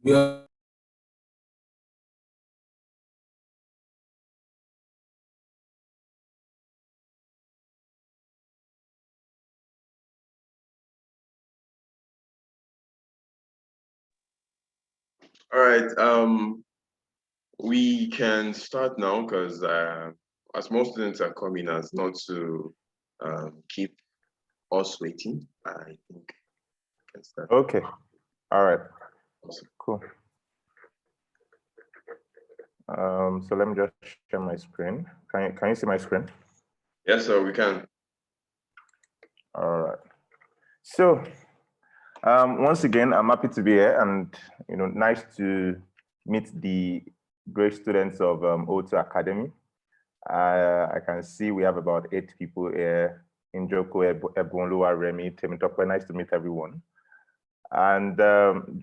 Yeah. All right. We can start now because as most students are coming, as not to keep us waiting, I think we can start. Okay. All right. Awesome. Cool. So let me just share my screen. Can you see my screen? Yes, sir, we can. All right. So once again, I'm happy to be here, and nice to meet the great students of O2 Academy. I can see we have about 8 people here. Njoko, Ebonluwa, Remy, Temitope. Nice to meet everyone. And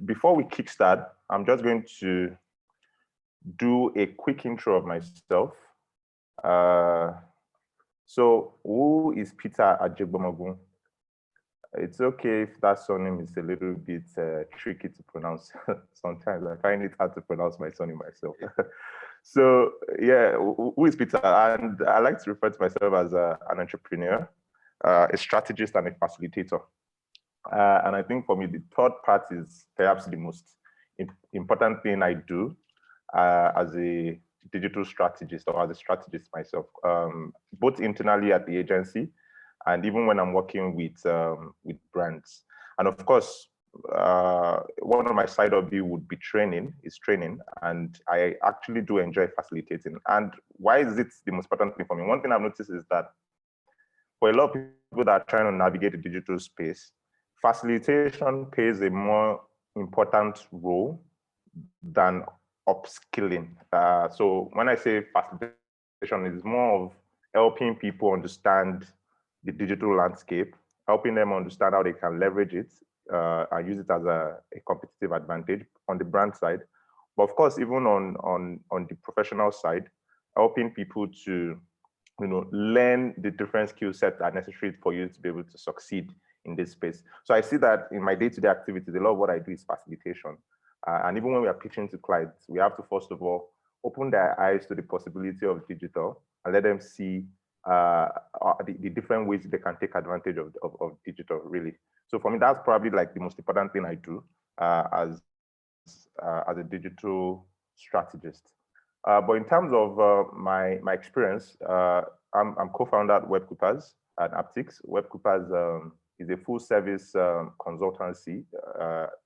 before we kickstart, I'm just going to do a quick intro of myself. So who is Peter Ajegbomogun? It's okay if that surname is a little bit tricky to pronounce. Sometimes I find it hard to pronounce my surname myself. So yeah, who is Peter? And I like to refer to myself as an entrepreneur, a strategist, and a facilitator. And I think for me, the third part is perhaps the most important thing I do as a digital strategist or as a strategist myself, both internally at the agency and even when I'm working with brands. And of course, one of my side hobby would be training, and I actually do enjoy facilitating. And why is it the most important thing for me? One thing I've noticed is that for a lot of people that are trying to navigate the digital space, facilitation plays a more important role than upskilling. So when I say facilitation, it's more of helping people understand the digital landscape, helping them understand how they can leverage it and use it as a competitive advantage on the brand side. But of course, even on the professional side, helping people to learn the different skill sets that are necessary for you to be able to succeed in this space. So I see that in my day-to-day activities, a lot of what I do is facilitation. And even when we are pitching to clients, we have to first of all open their eyes to the possibility of digital and let them see the different ways they can take advantage of digital, really. So for me, that's probably like the most important thing I do as a digital strategist. But in terms of my experience, I'm co-founder at WebCoopers and Aptics. WebCoopers is a full-service consultancy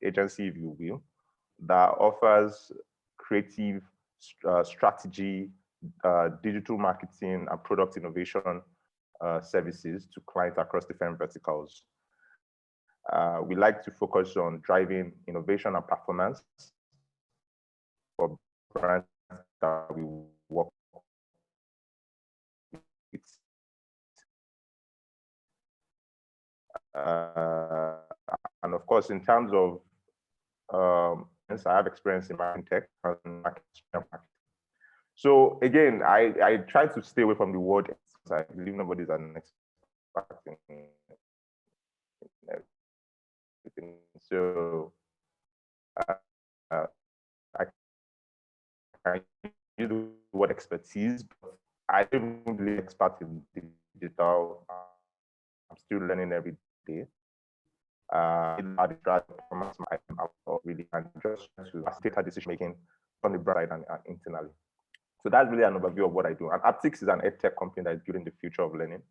agency, if you will, that offers creative strategy, digital marketing, and product innovation services to clients across different verticals. We like to focus on driving innovation and performance for brands that we work with. And of course, in terms of I have experience in marketing tech and marketing. So again, I try to stay away from the word. I believe nobody's an expert in everything. So I can use the word expertise, but I don't really expert in digital. I'm still learning every day. Really, and just to facilitate decision making on the brand side and internally. So that's really an overview of what I do. And Aptics is an edtech company that is building the future of learning.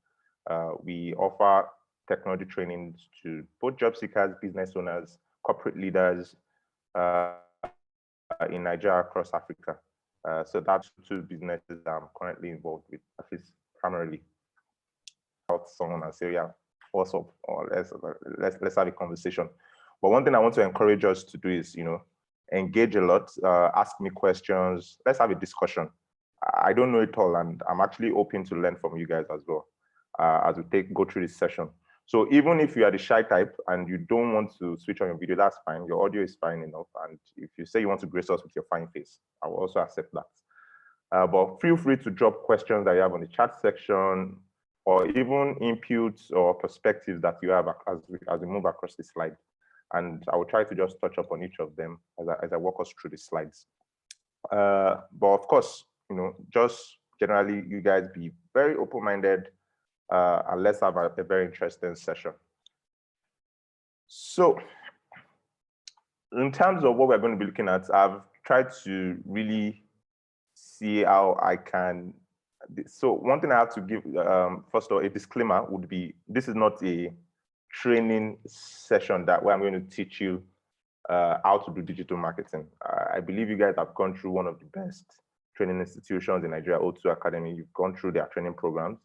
We offer technology trainings to both job seekers, business owners, corporate leaders in Nigeria, across Africa. So that's 2 businesses that I'm currently involved with, at least primarily. Out someone and say, yeah, what's up? Or let's have a conversation. But one thing I want to encourage us to do is, engage a lot, ask me questions. Let's have a discussion. I don't know it all, and I'm actually open to learn from you guys as well as we go through this session. So even if you are the shy type and you don't want to switch on your video, that's fine. Your audio is fine enough. And if you say you want to grace us with your fine face, I will also accept that. But feel free to drop questions that you have on the chat section, or even inputs or perspectives that you have as we move across the slide. and I will try to just touch up on each of them as I walk us through the slides. But of course, just generally, you guys be very open-minded, and let's have a very interesting session. So, in terms of what we're going to be looking at, I've tried to really see how I can. So one thing I have to give, first of all, a disclaimer would be, this is not a training session where I'm going to teach you how to do digital marketing. I believe you guys have gone through one of the best training institutions in Nigeria, O2 Academy. You've gone through their training programs,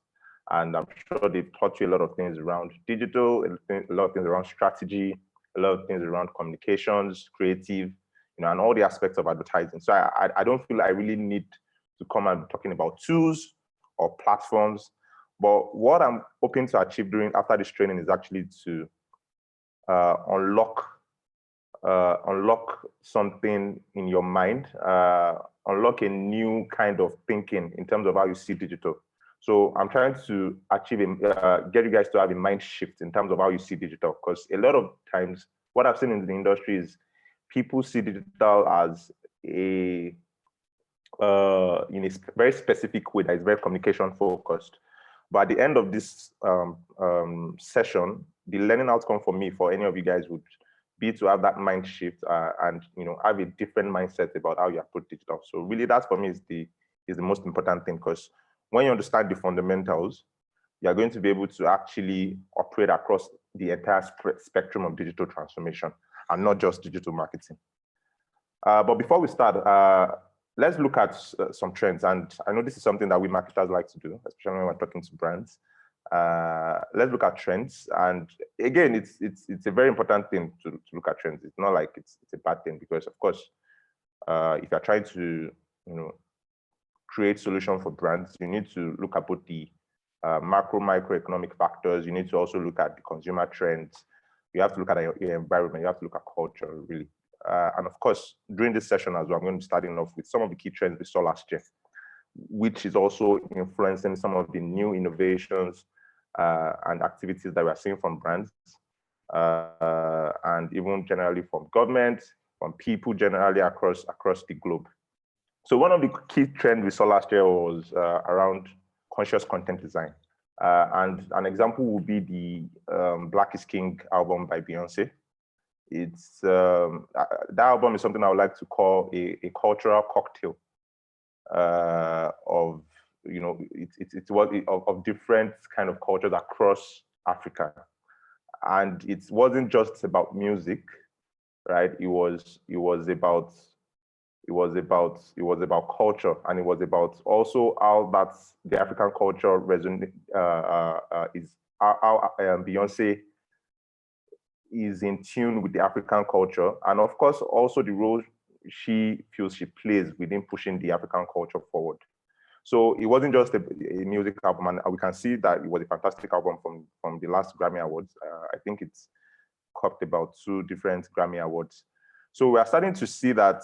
and I'm sure they've taught you a lot of things around digital, a lot of things around strategy, a lot of things around communications, creative, and all the aspects of advertising. So I don't feel I really need to come and be talking about tools or platforms. But what I'm hoping to achieve after this training is actually to unlock something in your mind, unlock a new kind of thinking in terms of how you see digital. So I'm trying to achieve, get you guys to have a mind shift in terms of how you see digital, because a lot of times what I've seen in the industry is people see digital as in a very specific way that is very communication focused. But at the end of this session, the learning outcome for me, for any of you guys, would be to have that mind shift and have a different mindset about how you approach digital. So really, that for me is the most important thing, because when you understand the fundamentals, you're going to be able to actually operate across the entire spectrum of digital transformation and not just digital marketing. But before we start, let's look at some trends. And I know this is something that we marketers like to do, especially when we're talking to brands. Let's look at trends. And again, it's a very important thing to look at trends. It's not like it's a bad thing, because of course, if you're trying to create solutions for brands, you need to look at both the microeconomic factors. You need to also look at the consumer trends. You have to look at your environment. You have to look at culture, really. And of course, during this session as well, I'm going to be starting off with some of the key trends we saw last year, which is also influencing some of the new innovations and activities that we are seeing from brands, and even generally from government, from people generally across the globe. So one of the key trends we saw last year was around conscious content design. And an example would be the Black is King album by Beyonce. It's that album is something I would like to call a cultural cocktail of of different kind of cultures across Africa, and it wasn't just about music, right? It was about culture, and it was about also how the African culture is how Beyonce is in tune with the African culture, and of course also the role she feels she plays within pushing the African culture forward. So it wasn't just a music album, and we can see that it was a fantastic album from the last Grammy Awards. I think it's copped about 2 different Grammy Awards. So we are starting to see that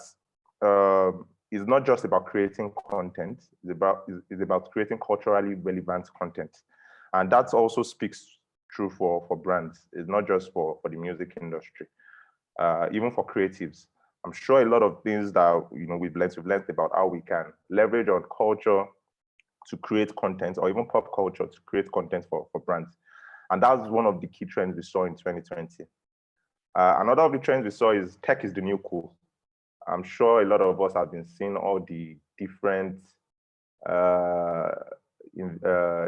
it's not just about creating content, it's about creating culturally relevant content. And that also speaks true for brands. It's not just for the music industry, even for creatives. I'm sure a lot of things that we've learned about how we can leverage on culture to create content, or even pop culture to create content for brands. And that's one of the key trends we saw in 2020. Another of the trends we saw is tech is the new cool. I'm sure a lot of us have been seeing all the different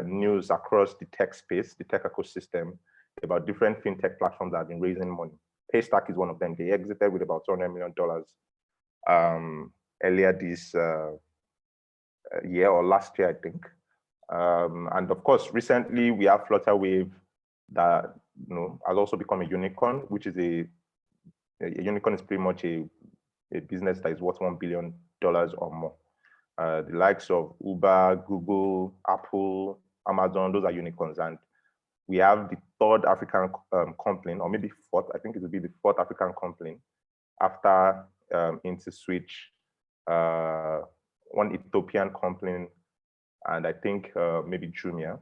news across the tech space, the tech ecosystem, about different fintech platforms that have been raising money. Paystack is one of them. They exited with about $200 million earlier this year, or last year, I think. And of course, recently we have Flutterwave that has also become a unicorn, which is a unicorn is pretty much a business that is worth $1 billion or more. The likes of Uber, Google, Apple, Amazon, those are unicorns. And we have the 3rd African company, or maybe 4th, I think it will be the 4th African company after InterSwitch, one Ethiopian company, and I think maybe Jumia.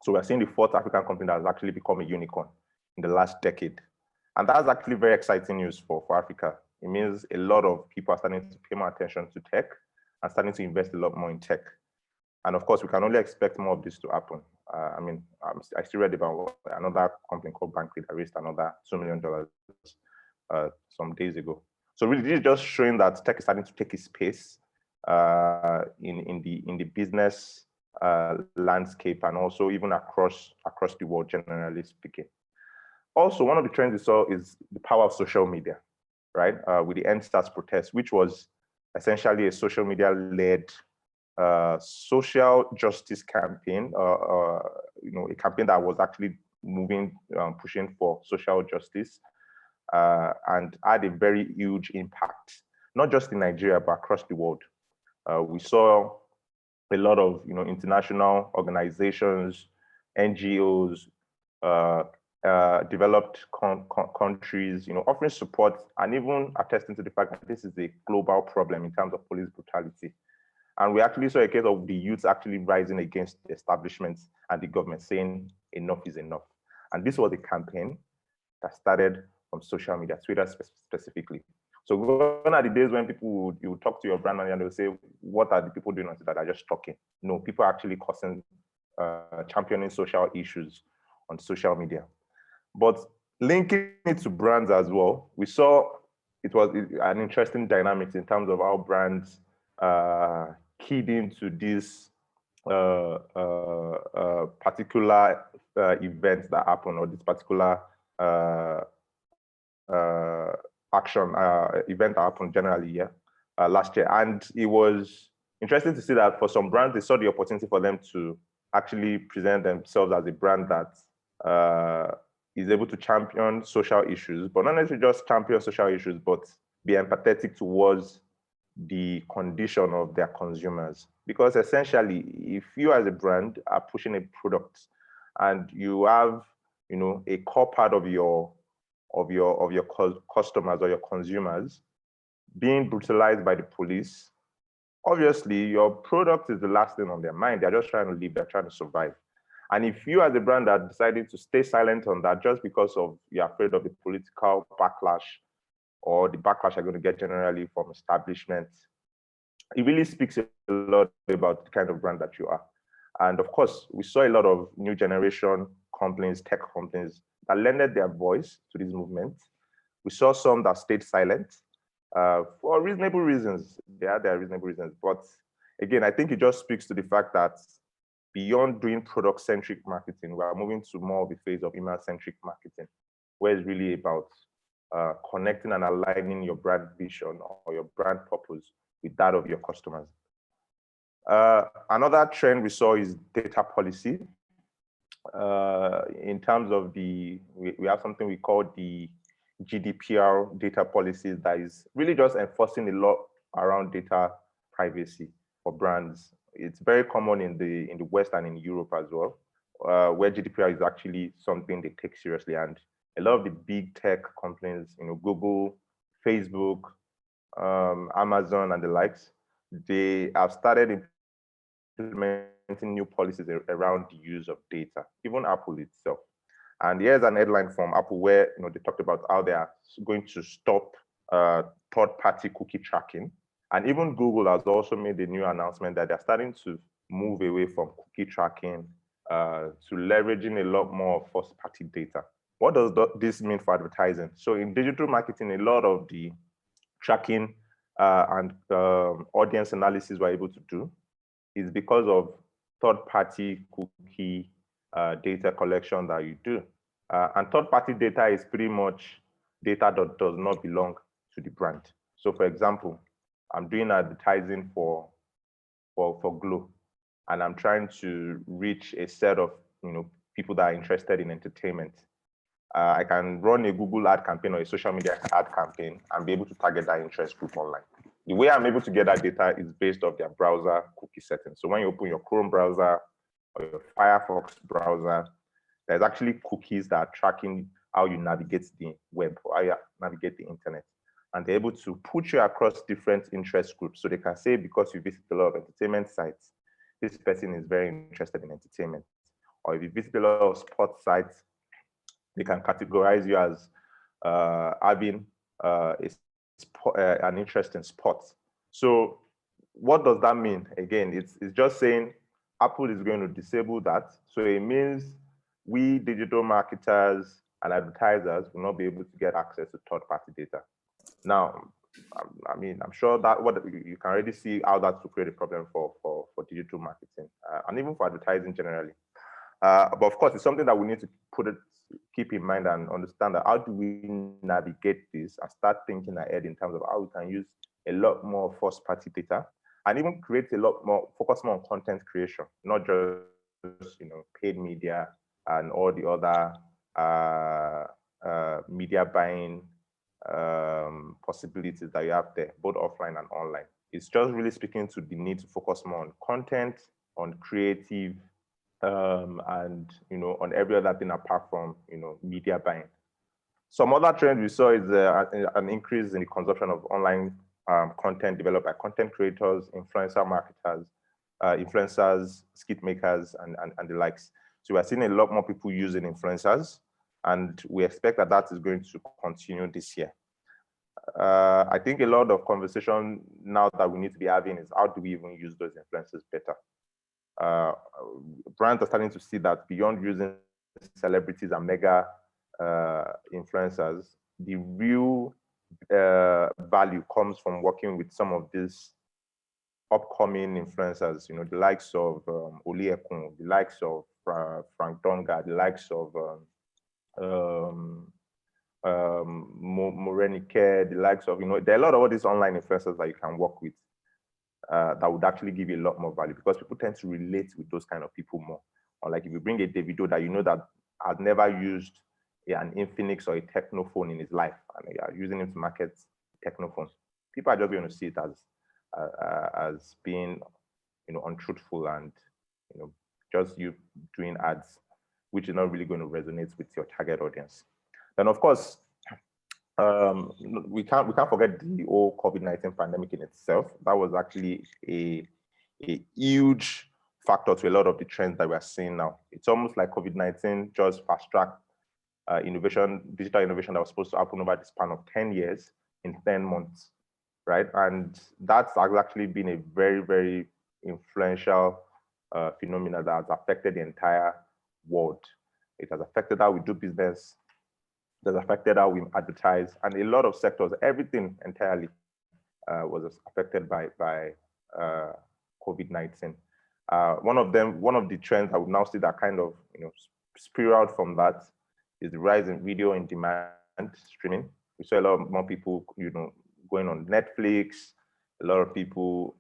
So we're seeing the 4th African company that has actually become a unicorn in the last decade. And that's actually very exciting news for Africa. It means a lot of people are starting to pay more attention to tech and starting to invest a lot more in tech. And of course, we can only expect more of this to happen. I still read about another company called Bankley that raised another $2 million some days ago. So really, this is just showing that tech is starting to take its space in the business landscape, and also even across the world, generally speaking. Also, one of the trends we saw is the power of social media, right? With the EndSARS protest, which was essentially a social media-led social justice campaign, a campaign that was actually pushing for social justice, and had a very huge impact, not just in Nigeria, but across the world. We saw a lot of international organizations, NGOs, developed countries, offering support and even attesting to the fact that this is a global problem in terms of police brutality. And we actually saw a case of the youth actually rising against the establishments and the government, saying enough is enough. And this was a campaign that started from social media, Twitter specifically. So gone are the days when you would talk to your brand manager and they'll say, what are the people doing on Twitter? They're just talking. No, people are actually championing social issues on social media. But linking it to brands as well, we saw it was an interesting dynamics in terms of how brands keyed into this particular events that happen, or this particular event that happened generally last year. And it was interesting to see that for some brands, they saw the opportunity for them to actually present themselves as a brand that is able to champion social issues, but not necessarily just champion social issues, but be empathetic towards the condition of their consumers. Because essentially, if you as a brand are pushing a product and you have, a core part of your customers or your consumers being brutalized by the police, obviously your product is the last thing on their mind. They're just trying to live, they're trying to survive. And if you as a brand are deciding to stay silent on that just because you're afraid of the political backlash or the backlash you're going to get generally from establishments, it really speaks a lot about the kind of brand that you are. And of course, we saw a lot of new generation companies, tech companies, that lended their voice to this movement. We saw some that stayed silent for reasonable reasons. They had their reasonable reasons. But again, I think it just speaks to the fact that beyond doing product-centric marketing, we are moving to more of the phase of human-centric marketing, where it's really about connecting and aligning your brand vision or your brand purpose with that of your customers. Another trend we saw is data policy. In terms of we have something we call the Gdpr data policies that is really just enforcing a lot around data privacy for brands. It's very common in the West and in Europe as well, where GDPR is actually something they take seriously. And a lot of the big tech companies, Google, Facebook, Amazon, and the likes, they have started implementing new policies around the use of data, even Apple itself. And here's an headline from Apple where they talked about how they are going to stop third-party cookie tracking. And even Google has also made a new announcement that they're starting to move away from cookie tracking to leveraging a lot more first-party data. What does this mean for advertising? So in digital marketing, a lot of the tracking and audience analysis we're able to do is because of third-party cookie data collection that you do. And third-party data is pretty much data that does not belong to the brand. So for example, I'm doing advertising for Glow, and I'm trying to reach a set of people that are interested in entertainment. I can run a Google ad campaign or a social media ad campaign and be able to target that interest group online. The way I'm able to get that data is based off their browser cookie settings. So when you open your Chrome browser or your Firefox browser, there's actually cookies that are tracking how you navigate the web or how you navigate the internet. And they're able to put you across different interest groups. So they can say, because you visit a lot of entertainment sites, this person is very interested in entertainment. Or if you visit a lot of sports sites, they can categorize you as having an interest in sports. So what does that mean? Again, it's just saying Apple is going to disable that. So it means we digital marketers and advertisers will not be able to get access to third-party data. Now, I mean, I'm sure that what you can already see how that will create a problem for digital marketing and even for advertising generally. But of course, it's something that we need to keep in mind and understand that how do we navigate this and start thinking ahead in terms of how we can use a lot more first-party data and even create a lot more, focus more on content creation, not just paid media and all the other media buying possibilities that you have there, both offline and online. It's just really speaking to the need to focus more on content, on creative, and on every other thing apart from media buying. Some other trends we saw is an increase in the consumption of online content developed by content creators, influencer marketers, influencers, skit makers, and the likes. So we're seeing a lot more people using influencers, and we expect that that is going to continue this year. I think a lot of conversation now that we need to be having is how do we even use those influencers better? Brands are starting to see that beyond using celebrities and mega influencers, the real value comes from working with some of these upcoming influencers, the likes of Oli Ekun, the likes of Frank Donga, the likes of Morenike, the likes of, there are a lot of all these online influencers that you can work with that would actually give you a lot more value because people tend to relate with those kind of people more. Or like if you bring a Davido that that has never used an Infinix or a Techno phone in his life, and you are using him to market Techno phones, people are just going to see it as being untruthful and just you doing ads, which is not really going to resonate with your target audience. And of course, we can't forget the whole COVID-19 pandemic in itself. That was actually a huge factor to a lot of the trends that we are seeing now. It's almost like COVID-19 just fast-tracked digital innovation that was supposed to happen over the span of 10 years in 10 months, right? And that's actually been a very, very influential phenomenon that has affected the entire world. It has affected how we do business. It has affected how we advertise, and a lot of sectors, everything entirely was affected by COVID-19. One of the trends I would now see that kind of spiral out from that is the rise in video on demand streaming. We saw a lot more people, going on Netflix, a lot of people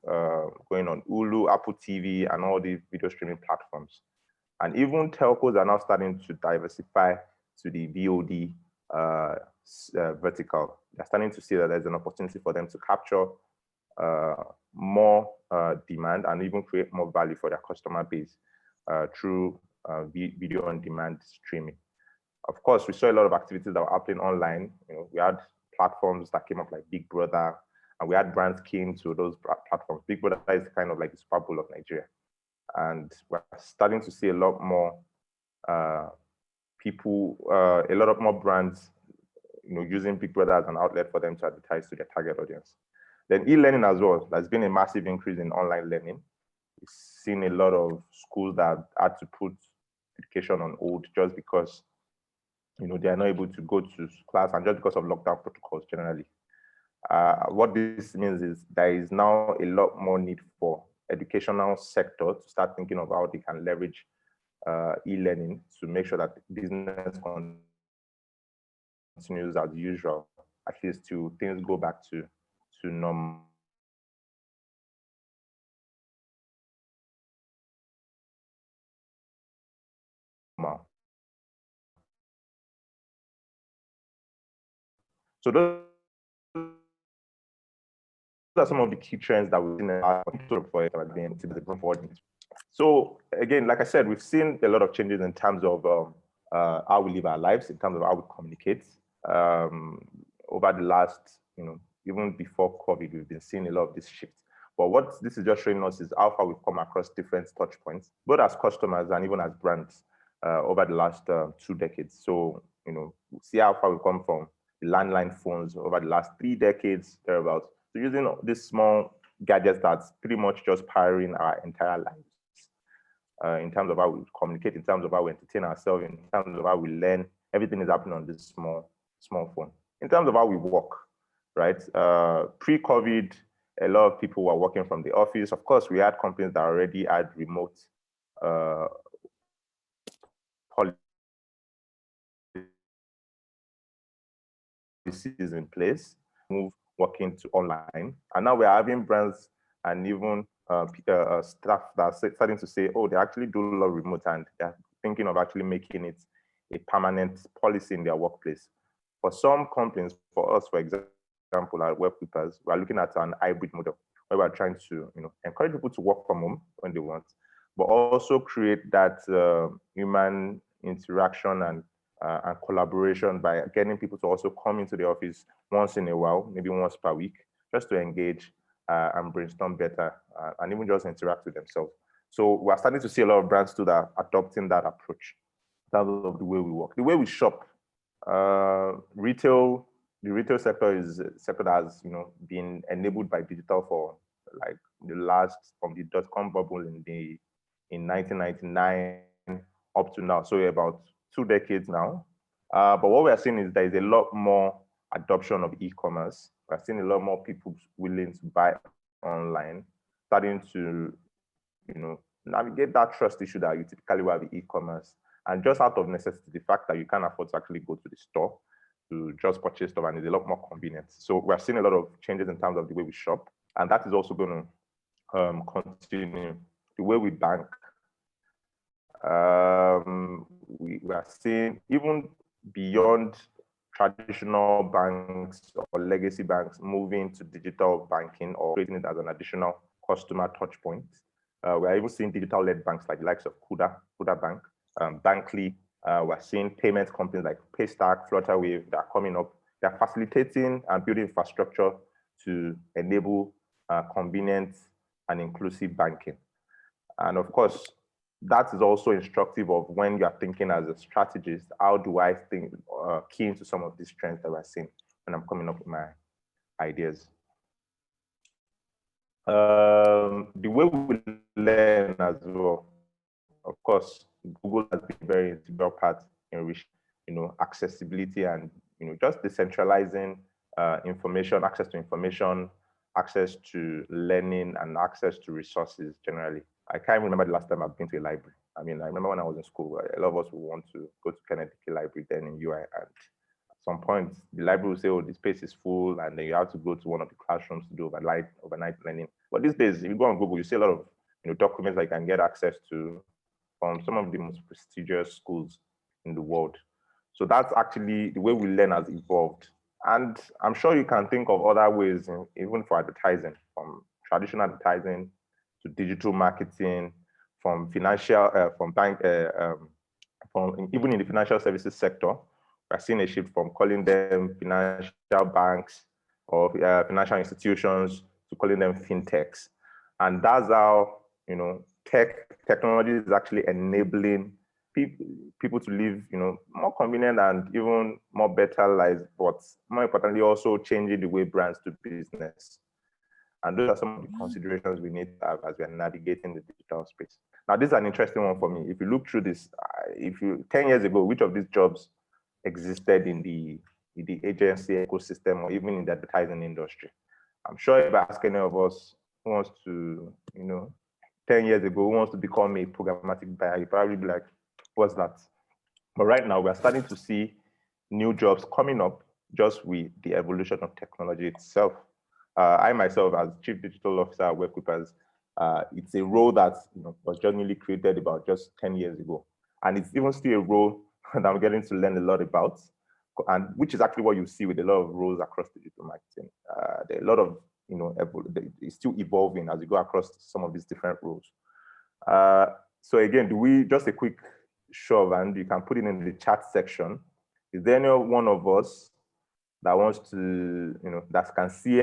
going on Hulu, Apple TV, and all these video streaming platforms. And even telcos are now starting to diversify to the VOD vertical. They're starting to see that there's an opportunity for them to capture more demand and even create more value for their customer base through video on demand streaming. Of course, we saw a lot of activities that were happening online. We had platforms that came up like Big Brother, and we had brands came to those platforms. Big Brother is kind of like the Super Bowl of Nigeria. And we're starting to see a lot more people, a lot of more brands, using Big Brother as an outlet for them to advertise to their target audience. Then e-learning as well. There's been a massive increase in online learning. We've seen a lot of schools that had to put education on hold just because, they are not able to go to class and just because of lockdown protocols generally. What this means is there is now a lot more need for educational sector to start thinking of how they can leverage e-learning to make sure that business continues as usual, at least till things go back to normal. So those are some of the key trends that we've seen. So again, like I said, we've seen a lot of changes in terms of how we live our lives, in terms of how we communicate. Over the last, even before COVID, we've been seeing a lot of this shift. But what this is just showing us is how far we've come across different touch points, both as customers and even as brands over the last 2 decades. So, see how far we've come from landline phones over the last 3 decades, thereabouts. So using these small gadgets that's pretty much just powering our entire lives. In terms of how we communicate, in terms of how we entertain ourselves, in terms of how we learn, everything is happening on this small phone. In terms of how we work, right? Pre-COVID, a lot of people were working from the office. Of course, we had companies that already had remote policies in place, move working to online. And now we're having brands and even staff that are starting to say, oh, they actually do a lot of remote and they're thinking of actually making it a permanent policy in their workplace. For some companies, for us, for example, our web papers, we're looking at an hybrid model where we're trying to encourage people to work from home when they want, but also create that human interaction and collaboration by getting people to also come into the office once in a while, maybe once per week, just to engage and brainstorm better and even just interact with themselves. So we're starting to see a lot of brands too that are adopting that approach in terms of the way we work, the way we shop. Retail, the retail sector is a sector that has been enabled by digital for like the last, from the dot-com bubble in 1999 up to now, so about 2 decades now. But what we are seeing is there is a lot more adoption of e-commerce. We're seeing a lot more people willing to buy online, starting to navigate that trust issue that you typically have with e-commerce. And just out of necessity, the fact that you can't afford to actually go to the store to just purchase stuff, and it's a lot more convenient. So we're seeing a lot of changes in terms of the way we shop, and that is also going to continue. The way we bank, we are seeing even beyond traditional banks or legacy banks moving to digital banking or creating it as an additional customer touch point. We're even seeing digital-led banks like the likes of Kuda Bank, Bankly. We're seeing payment companies like Paystack, Flutterwave that are coming up. They're facilitating and building infrastructure to enable convenient and inclusive banking. And of course, that is also instructive of when you're thinking as a strategist, how do I think, key into some of these trends that we're seeing when I'm coming up with my ideas. The way we learn as well, of course, Google has been a very integral part in which, accessibility and, just decentralizing information, access to information, access to learning, and access to resources generally. I can't remember the last time I've been to a library. I mean, I remember when I was in school, a lot of us would want to go to Kennedy Library then in UI, and at some point, the library will say, oh, this space is full, and then you have to go to one of the classrooms to do overnight learning. But these days, if you go on Google, you see a lot of documents that you can get access to from some of the most prestigious schools in the world. So that's actually the way we learn has evolved. And I'm sure you can think of other ways, even for advertising, from traditional advertising to digital marketing, from financial, from bank, from even in the financial services sector. We're seeing a shift from calling them financial banks or financial institutions to calling them fintechs. And that's how, technology is actually enabling people to live, more convenient and even more better lives, but more importantly, also changing the way brands do business. And those are some of the considerations we need to have as we are navigating the digital space. Now, this is an interesting one for me. If you look through this, 10 years ago, which of these jobs existed in the agency ecosystem or even in the advertising industry? I'm sure if I ask any of us who wants to, 10 years ago, who wants to become a programmatic buyer, you'd probably be like, what's that? But right now, we're starting to see new jobs coming up just with the evolution of technology itself. I myself, as Chief Digital Officer at Web Papers, it's a role that was genuinely created about just 10 years ago. And it's even still a role that I'm getting to learn a lot about, and which is actually what you see with a lot of roles across digital marketing. There are a lot of, it's still evolving as you go across some of these different roles. So again, just a quick show, and you can put it in the chat section. Is there any one of us that wants to, that can see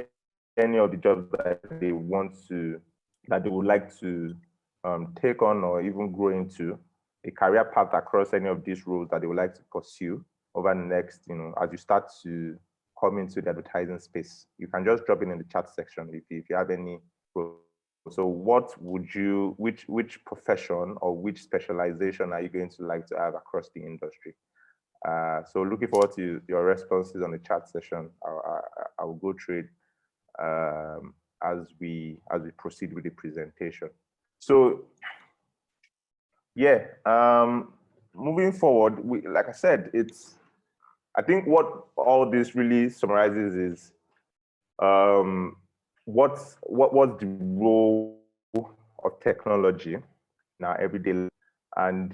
any of the jobs that they would like to take on or even grow into, a career path across any of these roles that they would like to pursue over the next, as you start to come into the advertising space? You can just drop in the chat section if you have any. So what would you, which profession or which specialization are you going to like to have across the industry? So looking forward to your responses on the chat session. I will go through it as we proceed with the presentation. So yeah, moving forward, like I said, I think what all this really summarizes is what's the role of technology in our everyday life. And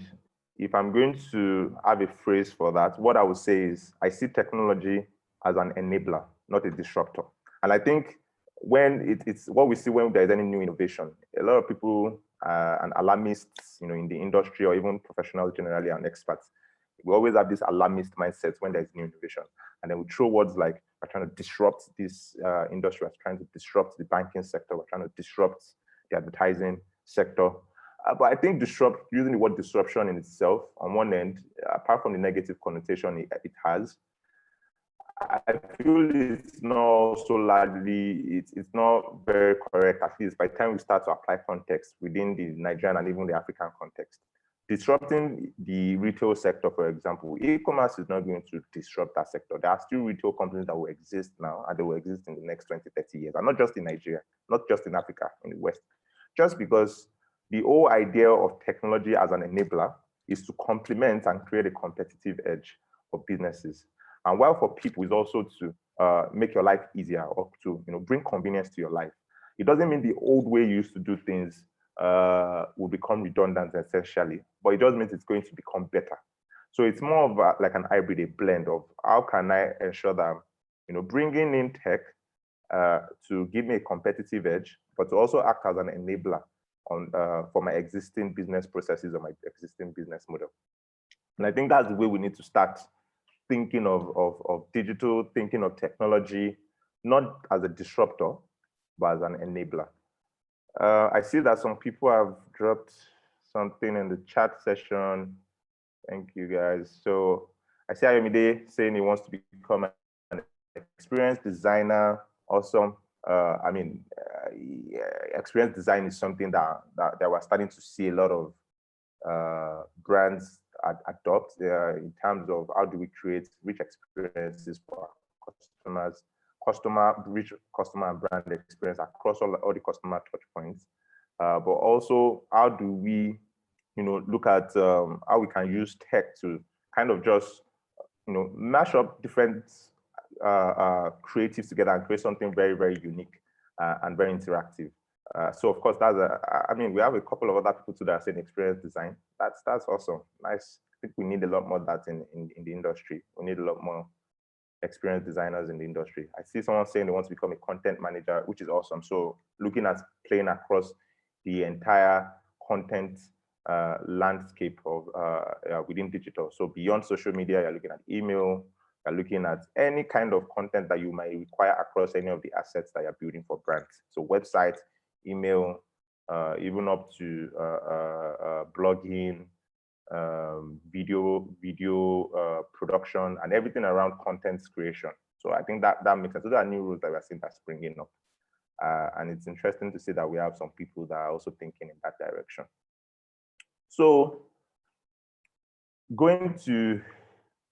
if I'm going to have a phrase for that, what I would say is I see technology as an enabler, not a disruptor. And I think when it's what we see when there's any new innovation, a lot of people and alarmists, in the industry or even professionals generally and experts, we always have this alarmist mindset when there's new innovation. And then we throw words like, we're trying to disrupt this industry, we're trying to disrupt the banking sector, we're trying to disrupt the advertising sector. But I think using the word disruption in itself, on one end, apart from the negative connotation it has, I feel it's not so largely, it's not very correct, at least by the time we start to apply context within the Nigerian and even the African context. Disrupting the retail sector, for example, e-commerce is not going to disrupt that sector. There are still retail companies that will exist now and they will exist in the next 20, 30 years, and not just in Nigeria, not just in Africa, in the West. Just because the whole idea of technology as an enabler is to complement and create a competitive edge for businesses. And while for people is also to make your life easier or to bring convenience to your life. It doesn't mean the old way you used to do things will become redundant essentially, but it just means it's going to become better. So it's more of like an hybrid, a blend of how can I ensure that bringing in tech to give me a competitive edge, but to also act as an enabler for my existing business processes or my existing business model. And I think that's the way we need to start thinking of digital, thinking of technology, not as a disruptor, but as an enabler. I see that some people have dropped something in the chat session. Thank you guys. So I see Ayomide saying he wants to become an experienced designer. Awesome. Experience design is something that we're starting to see a lot of brands adopt in terms of how do we create rich experiences for our customers, rich customer and brand experience across all the customer touch points. But also, how do we, look at how we can use tech to kind of just, mash up different creatives together and create something very, very unique and very interactive. So of course, we have a couple of other people too that are saying experience design. That's awesome. Nice. I think we need a lot more of that in the industry. We need a lot more experienced designers in the industry. I see someone saying they want to become a content manager, which is awesome. So looking at playing across the entire content landscape of within digital. So beyond social media, you're looking at email, you're looking at any kind of content that you might require across any of the assets that you're building for brands. So website, email, even up to blogging, video production, and everything around content creation. So I think that makes sense. Those are new rules that we're seeing that's springing up. And it's interesting to see that we have some people that are also thinking in that direction. So going to,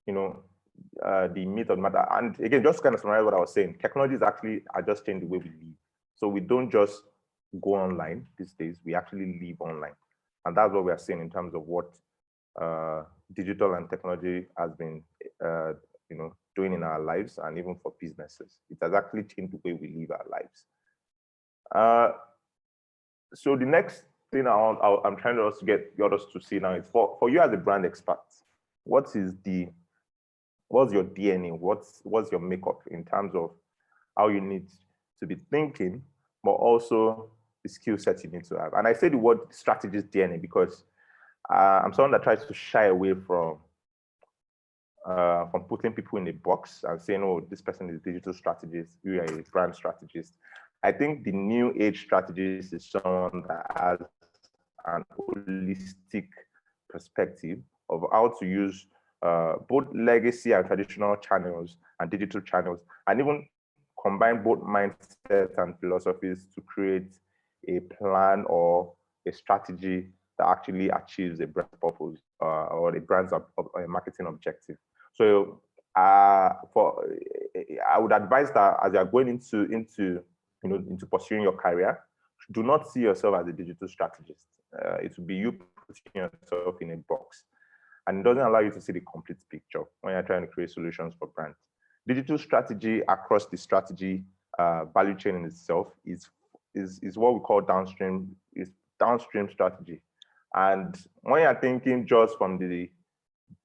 the meat of the matter, and again, just kind of summarize what I was saying, technology is actually just changing the way we live. So we don't just go online these days, we actually live online. And that's what we are seeing in terms of what digital and technology has been, doing in our lives and even for businesses. It has actually changed the way we live our lives. So the next thing I'm trying to also get the others to see now is for you as a brand expert, what's your DNA? What's your makeup in terms of how you need to be thinking, but also the skill sets you need to have? And I say the word strategist DNA because I'm someone that tries to shy away from putting people in a box and saying, oh, this person is a digital strategist, you are a brand strategist. I think the new age strategist is someone that has an holistic perspective of how to use both legacy and traditional channels and digital channels, and even combine both mindsets and philosophies to create a plan or a strategy that actually achieves a brand purpose or a brand's marketing objective. So I would advise that as you're going into pursuing your career, do not see yourself as a digital strategist. It will be you putting yourself in a box, and it doesn't allow you to see the complete picture when you're trying to create solutions for brands. Digital strategy across the strategy value chain in itself is what we call downstream strategy. And when you're thinking just from the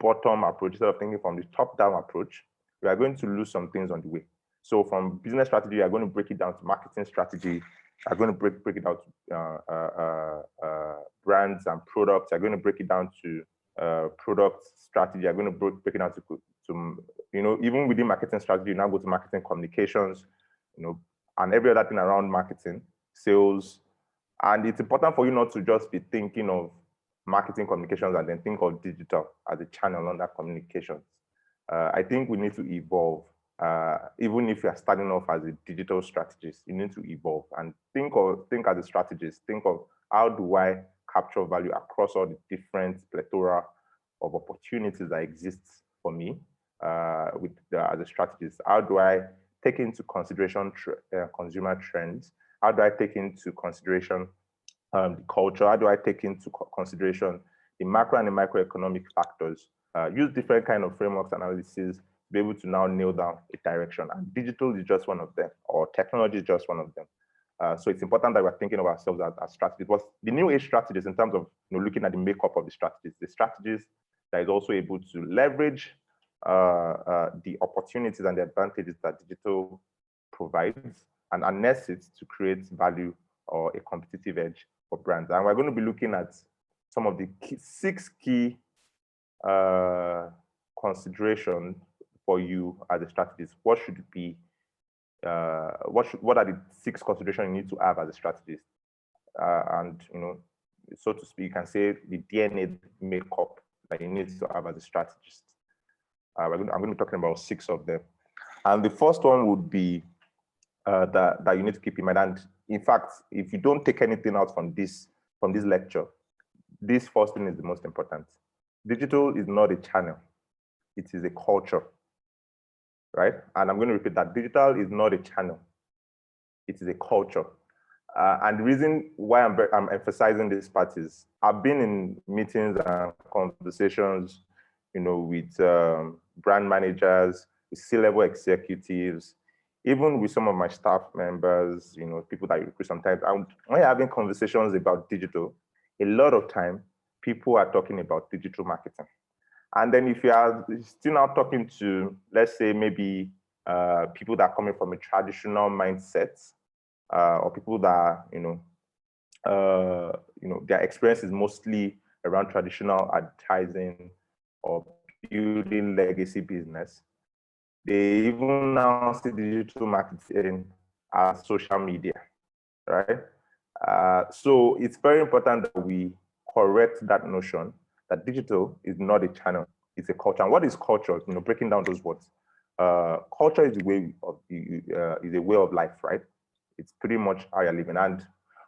bottom approach, instead of thinking from the top-down approach, we are going to lose some things on the way. So from business strategy, we are going to break it down to marketing strategy. We are going to break it down to brands and products. We are going to break it down to product strategy. We are going to break it down to even within marketing strategy, you now go to marketing communications, and every other thing around marketing, sales. And it's important for you not to just be thinking of marketing communications and then think of digital as a channel under communications. I think we need to evolve. Even if you are starting off as a digital strategist, you need to evolve and think as a strategist. Think of how do I capture value across all the different plethora of opportunities that exist for me as a strategist. How do I take into consideration consumer trends? How do I take into consideration the culture? How do I take into consideration the macro and the microeconomic factors? Use different kind of frameworks analysis to be able to now nail down a direction. And digital is just one of them, or technology is just one of them. So it's important that we're thinking of ourselves as strategists. What's the new age strategist in terms of looking at the makeup of the strategist that is also able to leverage the opportunities and the advantages that digital provides and harness it to create value or a competitive edge for brands. And we're going to be looking at some of the 6 key considerations for you as a strategist. What should it be? What are the 6 considerations you need to have as a strategist? And so to speak, you can say the DNA makeup that you need to have as a strategist. I'm going to be talking about 6 of them. And the first one would be that you need to keep in mind. And in fact, if you don't take anything out from this lecture, this first thing is the most important. Digital is not a channel. It is a culture, right? And I'm going to repeat that. Digital is not a channel. It is a culture. And the reason why I'm emphasizing this part is I've been in meetings and conversations, with brand managers, with C-level executives, even with some of my staff members, people that you recruit sometimes. And when you're having conversations about digital, a lot of time, people are talking about digital marketing. And then if you are still now talking to, let's say, maybe people that are coming from a traditional mindset, or people that, their experience is mostly around traditional advertising or building legacy business, they even now see digital marketing as social media, right? So it's very important that we correct that notion that digital is not a channel, it's a culture. And what is culture? Breaking down those words. Culture is a way of life, right? It's pretty much how you're living. And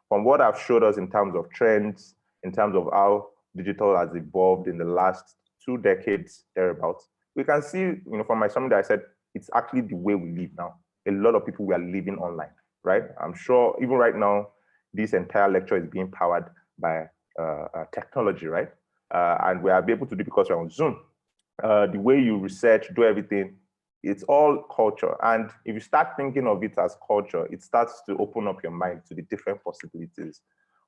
from what I've showed us in terms of trends, in terms of how digital has evolved in the last 2 decades, thereabouts, we can see, from my summary that I said, it's actually the way we live now. A lot of people, we are living online, right? I'm sure even right now, this entire lecture is being powered by technology, right? And we are able to do because we're on Zoom. The way you research, do everything, it's all culture. And if you start thinking of it as culture, it starts to open up your mind to the different possibilities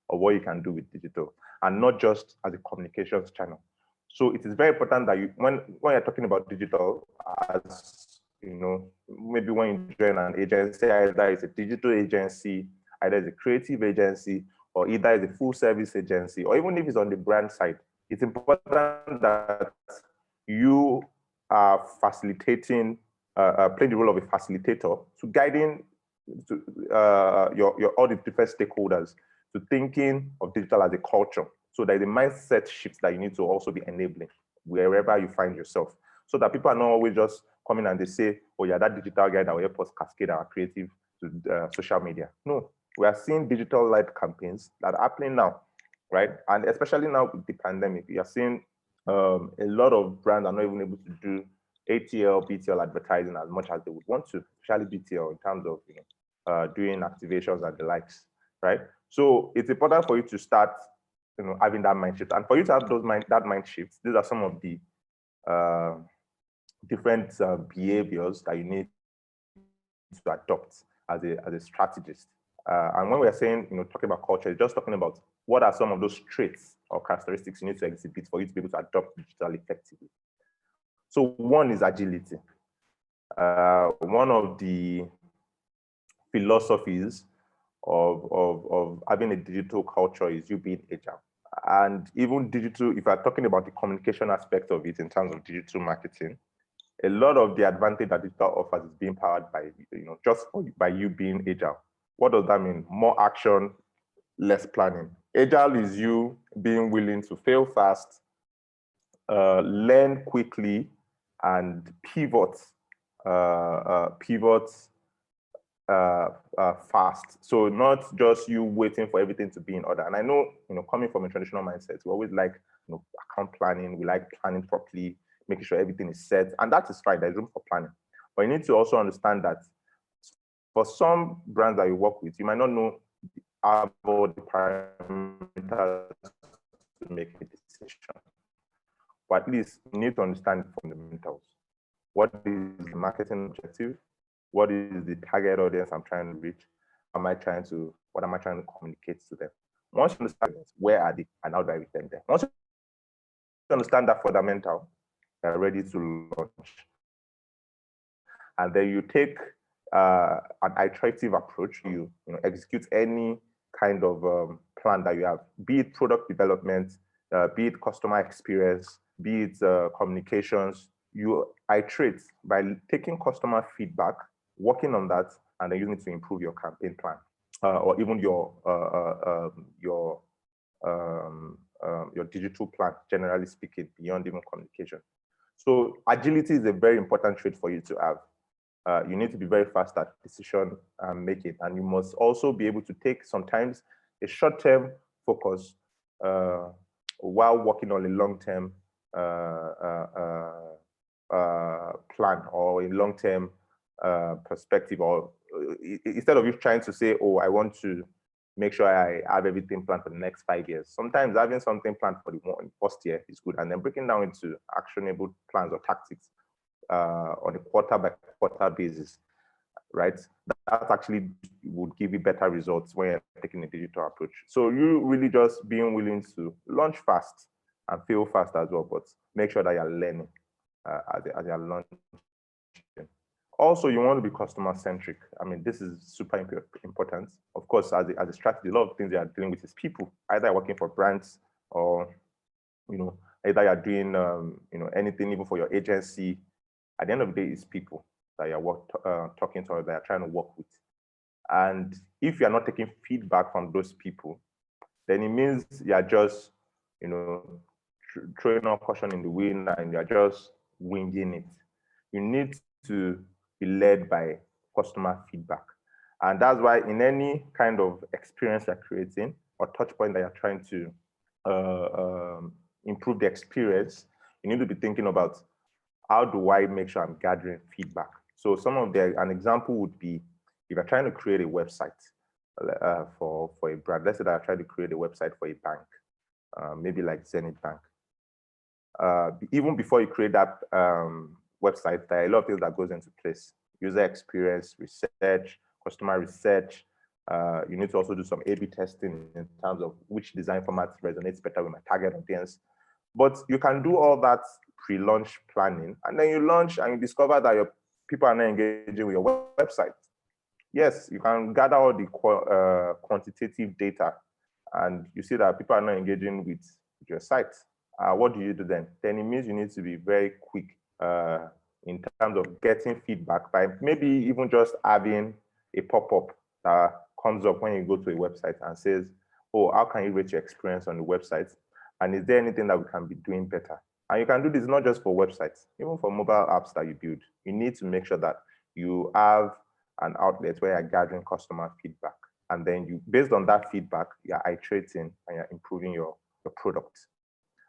of what you can do with digital, and not just as a communications channel. So it is very important that when you're talking about digital, as maybe when you join an agency, either it's a digital agency, either it's a creative agency, or either it's a full service agency, or even if it's on the brand side, it's important that you are facilitating, playing the role of a facilitator to guiding all the different stakeholders to thinking of digital as a culture. So there's a mindset shift that you need to also be enabling. wherever you find yourself, so that people are not always just coming and they say, oh yeah, that digital guy that will help us cascade our creative to social media. No, we are seeing digital-led campaigns that are happening now, right? And especially now with the pandemic, we are seeing a lot of brands are not even able to do ATL, BTL advertising as much as they would want to, especially BTL in terms of doing activations and the likes, right? So it's important for you to start, having that mind shift, and for you to have that mind shift. These are some of the different behaviors that you need to adopt as a strategist. And when we're saying, talking about culture, it's just talking about what are some of those traits or characteristics you need to exhibit for you to be able to adopt digital effectively. So one is agility. One of the philosophies of having a digital culture is you being agile. And even digital, if you're talking about the communication aspect of it in terms of digital marketing, a lot of the advantage that digital offers is being powered by, just by you being agile. What does that mean? More action, less planning. Agile is you being willing to fail fast, learn quickly, and pivot fast. So not just you waiting for everything to be in order. And I know, coming from a traditional mindset, we always like, account planning. We like planning properly, making sure everything is set, and that is fine. There's room for planning, but you need to also understand that for some brands that you work with, you might not know all the parameters to make a decision, but at least you need to understand the fundamentals. What is the marketing objective? What is the target audience I'm trying to reach? What am I trying to communicate to them? Once you understand where are they and how do I reach them there? Once you understand that fundamental, you're ready to launch. And then you take an iterative approach. You execute any kind of plan that you have, be it product development, be it customer experience, be it communications. You iterate by taking customer feedback, working on that, and then using it to improve your campaign plan, or even your digital plan, generally speaking, beyond even communication. So agility is a very important trait for you to have. You need to be very fast at decision making, and you must also be able to take sometimes a short-term focus while working on a long-term plan or a long-term perspective. Or instead of you trying to say, oh, I want to make sure I have everything planned for the next 5 years. Sometimes having something planned for the first year is good, and then breaking down into actionable plans or tactics on a quarter-by-quarter basis, right? That actually would give you better results when you're taking a digital approach. So you really just being willing to launch fast and fail fast as well, but make sure that you're learning as you're launching. Also, you want to be customer-centric. I mean, this is super important. Of course, as a strategy, a lot of things you are dealing with is people. Either you're working for brands or, either you're doing, anything even for your agency. At the end of the day, it's people that you're talking to or that you're trying to work with. And if you're not taking feedback from those people, then it means you're just, throwing out caution in the wind and you're just winging it. You need to be led by customer feedback. And that's why in any kind of experience you're creating or touch point that you're trying to improve the experience, you need to be thinking about, how do I make sure I'm gathering feedback? So an example would be, if you're trying to create a website for a brand, let's say that I try to create a website for a bank, maybe like Zenith Bank. Even before you create that website, there are a lot of things that goes into place. User experience, research, customer research. You need to also do some A/B testing in terms of which design format resonates better with my target audience. But you can do all that pre-launch planning, and then you launch and you discover that your people are not engaging with your website. Yes, you can gather all the quantitative data, and you see that people are not engaging with your site. What do you do then? Then it means you need to be very quick in terms of getting feedback by maybe even just having a pop-up that comes up when you go to a website and says, oh, how can you rate your experience on the website? And is there anything that we can be doing better? And you can do this not just for websites, even for mobile apps that you build. You need to make sure that you have an outlet where you're gathering customer feedback. And then you, based on that feedback, you're iterating and you're improving your product.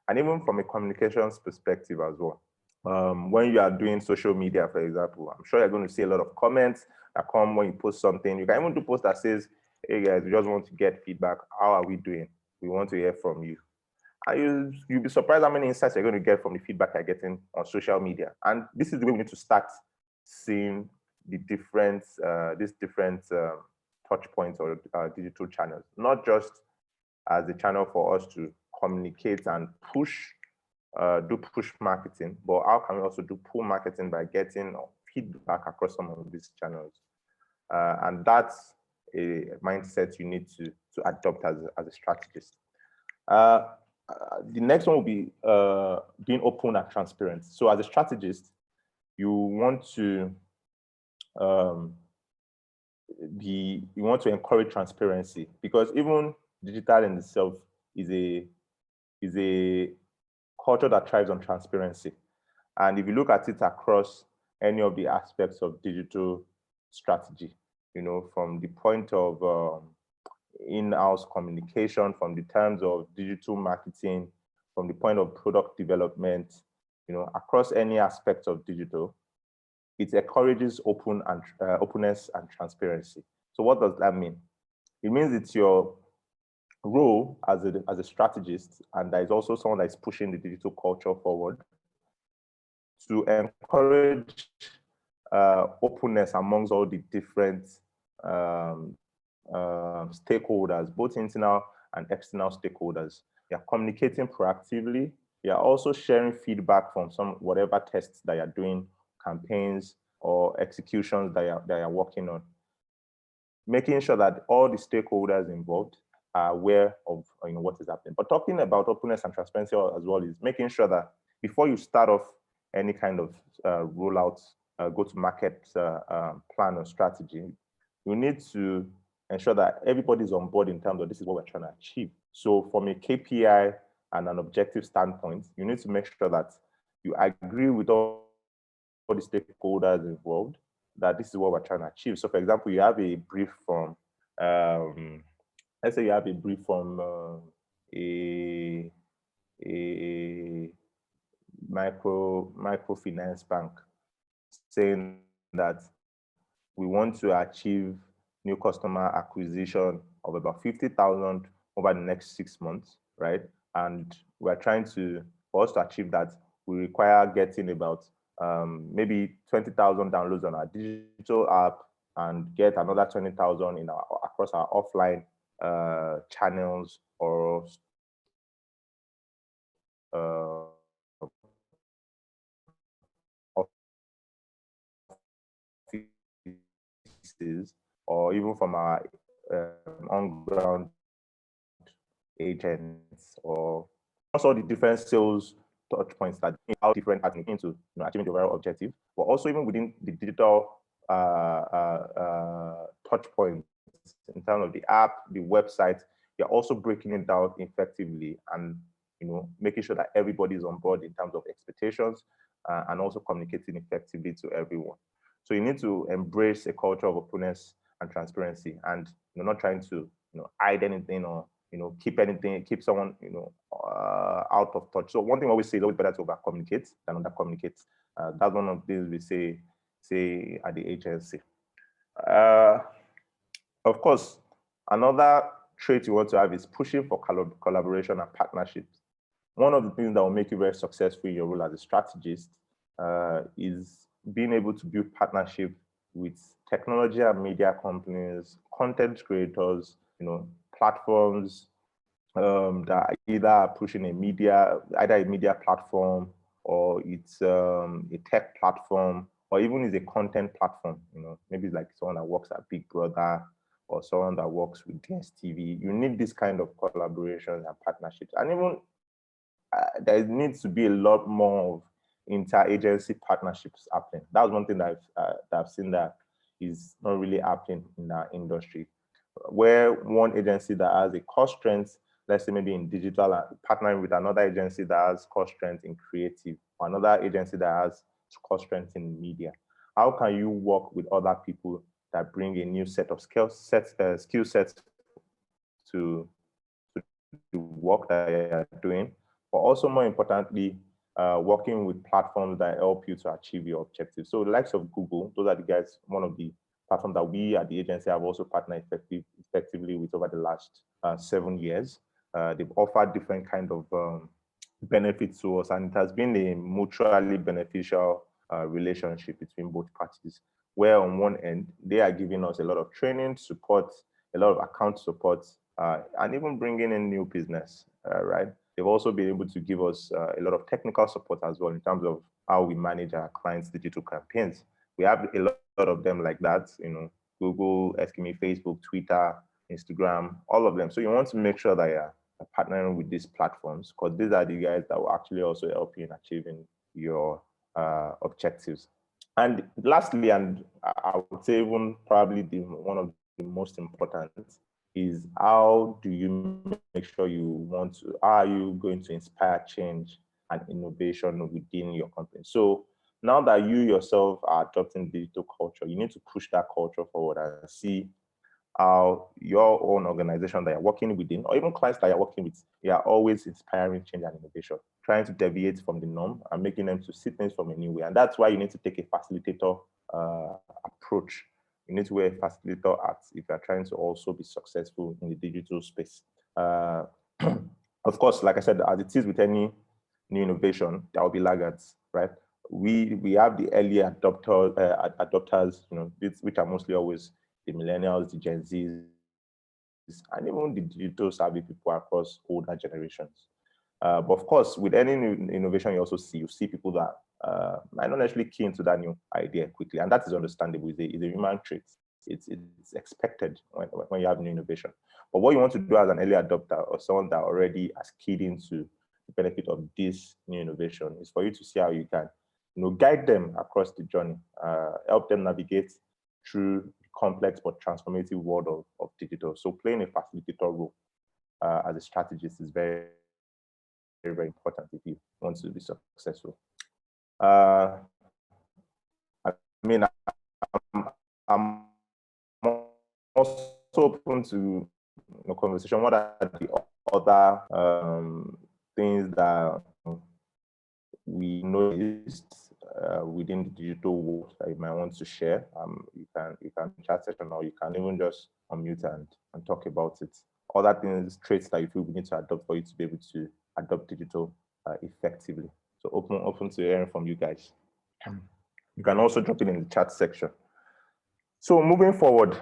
And even from a communications perspective as well. When you are doing social media, for example, I'm sure you're going to see a lot of comments that come when you post something. You can even do posts that says, hey guys, we just want to get feedback. How are we doing? We want to hear from you. And you'll be surprised how many insights you're going to get from the feedback you're getting on social media. And this is the way we need to start seeing the different, these different touch points or digital channels, not just as a channel for us to communicate and push, do push marketing, but how can we also do pull marketing by getting feedback across some of these channels? And that's a mindset you need to adopt as a strategist. The next one will be being open and transparent. So as a strategist, you want to encourage transparency, because even digital in itself is a culture that thrives on transparency. And if you look at it across any of the aspects of digital strategy, you know, from the point of in-house communication, from the terms of digital marketing, from the point of product development, you know, across any aspect of digital, it encourages openness and transparency. So what does that mean? It means it's your role as a strategist, and there is also someone that is pushing the digital culture forward, to encourage openness amongst all the different stakeholders, both internal and external stakeholders. You're communicating proactively. You're also sharing feedback from whatever tests that you're doing, campaigns or executions that you're working on. Making sure that all the stakeholders involved are aware of what is happening. But talking about openness and transparency as well is making sure that before you start off any kind of rollout, go-to-market plan or strategy, you need to ensure that everybody's on board in terms of this is what we're trying to achieve. So from a KPI and an objective standpoint, you need to make sure that you agree with all the stakeholders involved that this is what we're trying to achieve. So for example, you have a brief from, let's say you have a brief from a microfinance bank saying that we want to achieve new customer acquisition of about 50,000 over the next 6 months, right? And we're trying to, for us to achieve that, we require getting about maybe 20,000 downloads on our digital app and get another 20,000 across our offline channels or offices, or even from our on-ground agents, or also the different sales touch points that how different are into achieving the overall objective, but also even within the digital touch points in terms of the app, the website, you're also breaking it down effectively and making sure that everybody is on board in terms of expectations and also communicating effectively to everyone. So you need to embrace a culture of openness and transparency, and not trying to hide anything or keep someone out of touch. So one thing I always say is always better to over communicate than under communicate. That's one of the things we say at the agency. Of course, another trait you want to have is pushing for collaboration and partnerships. One of the things that will make you very successful in your role as a strategist is being able to build partnership with technology and media companies, content creators, platforms that either are pushing either a media platform, or it's a tech platform, or even is a content platform. Maybe it's like someone that works at Big Brother or someone that works with DSTV. You need this kind of collaborations and partnerships, and even there needs to be a lot more of inter-agency partnerships happening. That's one thing that I've seen that is not really happening in our industry, where one agency that has a core strength let's say maybe in digital, partnering with another agency that has core strength in creative, or another agency that has core strength in media. How can you work with other people that bring a new set of skill sets to the work that you're doing, but also more importantly, working with platforms that help you to achieve your objectives. So the likes of Google, those are the guys, one of the platforms that we at the agency have also partnered effectively with over the last 7 years. They've offered different kind of benefits to us, and it has been a mutually beneficial relationship between both parties, where on one end, they are giving us a lot of training, support, a lot of account support, and even bringing in new business, right? They've also been able to give us a lot of technical support as well in terms of how we manage our clients' digital campaigns. We have a lot of them like that, Google, Eskimi, Facebook, Twitter, Instagram, all of them. So you want to make sure that you're partnering with these platforms, because these are the guys that will actually also help you in achieving your objectives. And lastly, and I would say even probably one of the most important, is how do you make sure how are you going to inspire change and innovation within your company? So now that you yourself are adopting digital culture, you need to push that culture forward and see how your own organization that you're working within, or even clients that you're working with, you are always inspiring change and innovation, trying to deviate from the norm and making them to see things from a new way. And that's why you need to take a facilitator approach. You need to wear a facilitator hat if you're trying to also be successful in the digital space. Of course, like I said, as it is with any new innovation, there will be laggards, right? We have the early adopters, which are mostly always the millennials, the Gen Zs, and even the digital savvy people across older generations. But of course, with any new innovation, you see people that might not actually key into that new idea quickly, and that is understandable. It's a human trait. It's expected when you have new innovation. But what you want to do as an early adopter or someone that already has keyed into the benefit of this new innovation is for you to see how you can, guide them across the journey, help them navigate through the complex but transformative world of digital. So playing a facilitator role as a strategist is very, very, very important if you want to be successful. I mean, I'm also open to conversation. What are the other things that we noticed within the digital world that you might want to share? You can chat session, or you can even just unmute and talk about it. Other things, traits that you feel we need to adopt for you to be able to adopt digital effectively. So open to hearing from you guys. You can also drop it in the chat section. So moving forward,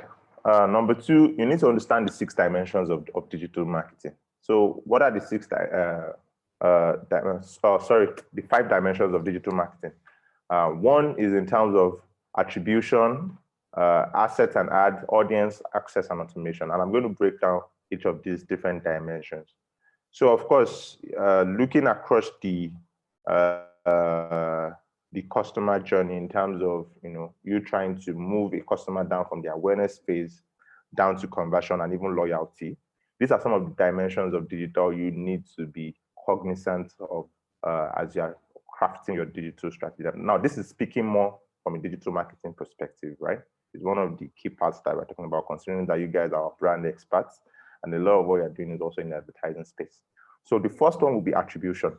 number 2, you need to understand the 6 dimensions of digital marketing. So what are the 5 dimensions of digital marketing? 1 is in terms of attribution, asset and ad, audience, access, and automation. And I'm going to break down each of these different dimensions. So of course, looking across the customer journey in terms of, you trying to move a customer down from the awareness phase down to conversion and even loyalty. These are some of the dimensions of digital you need to be cognizant of as you're crafting your digital strategy. Now, this is speaking more from a digital marketing perspective, right? It's one of the key parts that we're talking about, considering that you guys are brand experts and a lot of what you're doing is also in the advertising space. So the first one will be attribution.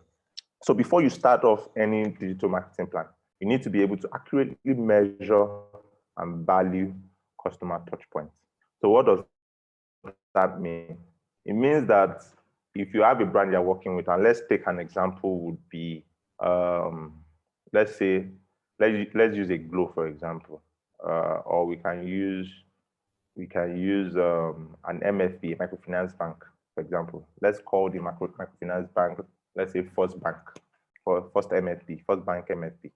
So before you start off any digital marketing plan, you need to be able to accurately measure and value customer touch points. So what does that mean? It means that if you have a brand you're working with, and let's take an example would be, let's use a Glow, for example, or we can use an MFB, microfinance bank, for example. Let's call the microfinance bank, let's say First Bank, or First Bank MFB.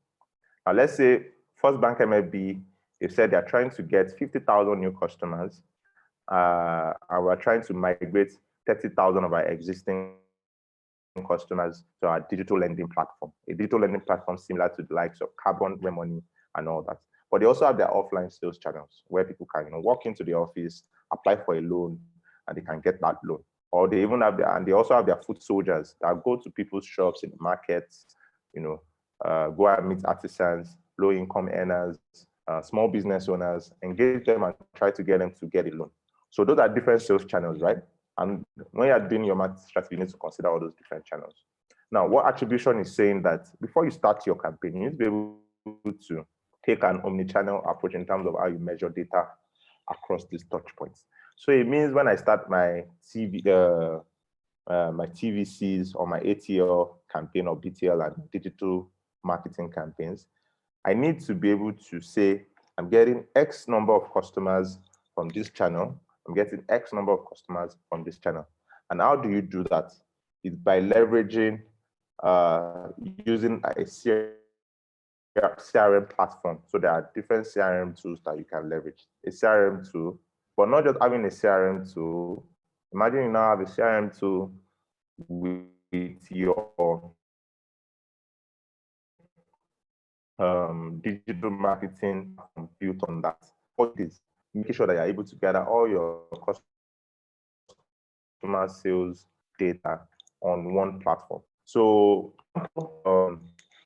Now let's say First Bank MFB, they said they're trying to get 50,000 new customers, and we're trying to migrate 30,000 of our existing customers to our digital lending platform, a digital lending platform similar to the likes of Carbon, Money, and all that. But they also have their offline sales channels where people can walk into the office, apply for a loan, and they can get that loan. or they even have and they also have their foot soldiers that go to people's shops in the markets, go and meet artisans, low-income earners, small business owners, engage them and try to get them to get a loan. So those are different sales channels, right? And when you're doing your marketing strategy, you need to consider all those different channels. Now, what attribution is saying that before you start your campaign, you need to be able to take an omni-channel approach in terms of how you measure data across these touch points. So it means when I start my my TVCs or my ATL campaign or BTL and digital marketing campaigns, I need to be able to say, I'm getting X number of customers from this channel. I'm getting X number of customers from this channel. And how do you do that? It's by leveraging, using a CRM platform. So there are different CRM tools that you can leverage. A CRM tool, but not just having a CRM tool. Imagine you now have a CRM tool with your digital marketing built on that. What is making sure that you're able to gather all your customer sales data on one platform. So of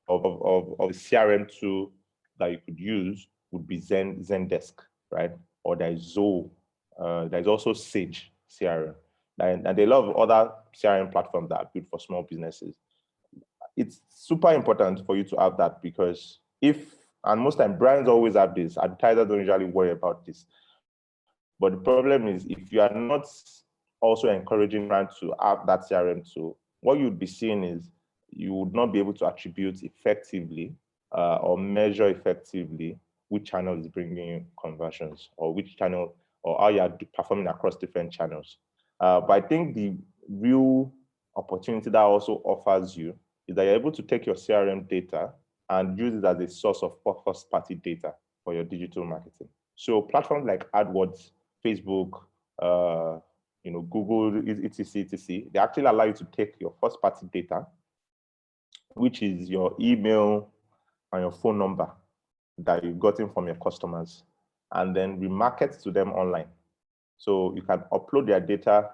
a CRM tool that you could use would be Zendesk, right? Or there's Zoho. There's also Sage CRM. And there are a lot of other CRM platforms that are built for small businesses. It's super important for you to have that because and most time brands always have this, advertisers don't usually worry about this. But the problem is if you are not also encouraging brands to have that CRM tool, what you'd be seeing is you would not be able to attribute effectively or measure effectively which channel is bringing you conversions or which channel or how you are performing across different channels. But I think the real opportunity that also offers you is that you're able to take your CRM data and use it as a source of first-party data for your digital marketing. So platforms like AdWords, Facebook, Google, etc., they actually allow you to take your first-party data, which is your email and your phone number that you've gotten from your customers, and then remarket to them online. So you can upload their data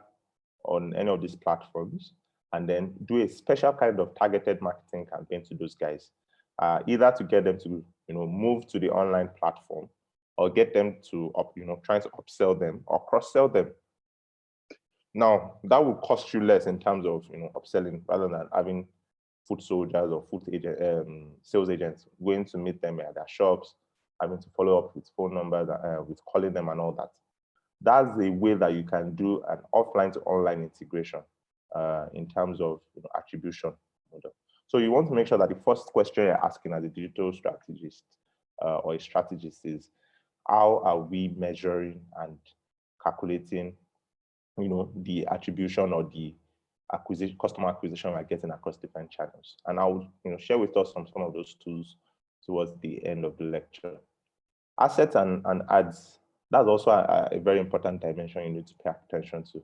on any of these platforms and then do a special kind of targeted marketing campaign to those guys, either to get them to move to the online platform or get them to trying to upsell them or cross-sell them. Now that will cost you less in terms of upselling rather than having foot soldiers or sales agents going to meet them at their shops, having to follow up with phone numbers, with calling them and all that. That's the way that you can do an offline to online integration in terms of attribution model. So you want to make sure that the first question you're asking as a digital strategist or a strategist is, how are we measuring and calculating, the attribution or the customer acquisition we're getting across different channels? And I will, share with us some of those tools towards the end of the lecture. Assets and ads. That's also a very important dimension you need to pay attention to,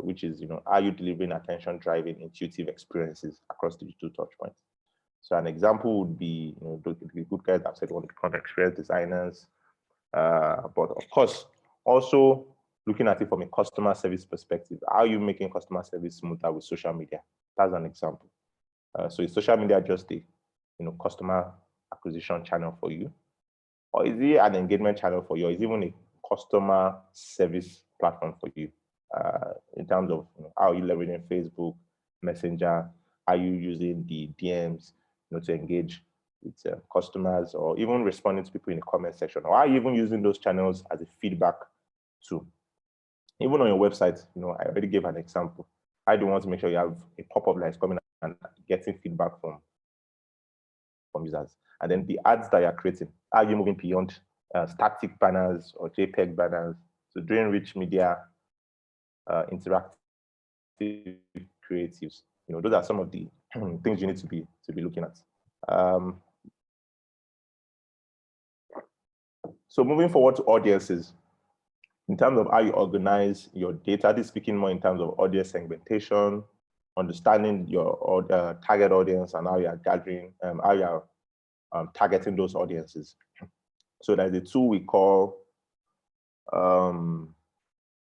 which is, are you delivering attention-driving, intuitive experiences across digital touchpoints? So an example would be, the good guys I've said want to become experience designers, but of course, also looking at it from a customer service perspective. How are you making customer service smoother with social media? That's an example. So is social media just a, customer acquisition channel for you? Or is it an engagement channel for you? Or is it even a customer service platform for you in terms of how are you leveraging Facebook, Messenger? Are you using the DMs to engage with customers or even responding to people in the comment section? Or are you even using those channels as a feedback tool? Even on your website, I already gave an example. I do want to make sure you have a pop-up that is coming and getting feedback from users. And then the ads that you're creating, are you moving beyond static banners or JPEG banners to doing rich media, interactive creatives? Those are some of the things you need to be looking at. So moving forward to audiences, in terms of how you organize your data, this is speaking more in terms of audience segmentation, understanding your target audience and how you are gathering, how you are targeting those audiences. So there's a tool we call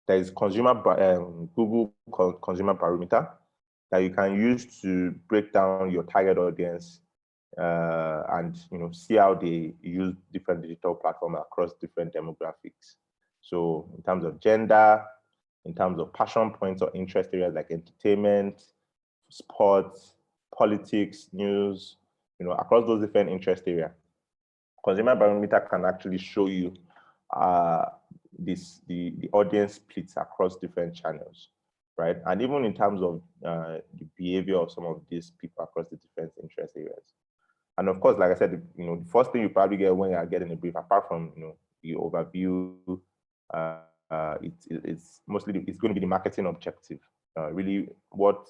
there is Google Consumer Barometer that you can use to break down your target audience and see how they use different digital platforms across different demographics. So in terms of gender, in terms of passion points or interest areas like entertainment, sports, politics, news, across those different interest areas. Consumer Barometer can actually show you the audience splits across different channels, right? And even in terms of the behavior of some of these people across the different interest areas. And of course, like I said, the first thing you probably get when you're getting a brief, apart from the overview, it's mostly it's going to be the marketing objective. Really, what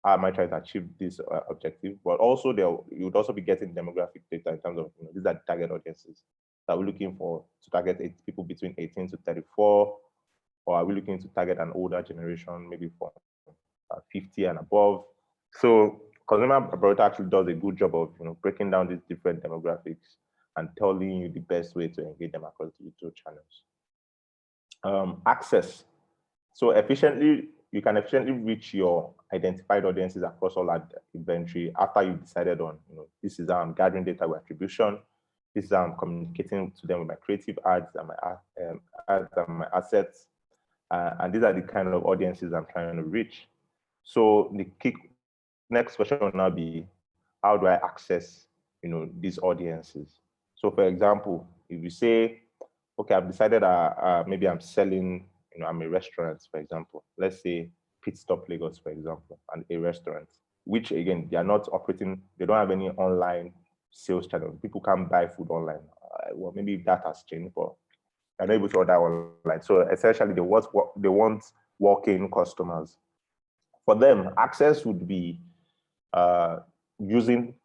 am I trying to achieve this objective? But also, you would also be getting demographic data in terms of these are the target audiences that we're looking for to target people between 18 to 34, or are we looking to target an older generation, maybe from 50 and above? So Consumer Barometer actually does a good job of breaking down these different demographics and telling you the best way to engage them across digital channels. Access. So you can efficiently reach your identified audiences across all that inventory after you've decided on, this is how I'm gathering data with attribution. This is how I'm communicating to them with my creative ads and my assets. And these are the kind of audiences I'm trying to reach. So the next question will now be, how do I access, these audiences? So for example, if you say, okay, I've decided maybe I'm selling, I'm a restaurant, for example. Let's say Pit Stop Lagos, for example, and a restaurant, which again, they are not operating, they don't have any online sales channel. People can't buy food online. Well, maybe that has changed, but they're not able to order online. So essentially, they want walk-in customers. For them, access would be using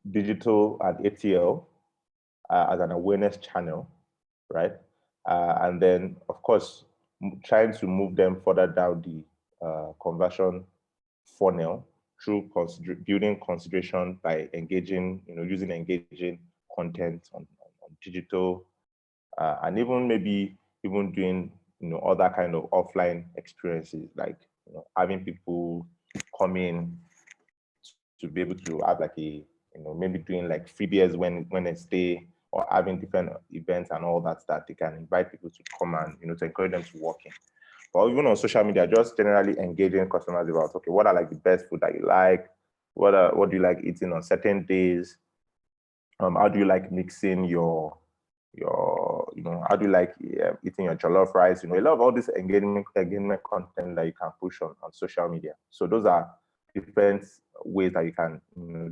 digital and ATL as an awareness channel, right? And then, of course, trying to move them further down the conversion funnel through building consideration by engaging, using engaging content on digital, and even maybe doing, other kind of offline experiences, like having people come in to be able to have like a, maybe doing like freebies when they stay, or having different events and all that they can invite people to come and, to encourage them to walk in. Or even on social media, just generally engaging customers about, okay, what are like the best food that you like? What do you like eating on certain days? How do you like mixing your how do you like eating your jollof rice? A lot of all this engagement content that you can push on social media. So those are different ways that you can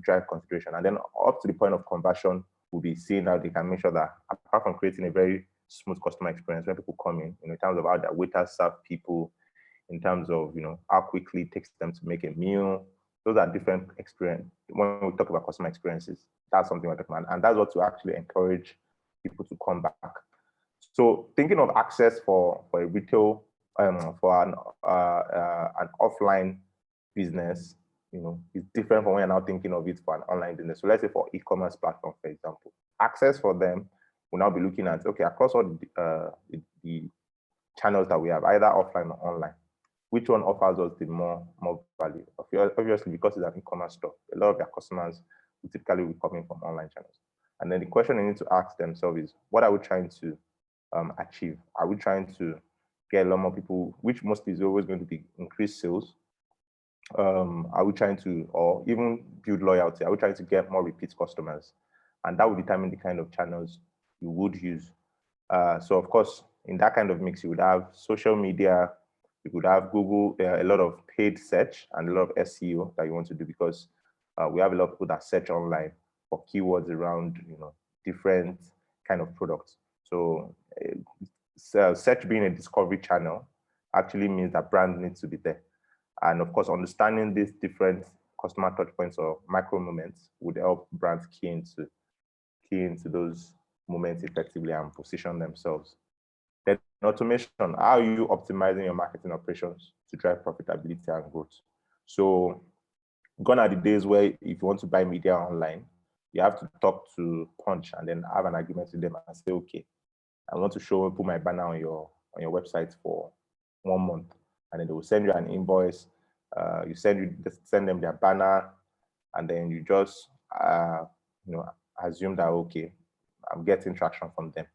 drive consideration. And then up to the point of conversion, we'll be seeing how they can make sure that, apart from creating a very smooth customer experience when people come in terms of how their waiters serve people, in terms of how quickly it takes them to make a meal. Those are different experience. When we talk about customer experiences, that's something we're talking about, and that's what to actually encourage people to come back. So thinking of access for a retail, for an offline business, is different from when you're now thinking of it for an online business. So let's say for e-commerce platform, for example, access for them, we'll now be looking at, okay, across all the channels that we have, either offline or online, which one offers us the more value? Obviously, because it's an e-commerce store, a lot of their customers will typically be coming from online channels. And then the question they need to ask themselves is, what are we trying to achieve? Are we trying to get a lot more people, which mostly is always going to be increased sales? Are we trying to, or even build loyalty? Are we trying to get more repeat customers? And that will determine the kind of channels you would use. So of course, in that kind of mix, you would have social media, you could have Google, a lot of paid search and a lot of SEO that you want to do, because we have a lot of people that search online for keywords around different kind of products. So search being a discovery channel actually means that brand needs to be there. And of course, understanding these different customer touch points or micro moments would help brands key into those moments effectively and position themselves. Then automation, how are you optimizing your marketing operations to drive profitability and growth? So gone are the days where if you want to buy media online, you have to talk to Punch and then have an agreement with them and say, okay, I want to put my banner on your website for 1 month, and then they will send you an invoice. You send them their banner, and then you just assume that, okay, I'm getting traction from them.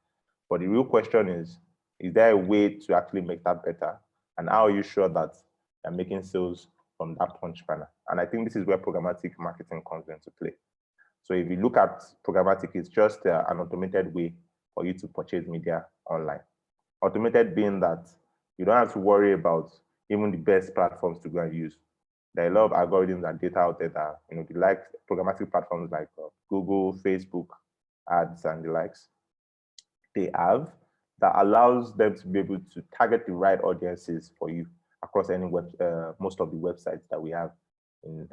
But the real question is there a way to actually make that better? And how are you sure that you're making sales from that punch banner? And I think this is where programmatic marketing comes into play. So if you look at programmatic, it's just an automated way for you to purchase media online. Automated being that you don't have to worry about even the best platforms to go and use. There are a lot of algorithms and data out there that, the likes programmatic platforms like Google, Facebook, ads, and the likes, they have, that allows them to be able to target the right audiences for you across any most of the websites that we have in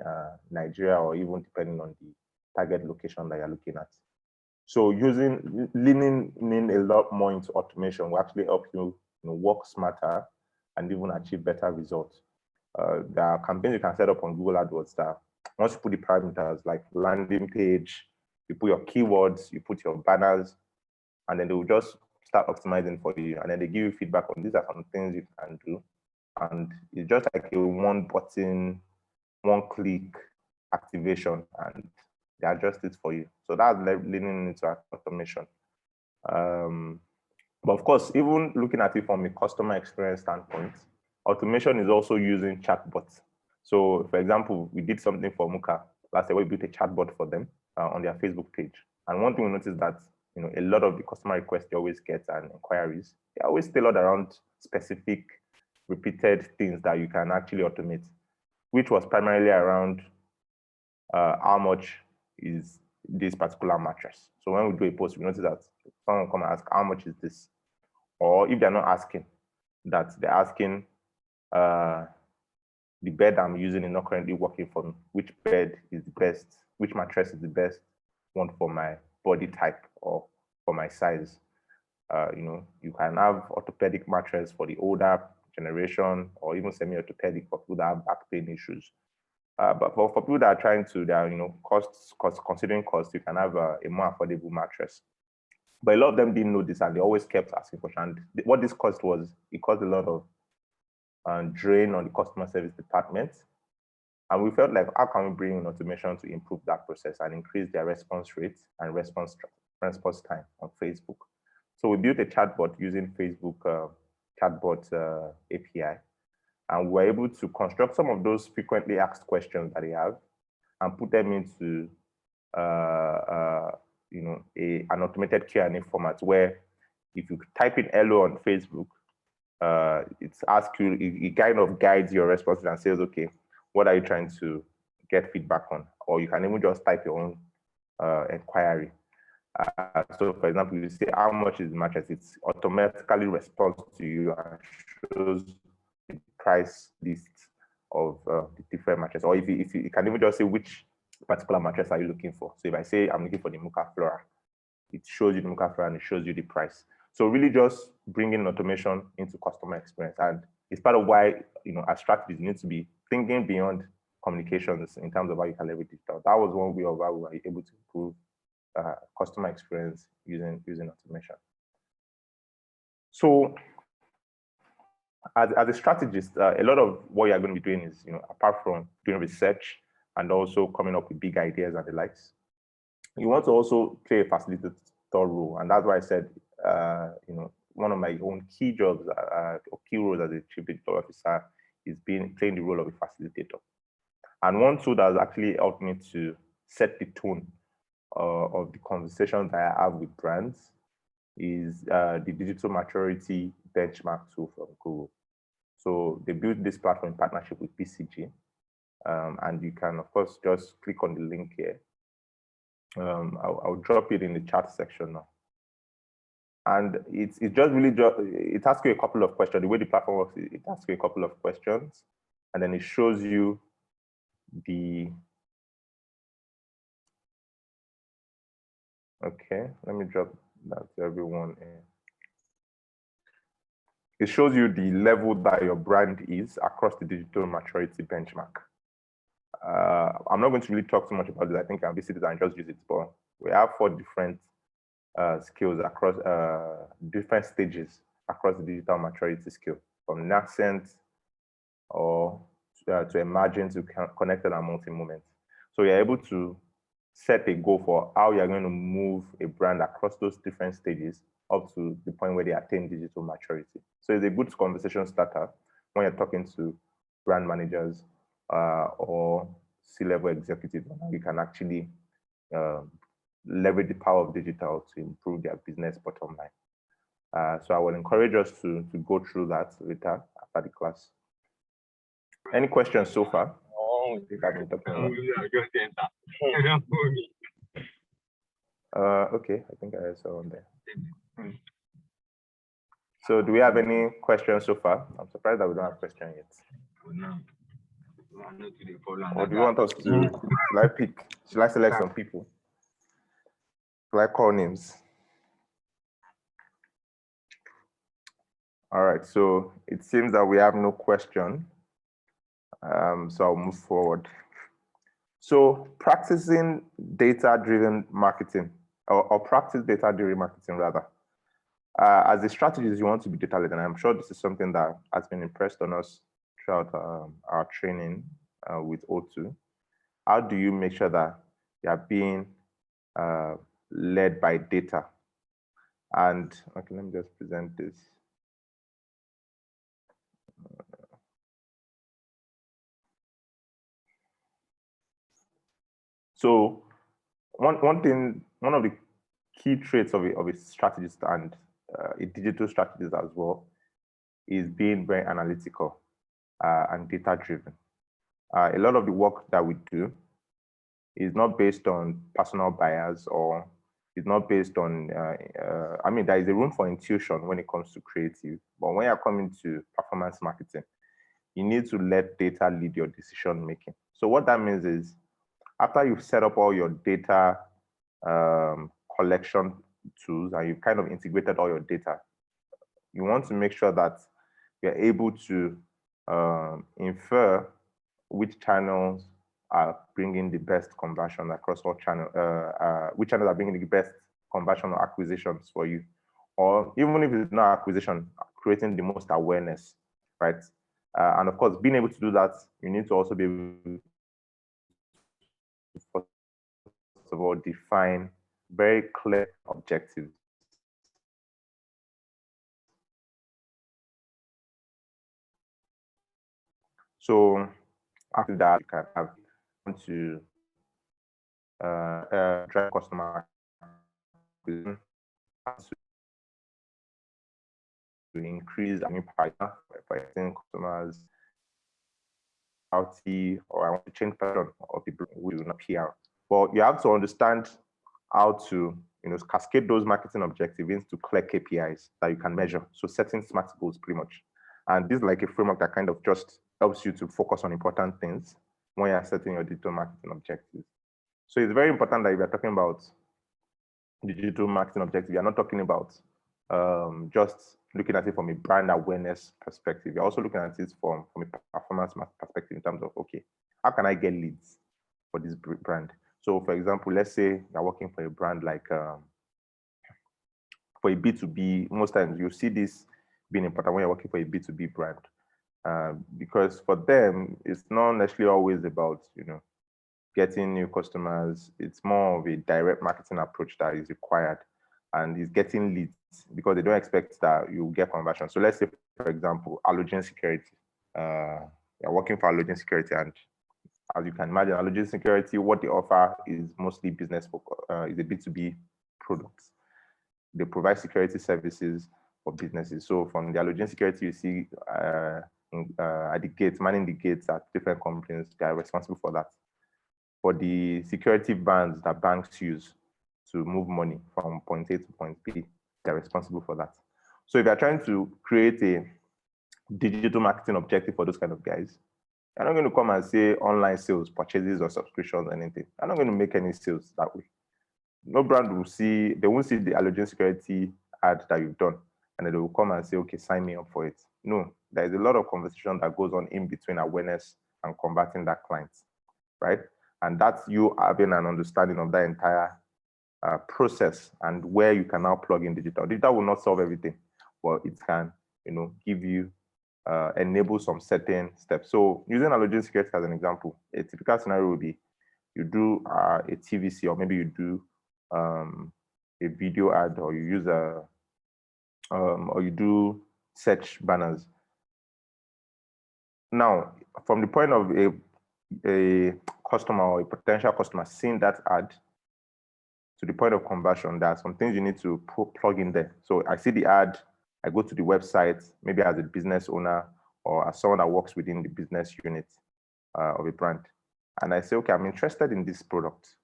Nigeria, or even depending on the target location that you're looking at. So leaning in a lot more into automation will actually help you, work smarter and even achieve better results. There are campaigns you can set up on Google AdWords that once you put the parameters like landing page, you put your keywords, you put your banners, and then they will just start optimizing for you. And then they give you feedback on these are some things you can do. And it's just like a one button, one click activation, and they adjust it for you. So that's leaning into automation. But of course, even looking at it from a customer experience standpoint, automation is also using chatbots. So for example, we did something for Muka last year. We built a chatbot for them on their Facebook page. And one thing we noticed that, a lot of the customer requests they always get and inquiries, they're always tailored around specific repeated things that you can actually automate, which was primarily around how much is this particular mattress. So when we do a post, we notice that someone will come and ask, how much is this? Or if they're not asking, that they're asking, the bed I'm using is not currently working for me. Which bed is the best? Which mattress is the best one for my body type or for my size? You can have orthopedic mattress for the older generation, or even semi-orthopedic for people that have back pain issues. But for people that are trying to, considering costs, you can have a more affordable mattress. But a lot of them didn't know this, and they always kept asking questions. And what this caused was, it caused a lot of drain on the customer service department. And we felt like, how can we bring in automation to improve that process and increase their response rate and response time on Facebook? So we built a chatbot using Facebook chatbot API. And we're able to construct some of those frequently asked questions that they have and put them into an automated Q&A format, where if you type in hello on Facebook, it's asks you, it kind of guides your responses and says, okay, what are you trying to get feedback on? Or you can even just type your own inquiry. So for example, you say, how much is the mattress? It's automatically responds to you and shows the price list of the different mattresses. Or if you can even just say which particular mattress are you looking for. So if I say I'm looking for the Muka Flora, it shows you the Muka Flora and it shows you the price. So really just bringing automation into customer experience. And it's part of why, as strategists, you need to be thinking beyond communications in terms of how you can leverage digital. That was one way of how we were able to improve customer experience using automation. So as a strategist, a lot of what you're going to be doing is, apart from doing research and also coming up with big ideas and the likes, you want to also play a facilitator role. And that's why I said, one of my own key jobs or key roles as a chief digital officer is playing the role of a facilitator. And one tool that has actually helped me to set the tone of the conversations that I have with brands is the digital maturity benchmark tool from Google. So they built this platform in partnership with BCG. And you can, of course, just click on the link here. I'll drop it in the chat section now. And it asks you a couple of questions. The way the platform works, it asks you a couple of questions, and then it shows you okay, let me drop that to everyone. It shows you the level that your brand is across the digital maturity benchmark. I'm not going to really talk too much about this. I think I'll visit it and just use it. But we have 4 different skills across different stages across the digital maturity scale. from nascent or to emerging to connected and multi-moment. So you're able to set a goal for how you're going to move a brand across those different stages up to the point where they attain digital maturity. So it's a good conversation starter when you're talking to brand managers or C-level executives. You can actually leverage the power of digital to improve their business bottom line. So I will encourage us to go through that later after the class. Any questions so far? I think I've been talking okay, I think I saw on there. So do we have any questions so far? I'm surprised that we don't have questions yet. Or do you want us to, should I select some people? Should I call names? All right, so it seems that we have no question. So I'll move forward. So practicing data-driven marketing, or practice data-driven marketing rather. As a strategist, you want to be data-led, and I'm sure this is something that has been impressed on us throughout our training with O2. How do you make sure that you are being led by data? And okay, let me just present this. So one of the key traits of a strategist and a digital strategist as well is being very analytical and data-driven. A lot of the work that we do is not based on personal bias, or it's not based on, I mean, there is a room for intuition when it comes to creative, but when you're coming to performance marketing, you need to let data lead your decision making. So what that means is, after you've set up all your data collection tools and you've kind of integrated all your data, you want to make sure that you're able to infer which channels are bringing the best conversion across all channels, which channels are bringing the best conversion or acquisitions for you. Or even if it's not acquisition, creating the most awareness, right? And of course, being able to do that, you need to also be able to, first of all, define very clear objectives. So after that, you can have to drive customer acquisition to increase the impact by customers, or I want to change pattern of people who do not PR. But you have to understand how to cascade those marketing objectives into clear KPIs that you can measure. So setting SMART goals pretty much. And this is like a framework that kind of just helps you to focus on important things when you're setting your digital marketing objectives. So it's very important that if you're talking about digital marketing objectives, you're not talking about just looking at it from a brand awareness perspective. You're also looking at it from a performance perspective in terms of, okay, how can I get leads for this brand? So for example, let's say you're working for a brand like, for a B2B, most times you see this being important when you're working for a B2B brand. Because for them, it's not necessarily always about, getting new customers. It's more of a direct marketing approach that is required, and is getting leads because they don't expect that you get conversion. So let's say, for example, Allergen Security. You're working for Allergen Security, and as you can imagine, Allergen Security, what they offer is mostly business is a B2B product. They provide security services for businesses. So from the Allergen Security, you see at the gates, manning the gates at different companies, they are responsible for that. For the security bands that banks use to move money from point A to point B, they're responsible for that. So if you're trying to create a digital marketing objective for those kind of guys, you're not going to come and say online sales, purchases, or subscriptions, or anything. You're not going to make any sales that way. No brand will see, they won't see the Allergen Security ad that you've done, and then they will come and say, okay, sign me up for it. No, there is a lot of conversation that goes on in between awareness and converting that client, right? And that's you having an understanding of that entire process and where you can now plug in digital. Digital will not solve everything, but it can, give you enable some certain steps. So using allogeneic security as an example, a typical scenario would be you do a TVC, or maybe you do a video ad, or you use or you do search banners. Now, from the point of a customer or a potential customer seeing that ad to the point of conversion, there are some things you need to plug in there. So I see the ad, I go to the website, maybe as a business owner or as someone that works within the business unit of a brand. And I say, okay, I'm interested in this product.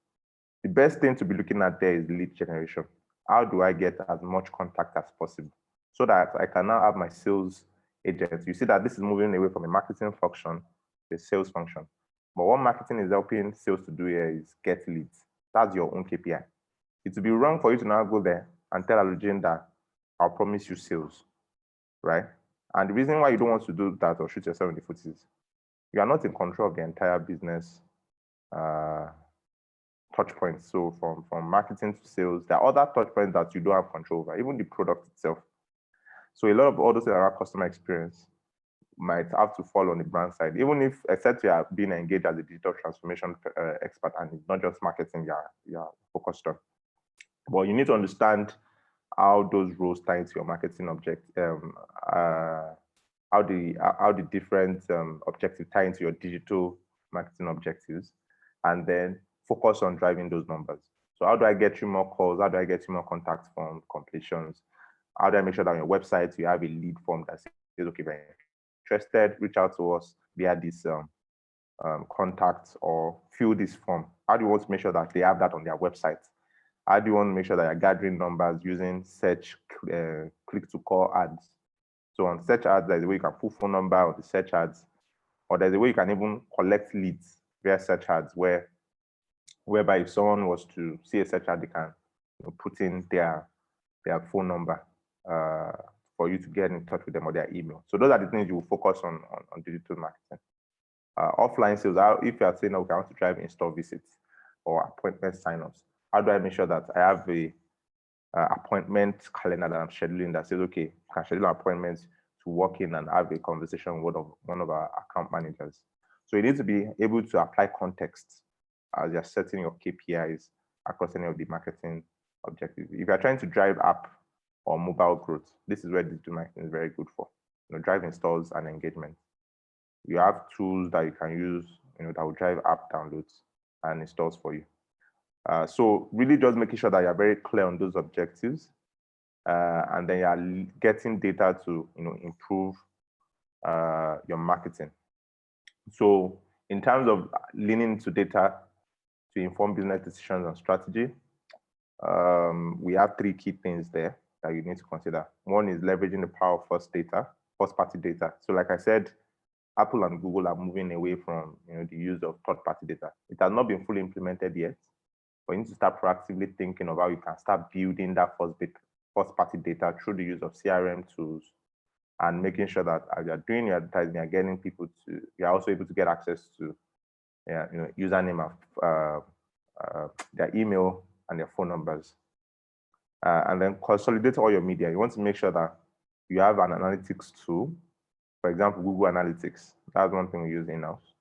The best thing to be looking at there is lead generation. How do I get as much contact as possible so that I can now have my sales agents? You see that this is moving away from a marketing function to a sales function. But what marketing is helping sales to do here is get leads. That's your own KPI. It would be wrong for you to now go there and tell Allogene that I'll promise you sales, right? And the reason why you don't want to do that or shoot yourself in the foot is you are not in control of the entire business touch points. So from marketing to sales, there are other touch points that you don't have control over, even the product itself. So a lot of all those around customer experience might have to fall on the brand side, even if, except you are being engaged as a digital transformation expert and it's not just marketing you're focused on. But you need to understand how those roles tie into your marketing how the different objectives tie into your digital marketing objectives, and then focus on driving those numbers. So how do I get you more calls? How do I get you more contact form completions? How do I make sure that on your website you have a lead form that says, okay, very interested, reach out to us via this contact or fill this form? How do you want to make sure that they have that on their website? How do you want to make sure that you're gathering numbers using search, click-to-call ads? So on search ads, there's a way you can put phone number on the search ads, or there's a way you can even collect leads via search ads, whereby if someone was to see a search ad, they can put in their phone number for you to get in touch with them, or their email. So those are the things you will focus on digital marketing. Offline sales, if you are saying, okay, I want to drive in-store visits or appointment signups, how do I make sure that I have a appointment calendar that I'm scheduling that says, okay, I can schedule appointments to walk in and have a conversation with one of our account managers. So you need to be able to apply context as you're setting your KPIs across any of the marketing objectives. If you're trying to drive app or mobile growth, this is where digital marketing is very good for. Drive installs and engagement. You have tools that you can use, that will drive app downloads and installs for you. So really just making sure that you're very clear on those objectives, and then you're getting data to improve your marketing. So in terms of leaning into data to inform business decisions and strategy, we have three key things there that you need to consider. One is leveraging the power of first-party data. So like I said, Apple and Google are moving away from the use of third-party data. It has not been fully implemented yet, but you need to start proactively thinking of how you can start building that first-party data through the use of CRM tools, and making sure that as you're doing your advertising, you're getting people to, you're also able to get access to username of their email and their phone numbers. And then consolidate all your media. You want to make sure that you have an analytics tool, for example, Google Analytics. That's one thing we use in-house,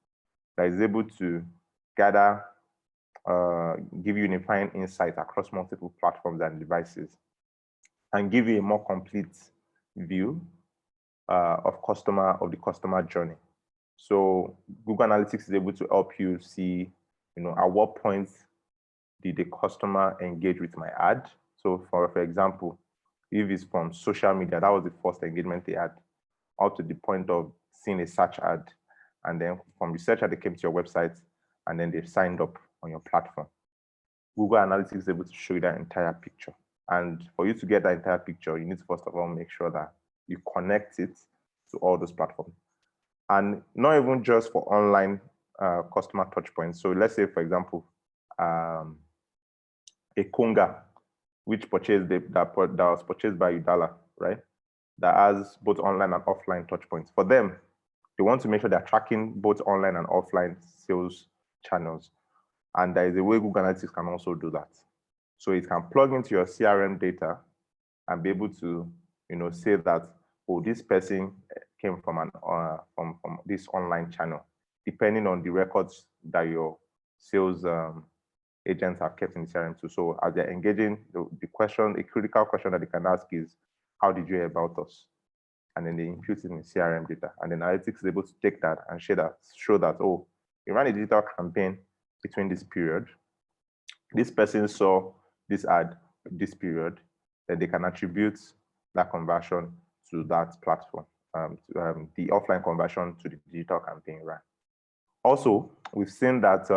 that is able to gather, give you unifying insight across multiple platforms and devices, and give you a more complete view of the customer journey. So Google Analytics is able to help you see, at what point did the customer engage with my ad? So for example, if it's from social media, that was the first engagement they had, up to the point of seeing a search ad. And then from the search ad, they came to your website, and then they signed up on your platform. Google Analytics is able to show you that entire picture. And for you to get that entire picture, you need to first of all make sure that you connect it to all those platforms. And not even just for online customer touchpoints. So let's say, for example, a Konga, which purchased that was purchased by Udala, right? That has both online and offline touchpoints. For them, they want to make sure they're tracking both online and offline sales channels. And there is a way Google Analytics can also do that. So it can plug into your CRM data and be able to, say that, oh, this person came from from this online channel, depending on the records that your sales agents have kept in the CRM too. So as they're engaging, the question, a critical question that they can ask is, how did you hear about us? And then they impute it in CRM data. And then analytics is able to take that and show that, oh, you ran a digital campaign between this period. This person saw this ad this period, that they can attribute that conversion to that platform, the offline conversion to the digital campaign, right? Also, we've seen that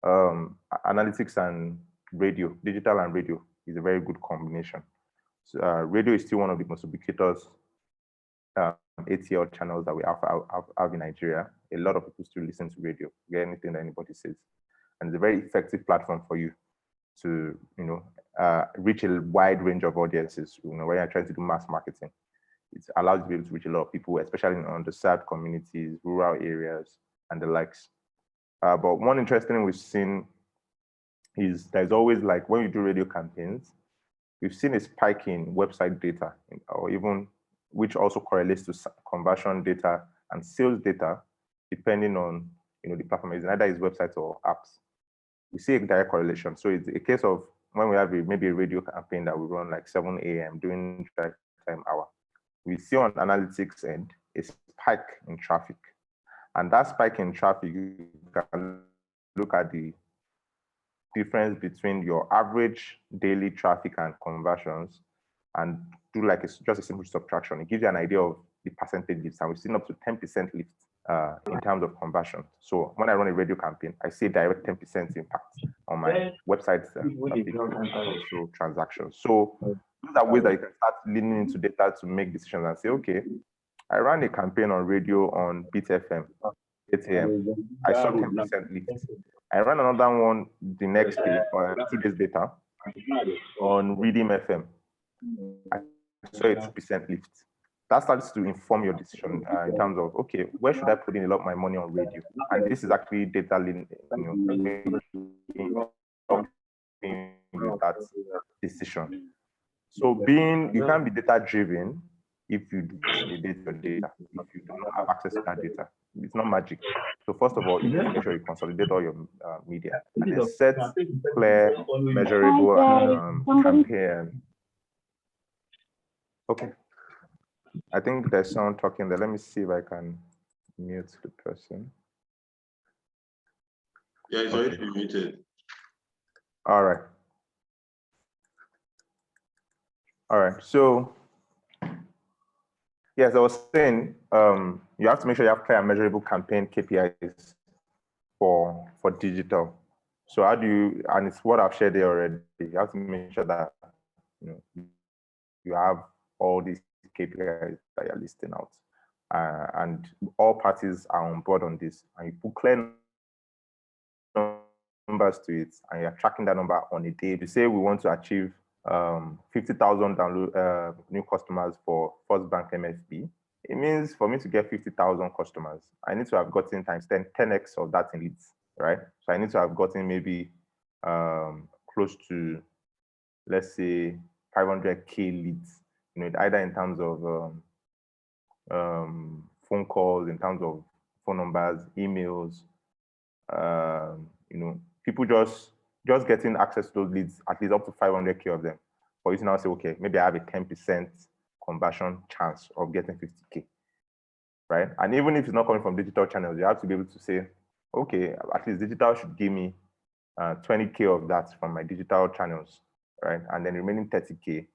analytics and radio, digital and radio, is a very good combination. So, radio is still one of the most ubiquitous ATL channels that we have in Nigeria. A lot of people still listen to radio, get anything that anybody says, and it's a very effective platform for you to, reach a wide range of audiences. When you're trying to do mass marketing, it allows you to be able to reach a lot of people, especially in underserved communities, rural areas, and the likes. But one interesting thing we've seen is there's always, like, when you do radio campaigns, we've seen a spike in website data, or even, which also correlates to conversion data and sales data, depending on the platform. It's either his websites or apps. We see a direct correlation. So it's a case of when we have maybe a radio campaign that we run like 7 a.m. during drive time hour, we see on analytics end a spike in traffic. And that spike in traffic, you can look at the difference between your average daily traffic and conversions and do like just a simple subtraction. It gives you an idea of the percentage lifts, and we've seen up to 10% lift in terms of conversion. So when I run a radio campaign, I see direct 10% impact on my website also transactions. So those are ways that you can start leaning into data to make decisions and say, okay, I ran a campaign on radio on Beat FM, 8 a.m. I saw 10% lift. I ran another one the next day, or 2 days later, on Redeem FM. I saw a 2% lift. That starts to inform your decision in terms of, okay, where should I put in a lot of my money on radio? And this is actually data with that decision. So you can be data driven if you consolidate your data, if you do not have access to that data. It's not magic. So first of all, you need to make sure you consolidate all your media and then set clear, measurable campaign. Okay. I think there's someone talking there. Let me see if I can mute the person. Yeah, it's already been muted. All right. All right. So, yes, I was saying you have to make sure you have clear and measurable campaign KPIs for digital. So how do you, and it's what I've shared there already, you have to make sure that you have all these KPIs that you're listing out, and all parties are on board on this, and you put clear numbers to it, and you're tracking that number on a day. If you say we want to achieve 50,000 download new customers for First Bank MFB, it means for me to get 50,000 customers, I need to have gotten times 10x of that in leads, right? So I need to have gotten maybe close to, let's say, 500K leads, either in terms of phone calls, in terms of phone numbers, emails, people just getting access to those leads, at least up to 500K of them. For you to now say, okay, maybe I have a 10% conversion chance of getting 50K, right? And even if it's not coming from digital channels, you have to be able to say, okay, at least digital should give me 20K of that from my digital channels, right? And then the remaining 30K,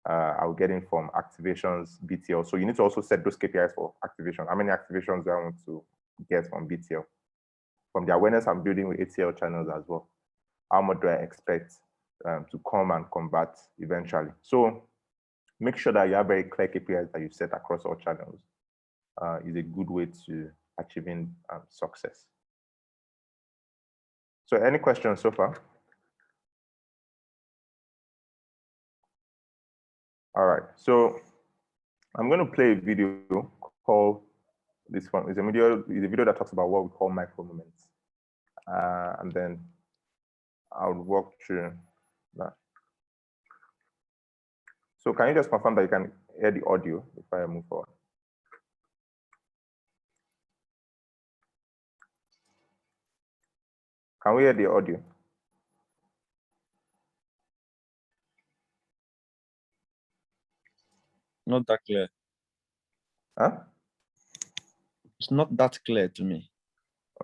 I'll get in from activations, BTL. So you need to also set those KPIs for activation. How many activations do I want to get from BTL? From the awareness I'm building with ATL channels as well. How much do I expect to come and convert eventually? So make sure that you have very clear KPIs that you set across all channels is a good way to achieving success. So any questions so far? All right, so I'm going to play a video called this one. It's a video that talks about what we call micro moments. And then I'll walk through that. So can you just confirm that you can hear the audio before I move forward? Can we hear the audio? Not that clear. Huh? It's not that clear to me.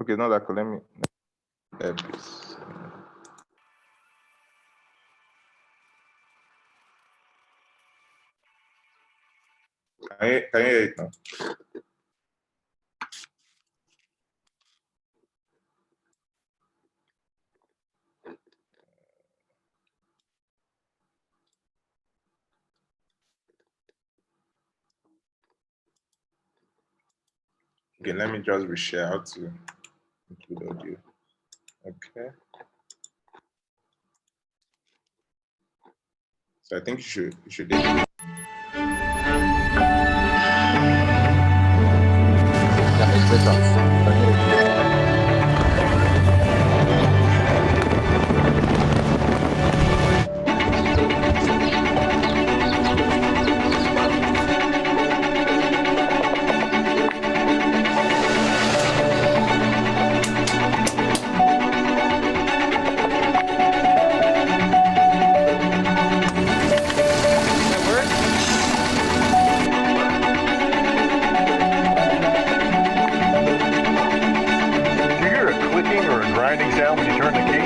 Okay, not that cool. Let me this. Can you hear it now? Okay, let me just reshare how to include audio. Okay. So I think you should. Yeah, it's better. I hear it better. Do you hear a clicking or a grinding sound when you turn the key?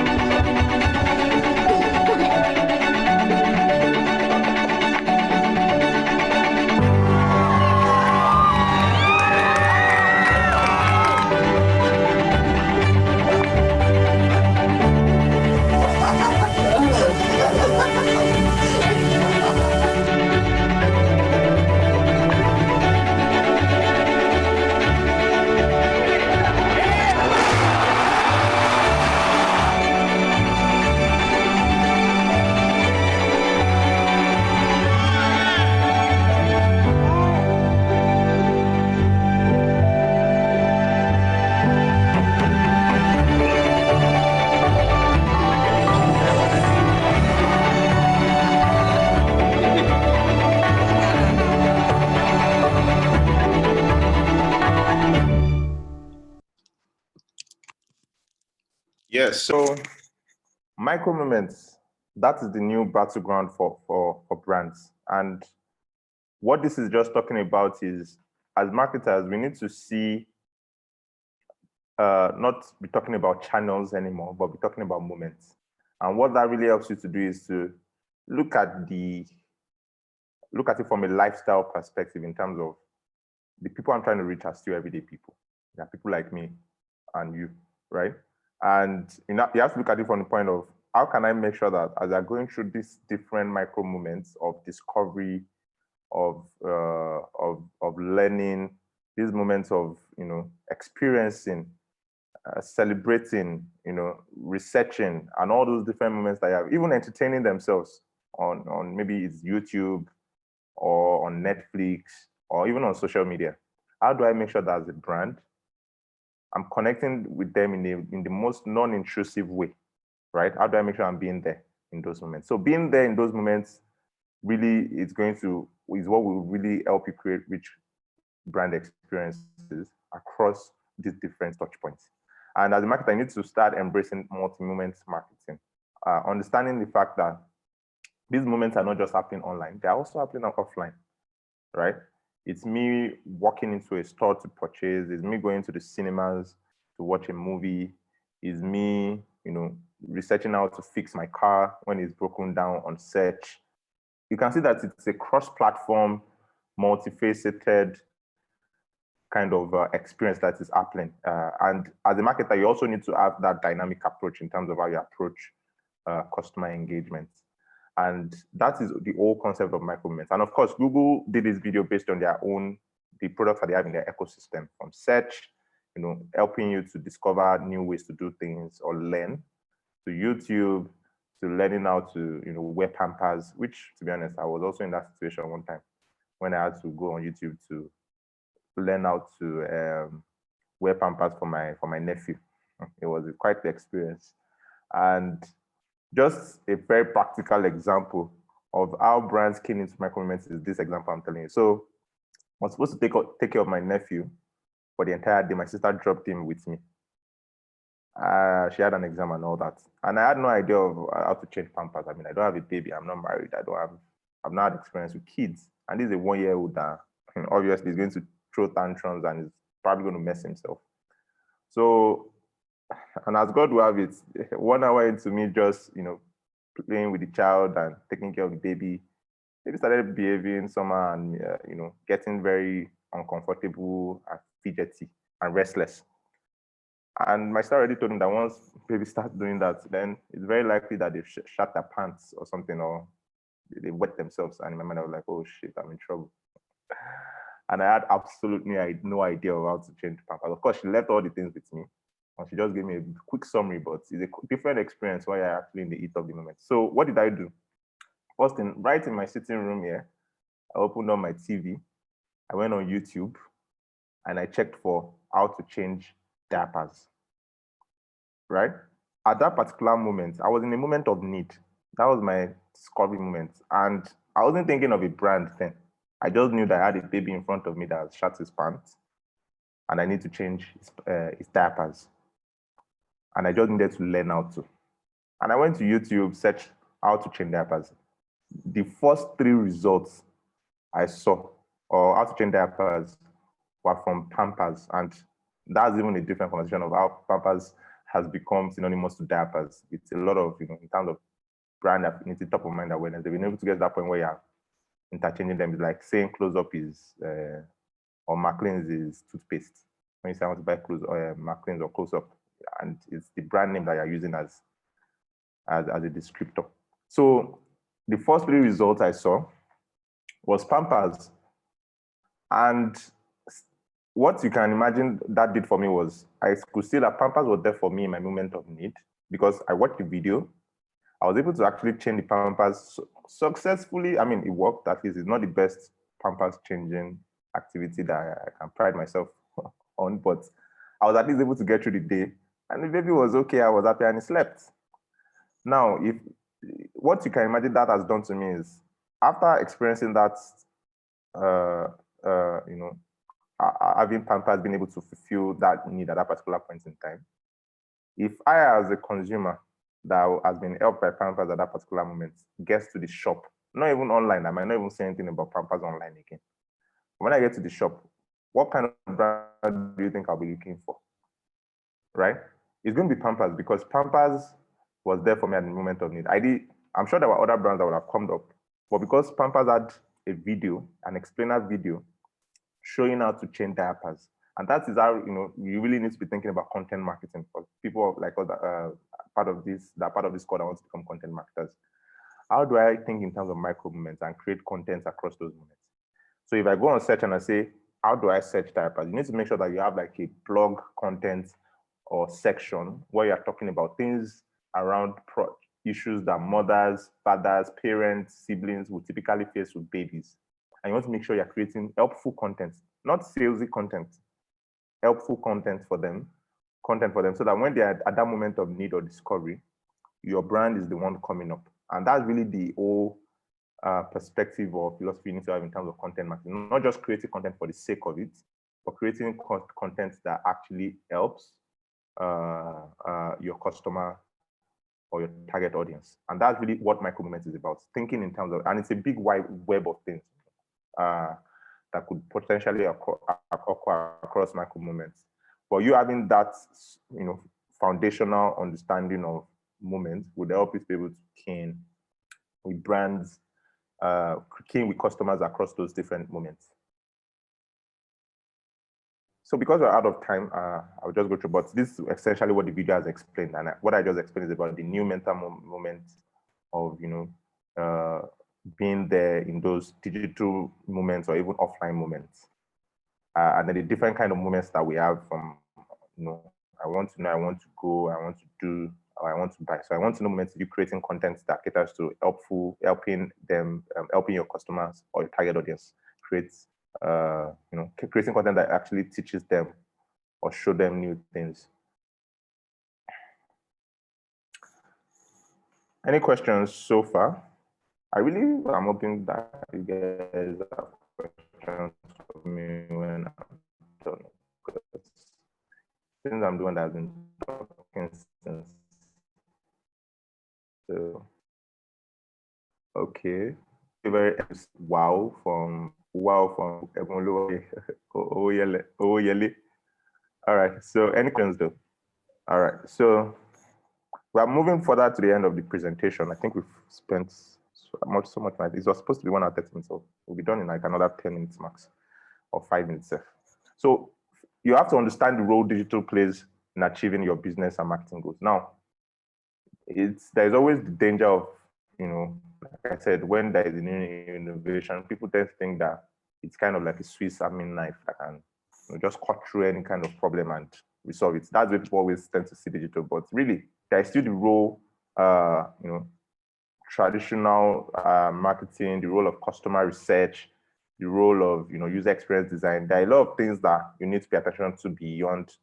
Yes, so micro moments, that is the new battleground for brands. And what this is just talking about is, as marketers, we need to see, not be talking about channels anymore, but be talking about moments. And what that really helps you to do is to look at it from a lifestyle perspective in terms of the people I'm trying to reach are still everyday people. There are people like me and you, right? And you have to look at it from the point of, how can I make sure that as I'm going through these different micro moments of discovery, of learning, these moments of experiencing, celebrating, researching, and all those different moments that you have, even entertaining themselves on maybe it's YouTube or on Netflix or even on social media. How do I make sure that as a brand, I'm connecting with them in the most non-intrusive way, right? How do I make sure I'm being there in those moments? So being there in those moments really is what will really help you create rich brand experiences across these different touch points. And as a marketer, I need to start embracing multi-moment marketing, understanding the fact that these moments are not just happening online, they're also happening offline, right? It's me walking into a store to purchase, it's me going to the cinemas to watch a movie, it's me, researching how to fix my car when it's broken down on search. You can see that it's a cross-platform, multifaceted kind of experience that is happening. And as a marketer, you also need to have that dynamic approach in terms of how you approach customer engagement. And that is the whole concept of micro moments. And of course, Google did this video based on the products that they have in their ecosystem, from search, helping you to discover new ways to do things or learn, to YouTube, to learning how to, wear Pampers, which, to be honest, I was also in that situation one time when I had to go on YouTube to learn how to wear Pampers for my nephew. It was quite the experience. And just a very practical example of how brands came into micro moments is this example I'm telling you. So I was supposed to take care of my nephew for the entire day. My sister dropped him with me. She had an exam and all that. And I had no idea of how to change Pampers. I mean, I don't have a baby. I'm not married. I've not had experience with kids. And this is a 1-year-old that obviously is going to throw tantrums and is probably going to mess himself. So, and as God will have it, 1 hour into me just, playing with the child and taking care of the baby, baby started behaving somehow and, getting very uncomfortable and fidgety and restless. And my sister already told him that once baby starts doing that, then it's very likely that they've shut their pants or something, or they wet themselves. And in my mind, I was like, oh shit, I'm in trouble. And I had absolutely no idea of how to change the Pampers. Of course, she left all the things with me. And she just gave me a quick summary, but it's a different experience while you're actually in the heat of the moment. So what did I do? First thing, right in my sitting room here, I opened on my TV. I went on YouTube and I checked for how to change diapers. Right? At that particular moment, I was in a moment of need. That was my discovery moment. And I wasn't thinking of a brand then. I just knew that I had a baby in front of me that shat his pants and I need to change his diapers. And I just needed to learn how to. And I went to YouTube, searched how to change diapers. The first 3 results I saw, or how to change diapers, were from Pampers. And that's even a different conversation of how Pampers has become synonymous to diapers. It's a lot of, in terms of brand affinity, top of mind awareness. They've been able to get to that point where you're interchanging them. It's like saying Close Up is, or Maclean's is toothpaste. When you say I want to buy Maclean's or Close Up, and it's the brand name that you're using as a descriptor. So the first 3 results I saw was Pampers. And what you can imagine that did for me was I could see that Pampers was there for me in my moment of need because I watched the video. I was able to actually change the Pampers successfully. I mean, it worked. At least it's not the best Pampers changing activity that I can pride myself on, but I was at least able to get through the day. And the baby was okay. I was happy and he slept. Now, what you can imagine that has done to me is after experiencing that, having Pampers being able to fulfill that need at that particular point in time, if I, as a consumer that has been helped by Pampers at that particular moment, gets to the shop, not even online, I might not even say anything about Pampers online again. When I get to the shop, what kind of brand do you think I'll be looking for? Right? It's going to be Pampers because Pampers was there for me at the moment of need. I'm sure there were other brands that would have come up, but because Pampers had a video, an explainer video, showing how to change diapers. And that is how, you really need to be thinking about content marketing for people like us that are part of this squad that wants to become content marketers. How do I think in terms of micro moments and create content across those moments? So if I go on search and I say, how do I search diapers? You need to make sure that you have like a blog content or section where you're talking about things around issues that mothers, fathers, parents, siblings will typically face with babies. And you want to make sure you're creating helpful content, not salesy content, helpful content for them, so that when they're at that moment of need or discovery, your brand is the one coming up. And that's really the whole perspective or philosophy you need to have in terms of content marketing. Not just creating content for the sake of it, but creating content that actually helps your customer or your target audience. And that's really what micro moments is about, thinking in terms of, and it's a big wide web of things that could potentially occur across micro moments. But you having that, foundational understanding of moments would help you to be able to key with brands, key with customers across those different moments. So because we're out of time, I'll just go through, but this is essentially what the video has explained. And what I just explained is about the new mental moment of, being there in those digital moments or even offline moments. And then the different kind of moments that we have from, I want to know, I want to go, I want to do, or I want to buy. So I want to know moments you creating content that caters to helping them, helping your customers or your target audience create, creating content that actually teaches them or show them new things. Any questions so far? I'm hoping that you guys have questions for me when I'm done. Since I'm doing that, I've been talking instance. So, okay. Very wow from Oyele. All right. So any questions though? All right. So we are moving further to the end of the presentation. I think we've spent so much time. It was supposed to be 1 hour 30 minutes, so we'll be done in like another 10 minutes max, or 5 minutes. So you have to understand the role digital plays in achieving your business and marketing goals. Now, there's always the danger of, like I said, when there is a new innovation, people tend to think that it's kind of like a Swiss Army knife that can just cut through any kind of problem and resolve it. That's where people always tend to see digital, but really, there's still the role, traditional marketing, the role of customer research, the role of user experience design. There are a lot of things that you need to pay attention to beyond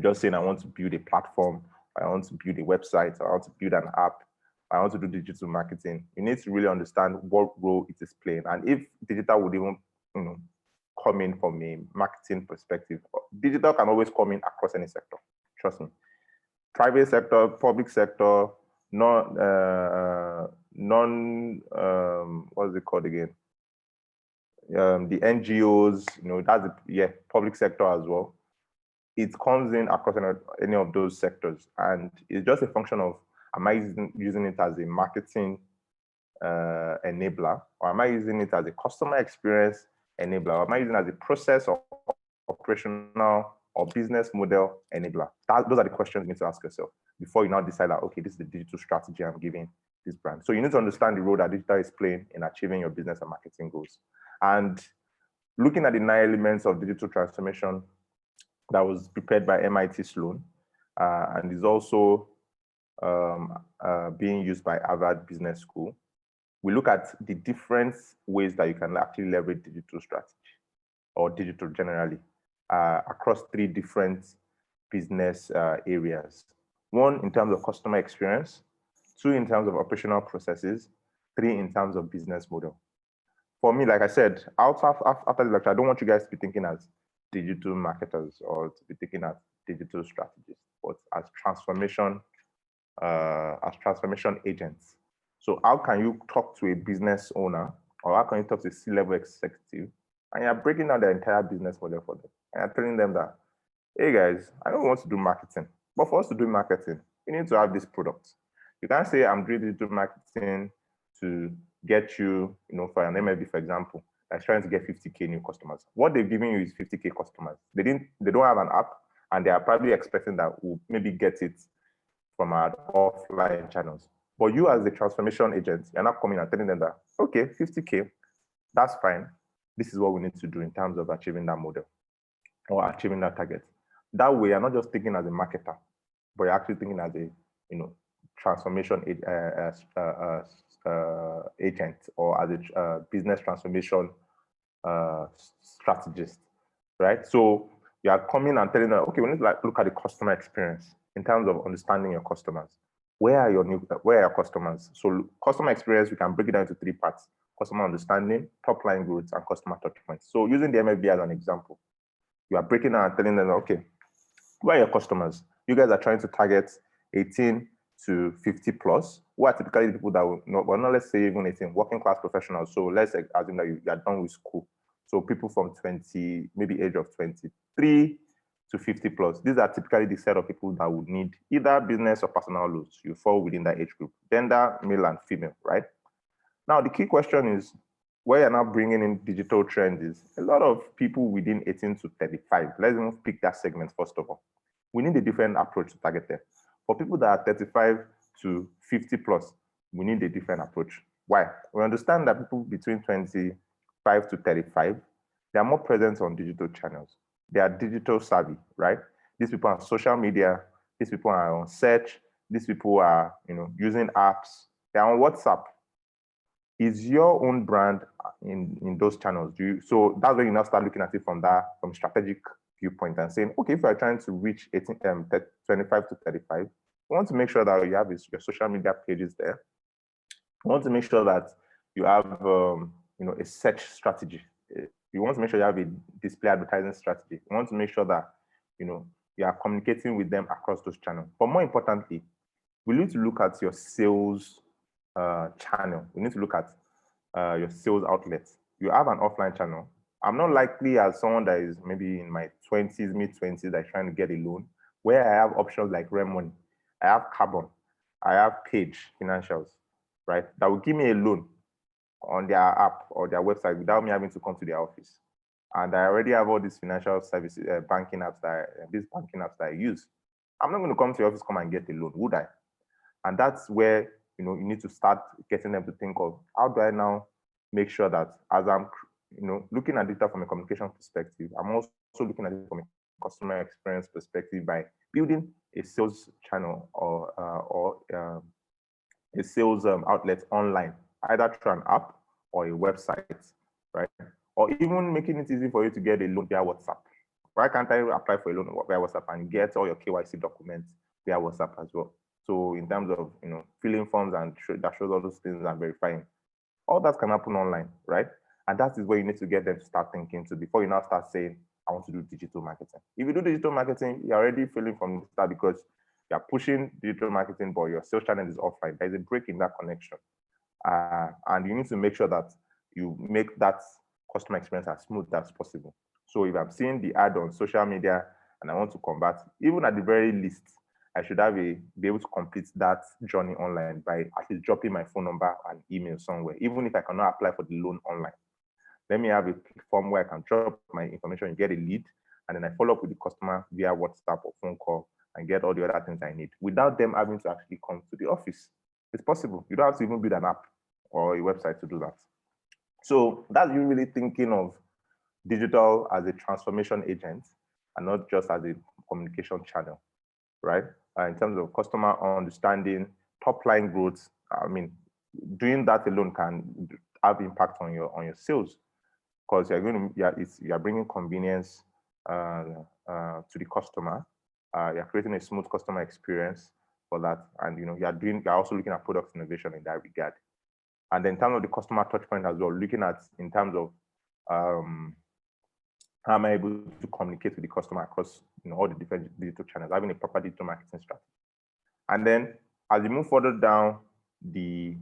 just saying I want to build a platform, I want to build a website, I want to build an app, I want to do digital marketing. You need to really understand what role it is playing, and if digital would even come in from a marketing perspective. Digital can always come in across any sector. Trust me. Private sector, public sector, what's it called again? The NGOs, that's public sector as well. It comes in across any of those sectors, and it's just a function of, am I using it as a marketing enabler, or am I using it as a customer experience enabler, or am I using it as a process or operational or business model enabler? Those are the questions you need to ask yourself before you now decide that, okay, this is the digital strategy I'm giving this brand. So you need to understand the role that digital is playing in achieving your business and marketing goals. And looking at the 9 elements of digital transformation that was prepared by MIT Sloan, and is also being used by Harvard Business School, we look at the different ways that you can actually leverage digital strategy or digital generally across 3 different business areas. 1, in terms of customer experience, 2, in terms of operational processes, 3, in terms of business model. For me, like I said, after the lecture, I don't want you guys to be thinking as digital marketers or to be thinking as digital strategists, but as transformation agents. So how can you talk to a business owner, or how can you talk to a C-level executive, and you're breaking down the entire business model for them, and you're telling them that, hey guys, I don't want to do marketing, but for us to do marketing, you need to have this product. You can't say I'm doing digital marketing to get you, for an MLB, for example, that's trying to get 50K new customers. What they're giving you is 50K customers. They don't have an app, and they are probably expecting that we'll maybe get it from our offline channels. But you as the transformation agent, you're not coming and telling them that, okay, 50K, that's fine. This is what we need to do in terms of achieving that model or achieving that target. That way, you're not just thinking as a marketer, but you're actually thinking as a, transformation agent, or as a business transformation strategist, right? So you are coming and telling them, okay, we need to look at the customer experience in terms of understanding your customers. Where are your customers? So customer experience, we can break it down into 3 parts: customer understanding, top line growth, and customer touch points. So using the MFB as an example, you are breaking down and telling them, okay, who are your customers? You guys are trying to target 18 to 50 plus, who are typically the people that will not, well, not let's say even 18, working class professionals. So let's assume that you are done with school. So people from 20, maybe age of 23 to 50 plus. These are typically the set of people that would need either business or personal loans. You fall within that age group, gender, male and female, right? Now, the key question is, where you're now bringing in digital trends is a lot of people within 18 to 35. Let's even pick that segment first of all. We need a different approach to target them. For people that are 35 to 50 plus, we need a different approach. Why? We understand that people between 25 to 35, they are more present on digital channels. They are digital savvy, right? These people are on social media. These people are on search. These people are, using apps. They're on WhatsApp. Is your own brand in those channels? So that's when you now start looking at it from strategic viewpoint and saying, okay, if you're trying to reach 25 to 35, you want to make sure that you have your social media pages there. You want to make sure that you have, a search strategy. You want to make sure you have a display advertising strategy. You want to make sure that, you are communicating with them across those channels. But more importantly, we need to look at your sales channel. We need to look at your sales outlets. You have an offline channel. I'm not likely as someone that is maybe in my 20s, mid-20s, that is trying to get a loan, where I have options like Crm Money, I have Carbon, I have Page Financials, right? That will give me a loan on their app or their website without me having to come to their office. And I already have all these financial services, banking apps that I use. I'm not going to come to your office, come and get a loan, would I? And that's where you need to start getting them to think of, how do I now make sure that as I'm looking at data from a communication perspective, I'm also looking at it from a customer experience perspective by building a sales channel or a sales outlet online, either through an app or a website, right? Or even making it easy for you to get a loan via WhatsApp. Why can't I apply for a loan via WhatsApp and get all your KYC documents via WhatsApp as well? So in terms of filling forms and that shows all those things and verifying, all that can happen online, right? And that is where you need to get them to start thinking to before you now start saying, I want to do digital marketing. If you do digital marketing, you're already failing from the start because you're pushing digital marketing, but your sales channel is offline. There's a break in that connection. And you need to make sure that you make that customer experience as smooth as possible. So if I'm seeing the ad on social media and I want to convert, even at the very least, I should be able to complete that journey online by at least dropping my phone number and email somewhere, even if I cannot apply for the loan online. Let me have a form where I can drop my information and get a lead, and then I follow up with the customer via WhatsApp or phone call and get all the other things I need without them having to actually come to the office. It's possible. You don't have to even build an app or a website to do that. So that's you really thinking of digital as a transformation agent and not just as a communication channel, right? In terms of customer understanding, top line growth, I mean, doing that alone can have impact on your sales, because you're bringing convenience to the customer. You're creating a smooth customer experience for that, and you're also looking at product innovation in that regard. And then in terms of the customer touch point as well, looking at in terms of how am I able to communicate with the customer across all the different digital channels, having a proper digital marketing strategy. And then as you move further down the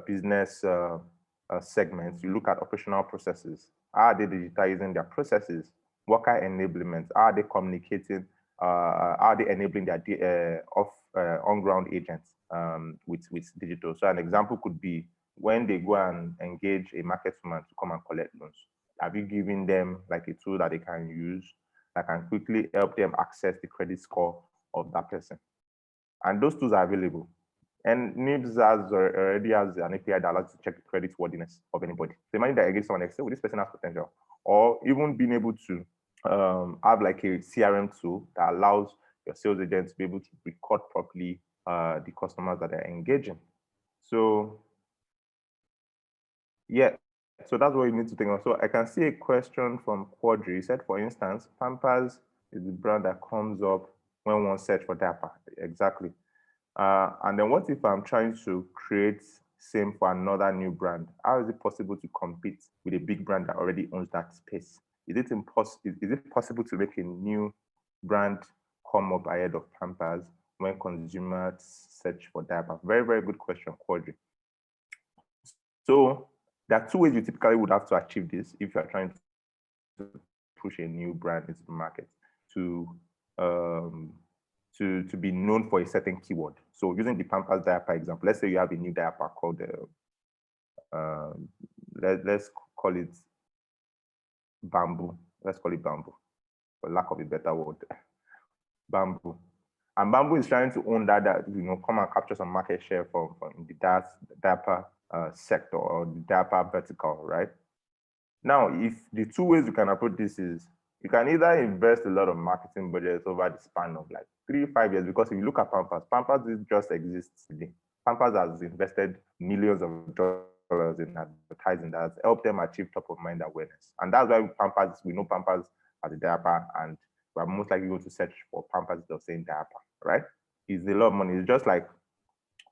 business segments, you look at operational processes. Are they digitizing their processes? Worker enablement. Are they communicating? Are they enabling their on-ground agents with digital? So an example could be when they go and engage a market woman to come and collect loans. Have you given them like a tool that they can use that can quickly help them access the credit score of that person? And those tools are available. And NIBS already has an API that allows you to check the credit worthiness of anybody. So imagine that against someone, say, well, this person has potential. Or even being able to have like a CRM tool that allows your sales agents to be able to record properly the customers that they're engaging. So yeah, so that's what you need to think of. So I can see a question from Quadri. He said, for instance, Pampers is the brand that comes up when one search for diaper. Exactly. And then what if I'm trying to create same for another new brand? How is it possible to compete with a big brand that already owns that space? Is it possible to make a new brand come up ahead of Pampers when consumers search for diaper? Very, very good question, Quadri. So there are two ways you typically would have to achieve this if you're trying to push a new brand into the market to be known for a certain keyword. So using the Pampers diaper example, let's say you have a new diaper called, let's call it Bamboo. Let's call it Bamboo, for lack of a better word. Bamboo. And Bamboo is trying to own that come and capture some market share from the diaper sector or the diaper vertical, right? Now, if the two ways you can approach this is, you can either invest a lot of marketing budgets over the span of like 3-5 years, because if you look at Pampers, Pampers just exists today. Pampers has invested millions of dollars in advertising that has helped them achieve top of mind awareness. And that's why Pampers, we know Pampers as a diaper, and we're most likely going to search for Pampers the same diaper, right? It's a lot of money. It's just like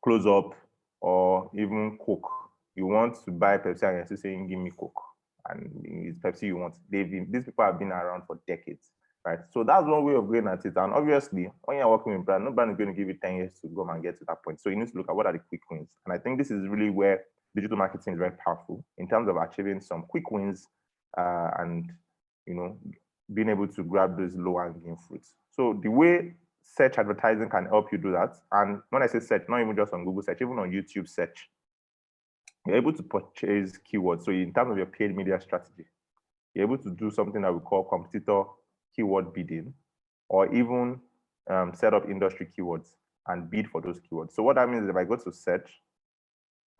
Close Up or even Coke. you want to buy Pepsi and you're still saying, give me Coke. And it's Pepsi you want. These people have been around for decades, right? So that's one way of going at it. And obviously, when you're working with brand, no brand is going to give you 10 years to go and get to that point. So you need to look at what are the quick wins. And I think this is really where digital marketing is very powerful in terms of achieving some quick wins and, being able to grab those low-hanging fruits. So the way search advertising can help you do that, and when I say search, not even just on Google search, even on YouTube search, you're able to purchase keywords. So in terms of your paid media strategy, you're able to do something that we call competitor keyword bidding, or even set up industry keywords and bid for those keywords. So what that means is if I go to search,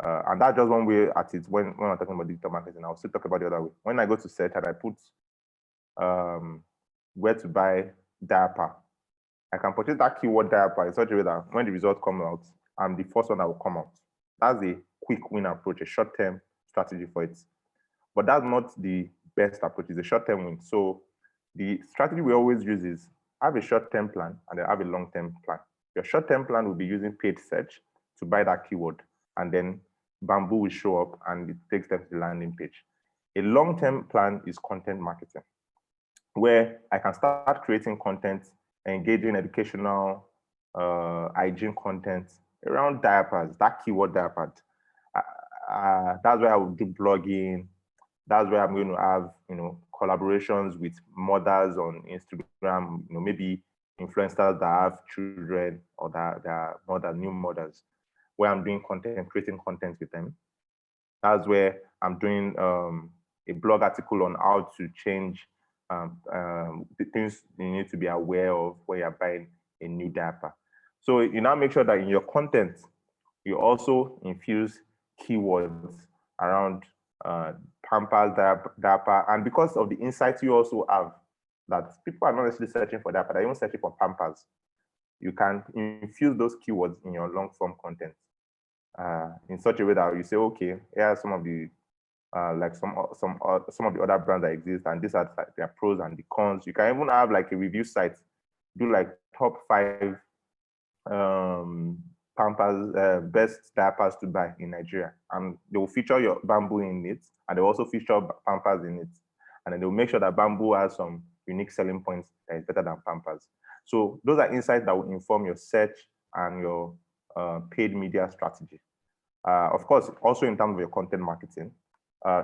and that's just one way at it when I'm talking about digital marketing, I'll still talk about the other way. When I go to search and I put where to buy diaper, I can purchase that keyword diaper in such a way that when the results come out, I'm the first one that will come out. That's a quick win approach, a short-term strategy for it. But that's not the best approach, it's a short-term win. So the strategy we always use is have a short-term plan and then have a long-term plan. Your short-term plan will be using paid search to buy that keyword, and then Bamboo will show up and it takes them to the landing page. A long-term plan is content marketing, where I can start creating content, engaging educational hygiene content around diapers, that keyword diapers. That's where I will do blogging. That's where I'm going to have, collaborations with mothers on Instagram, maybe influencers that have children or that are mothers, new mothers, where I'm doing content, creating content with them. That's where I'm doing a blog article on how to change the things you need to be aware of when you're buying a new diaper. So you now make sure that in your content, you also infuse keywords around Pampers, diaper, and because of the insights you also have, that people are not necessarily searching for diaper, they're even searching for Pampers. You can infuse those keywords in your long form content in such a way that you say, okay, here are some of the like some of the other brands that exist, and these are their pros and the cons. You can even have like a review site, do like top 5 Pampers, best diapers to buy in Nigeria, and they will feature your Bamboo in it, and they will also feature Pampers in it, and then they will make sure that Bamboo has some unique selling points that is better than Pampers. So those are insights that will inform your search and your paid media strategy. Of course, also in terms of your content marketing,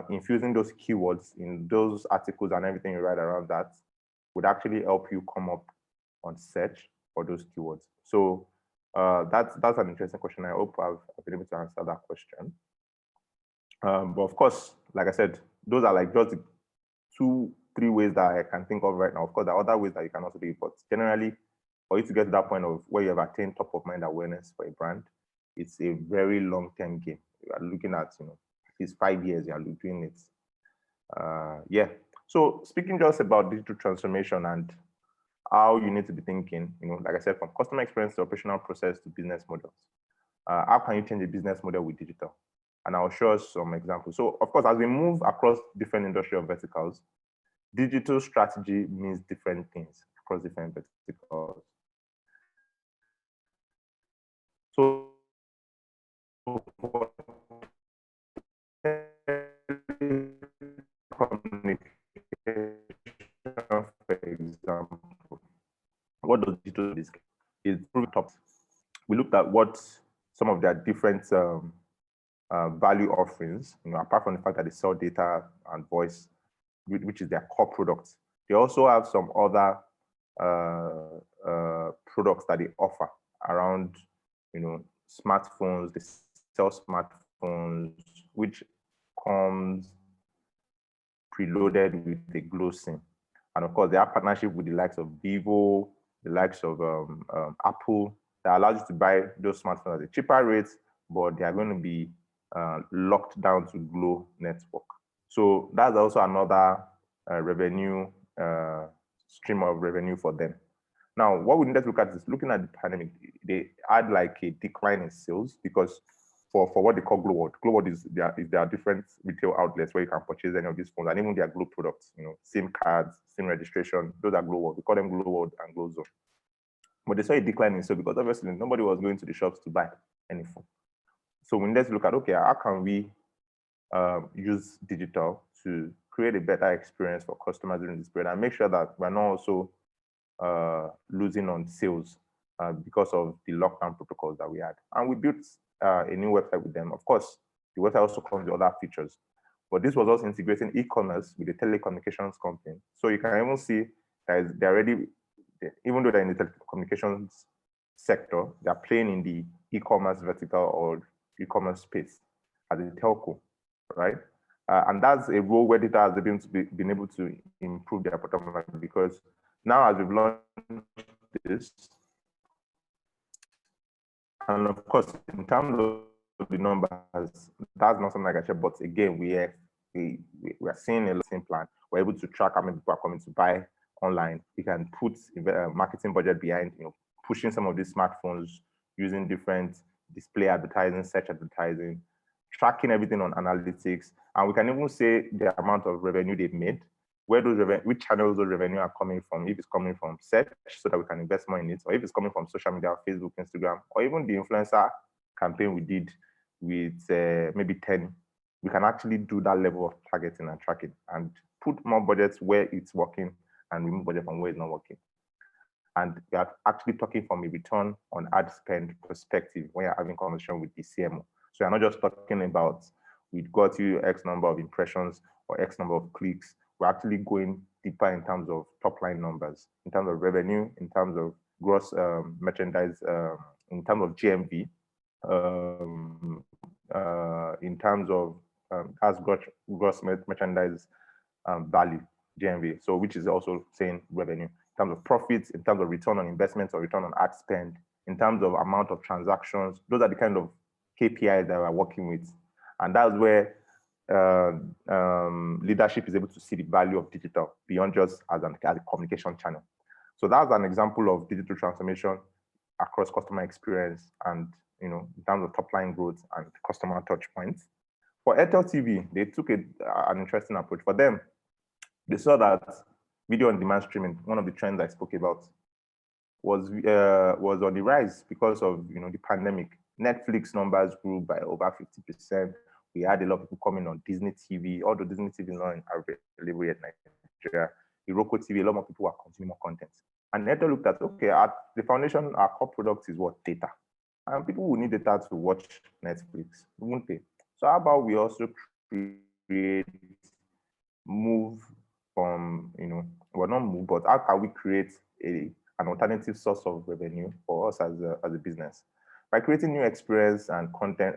infusing those keywords in those articles and everything you write around that would actually help you come up on search for those keywords. So that's an interesting question. I hope I've been able to answer that question. But of course, like I said, those are like just the 2-3 ways that I can think of right now. Of course, there are other ways that you can also do it, but generally, for you to get to that point of where you have attained top of mind awareness for a brand, it's a very long-term game. You are looking at, at least 5 years, you are doing it. Yeah. So speaking just about digital transformation and how you need to be thinking, like I said, from customer experience to operational process to business models. How can you change a business model with digital? And I'll show us some examples. So of course, as we move across different industrial verticals, digital strategy means different things across different verticals. So for communication, for example, what does digital is? It's top. We looked at what some of their different value offerings, apart from the fact that they sell data and voice, which is their core products. They also have some other products that they offer around, smartphones. They sell smartphones, which comes preloaded with a glow SIM. And of course, they have partnership with the likes of Vivo, the likes of Apple, that allows you to buy those smartphones at a cheaper rate, but they are going to be locked down to Glow network. So that's also another revenue stream of revenue for them. Now, what we need to look at is looking at the pandemic. They had like a decline in sales because for what they call Glow World. Glow World is there are different retail outlets where you can purchase any of these phones, and even their Glow products, SIM cards, SIM registration, those are Glow World. We call them Glow World and Glow Zone. But they saw a decline in sales because obviously nobody was going to the shops to buy any phone. So we need to look at, okay, how can we use digital to create a better experience for customers during this period and make sure that we're not also losing on sales because of the lockdown protocols that we had. And we built a new website with them. Of course, the website also comes with other features, but this was also integrating e-commerce with a telecommunications company. So you can even see that they're already, even though they're in the telecommunications sector, they're playing in the e-commerce vertical or e-commerce space as a telco, right? And that's a role where data has been able to improve their bottom line, because now as we've launched this, and of course, in terms of the numbers, that's not something like I said, but again, we are seeing a listing plan. We're able to track how many people are coming to buy online. We can put a marketing budget behind, pushing some of these smartphones, using different display advertising, search advertising, tracking everything on analytics, and we can even say the amount of revenue they've made, where those which channels those revenue are coming from, if it's coming from search so that we can invest more in it, or if it's coming from social media, Facebook, Instagram, or even the influencer campaign we did with maybe 10, we can actually do that level of targeting and tracking and put more budgets where it's working and remove budget from where it's not working. And we are actually talking from a return on ad spend perspective when you're having conversation with the CMO. So you're not just talking about, we got you X number of impressions or X number of clicks. We're actually going deeper in terms of top line numbers, in terms of revenue, in terms of gross merchandise, in terms of GMV, in terms of as gross merchandise value, GMV. So which is also saying revenue. In terms of profits, in terms of return on investments or return on ad spend, in terms of amount of transactions. Those are the kind of KPIs that we're working with. And that's where leadership is able to see the value of digital beyond just as a communication channel. So that's an example of digital transformation across customer experience and, in terms of top line growth and customer touch points. For Airtel TV, they took an interesting approach. For them, they saw that video on demand streaming, one of the trends I spoke about, was on the rise because of the pandemic. Netflix numbers grew by over 50%. We had a lot of people coming on Disney TV, although Disney TV is not available yet in Nigeria. Roku TV, a lot more people are consuming more content. And Airtel looked at, okay, at the foundation, our core product is what? Data. And people will need data to watch Netflix, won't they? So how about we also move from, well, not move, but how can we create an alternative source of revenue for us as a business? By creating new experience and content,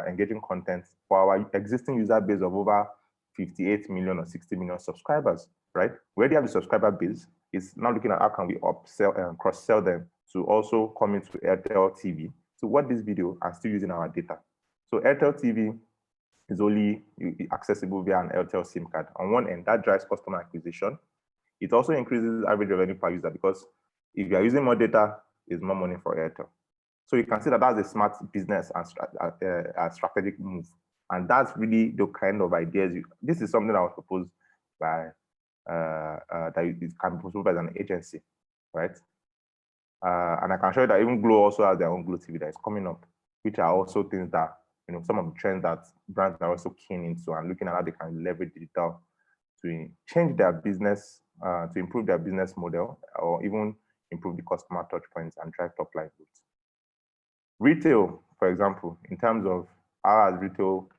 engaging content for our existing user base of over 58 million or 60 million subscribers, right? We already have the subscriber base. It's now looking at how can we upsell and cross-sell them to also come into Airtel TV to watch this video and still using our data. So Airtel TV is only accessible via an Airtel SIM card. On one end, that drives customer acquisition. It also increases average revenue per user because if you are using more data, it's more money for Airtel. So you can see that that's a smart business and a strategic move. And that's really the kind of ideas. This is something that was proposed by, that it can be proposed by an agency, right? And I can show you that even Glow also has their own Glow TV that is coming up, which are also things that, some of the trends that brands are also keen into and looking at how they can leverage digital to change their business, to improve their business model, or even improve the customer touch points and drive top line growth. Retail, for example, in terms of how has retail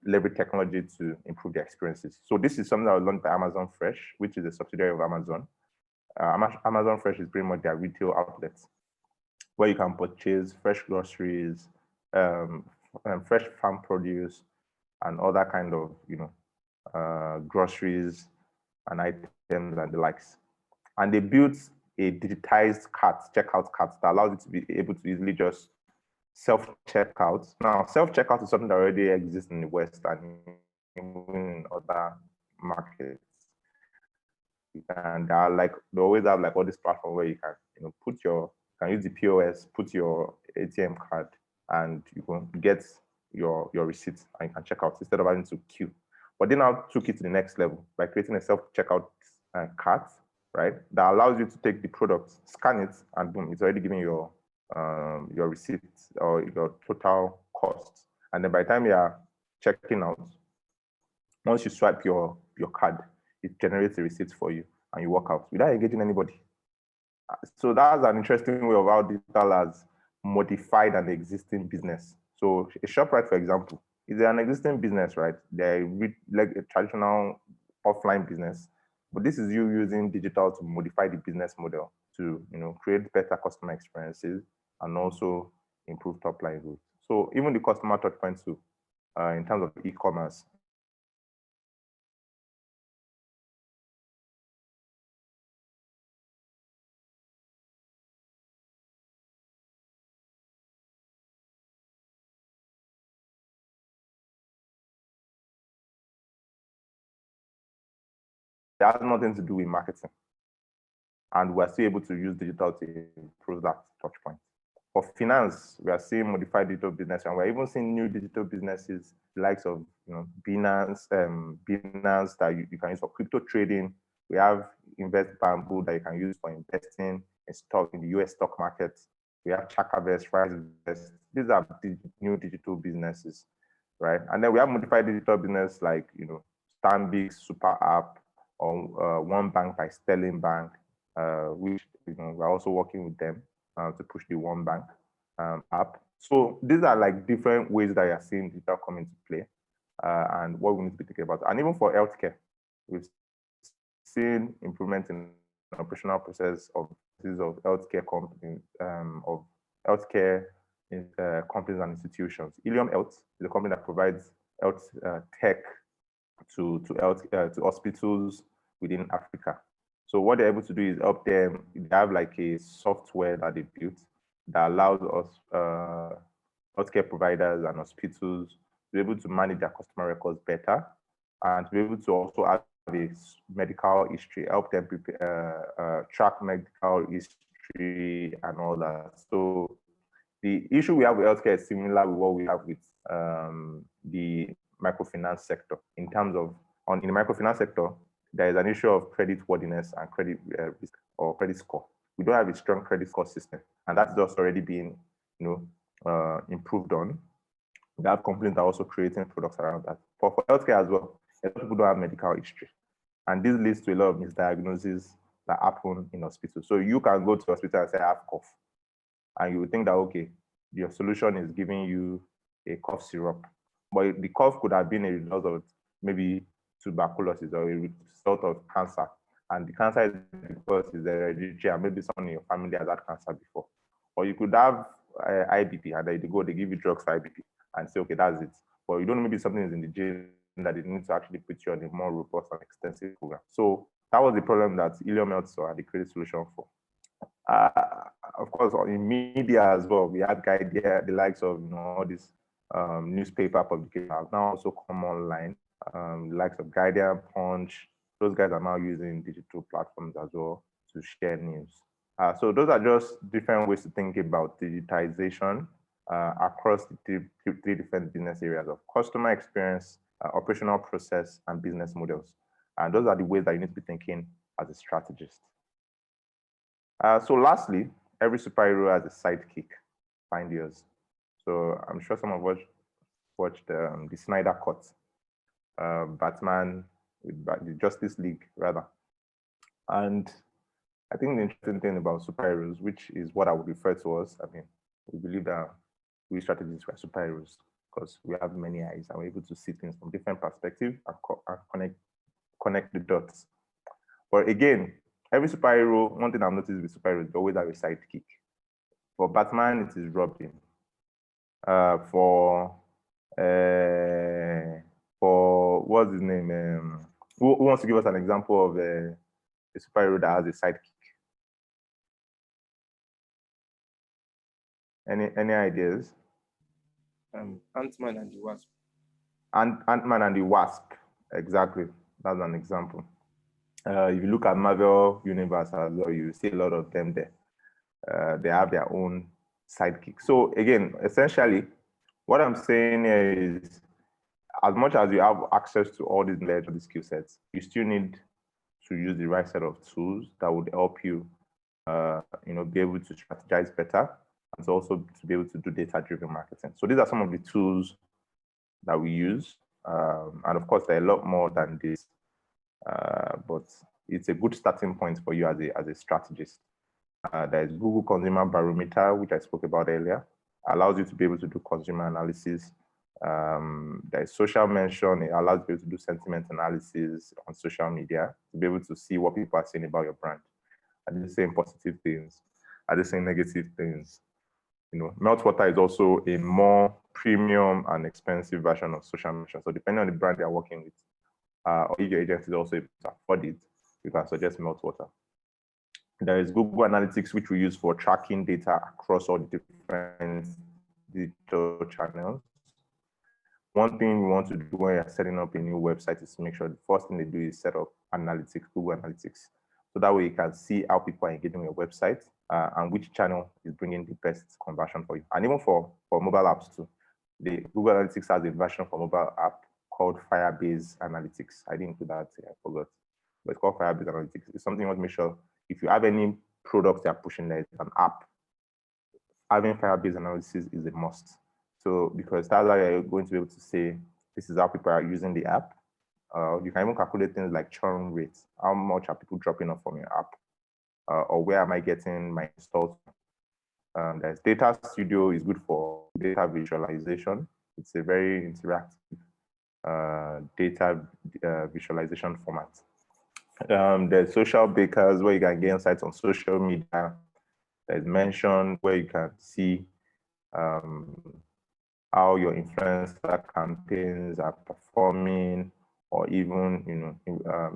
leverage technology to improve their experiences. So this is something that was launched by Amazon Fresh, which is a subsidiary of Amazon. Amazon Fresh is pretty much their retail outlets where you can purchase fresh groceries, fresh farm produce, and other kind of groceries and items and the likes. And they built a digitized checkout cart that allows you to be able to easily just self-checkout. Now, self-checkout is something that already exists in the West and in other markets. And they always have all this platform where you can, can use the POS, put your ATM card, and you can get your receipt and you can check out instead of having to queue. But they now took it to the next level by creating a self-checkout cart, right? That allows you to take the product, scan it, and boom, it's already giving your receipt or your total cost. And then by the time you are checking out. Once you swipe your card, it generates a receipt for you and you walk out without engaging anybody. So that's an interesting way of how digital has modified an existing business. So a ShopRite, for example, is an existing business, right? They're like a traditional offline business, but this is you using digital to modify the business model to, create better customer experiences and also improve top line growth. So even the customer touch points too, in terms of e-commerce. That has nothing to do with marketing. And we're still able to use digital to improve that touch point. For finance, we are seeing modified digital business, and we're even seeing new digital businesses, the likes of Binance that you can use for crypto trading. We have Invest Bamboo that you can use for investing in stock in the US stock market. We have Chakavest, RiseVest. These are new digital businesses, right? And then we have modified digital business like Stanbic Super App or One Bank by Sterling Bank, which we're also working with them to push the One Bank app. So these are like different ways that you're seeing digital come into play and what we need to be thinking about. And even for healthcare, we've seen improvement in operational process of healthcare companies, companies and institutions. Ilium Health is a company that provides health tech to hospitals within Africa. So what they're able to do is help them. They have like a software that they built that allows us healthcare providers and hospitals to be able to manage their customer records better and to be able to also have a medical history, help them prepare, track medical history and all that. So the issue we have with healthcare is similar with what we have with the microfinance sector. In terms of in the microfinance sector, there is an issue of credit worthiness and credit risk or credit score. We don't have a strong credit score system, and that's just already been improved on. We have companies that are also creating products around that. But for healthcare as well, a lot of people don't have medical history, and this leads to a lot of misdiagnoses that happen in hospitals. So you can go to hospital and say I have cough, and you would think that okay, your solution is giving you a cough syrup, but the cough could have been a result of maybe tuberculosis or a result of cancer, and the cancer is because it's hereditary and maybe someone in your family has had cancer before. Or you could have IBP and they give you drugs for IBP and say okay, that's it, but you don't know, maybe something is in the gene that they need to actually put you on a more robust and extensive program. So that was the problem that Ilium Health saw and they created a solution for. Of course, in media as well, we had the likes of all these newspaper publications have now also come online. The likes of Guardian, Punch, those guys are now using digital platforms as well to share news. So those are just different ways to think about digitization across the three different business areas of customer experience, operational process, and business models. And those are the ways that you need to be thinking as a strategist. So lastly, every superhero has a sidekick. Find yours. So I'm sure some of us watched the Snyder Cut. Batman with the Justice League, rather. And I think the interesting thing about superheroes, which is what I would refer to as, we believe that we strategists are superheroes because we have many eyes and we're able to see things from different perspectives and connect the dots. But again, every superhero, one thing I've noticed with superheroes, they always have a sidekick. For Batman, it is Robin. For what's his name? Who wants to give us an example of a superhero that has a sidekick? Any ideas? Ant-Man and the Wasp. Ant-Man and the Wasp, exactly. That's an example. If you look at Marvel Universe as well, you see a lot of them there. They have their own sidekick. So again, essentially, what I'm saying here is, as much as you have access to all these knowledge or these skill sets, you still need to use the right set of tools that would help you, be able to strategize better and also to be able to do data-driven marketing. So these are some of the tools that we use. And of course, there are a lot more than this, but it's a good starting point for you as a strategist. There's Google Consumer Barometer, which I spoke about earlier, allows you to be able to do consumer analysis. There's social mention, it allows you to do sentiment analysis on social media, to be able to see what people are saying about your brand. Are they saying positive things? Are they saying negative things? Meltwater is also a more premium and expensive version of social mention. So depending on the brand you're working with, or if your agency is also able to afford it, you can suggest Meltwater. There is Google Analytics, which we use for tracking data across all the different digital channels. One thing we want to do when you're setting up a new website is to make sure the first thing they do is set up analytics, Google Analytics. So that way you can see how people are engaging with your website and which channel is bringing the best conversion for you. And even for mobile apps too. The Google Analytics has a version for mobile app called Firebase Analytics. I didn't do that, I forgot. But it's called Firebase Analytics. It's something you want to make sure if you have any products that are pushing there, an app, having Firebase analysis is a must. So because that's how you're going to be able to say, this is how people are using the app. You can even calculate things like churn rates. How much are people dropping off from your app? Or where am I getting my installs? There's Data Studio is good for data visualization. It's a very interactive data visualization format. There's Social Bakers, where you can get insights on social media. There's Mention, where you can see how your influencer campaigns are performing, or even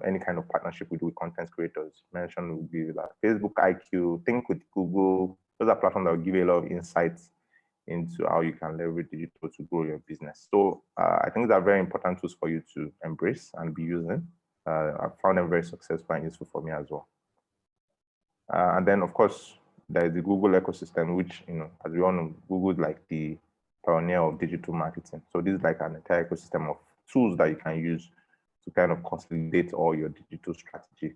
any kind of partnership we do with content creators. Mention would be like Facebook IQ, Think with Google. Those are platforms that will give you a lot of insights into how you can leverage digital to grow your business. So I think these are very important tools for you to embrace and be using. I found them very successful and useful for me as well. And then, of course, there is the Google ecosystem, which, as we all know, Google is like the pioneer of digital marketing. So this is like an entire ecosystem of tools that you can use to kind of consolidate all your digital strategy,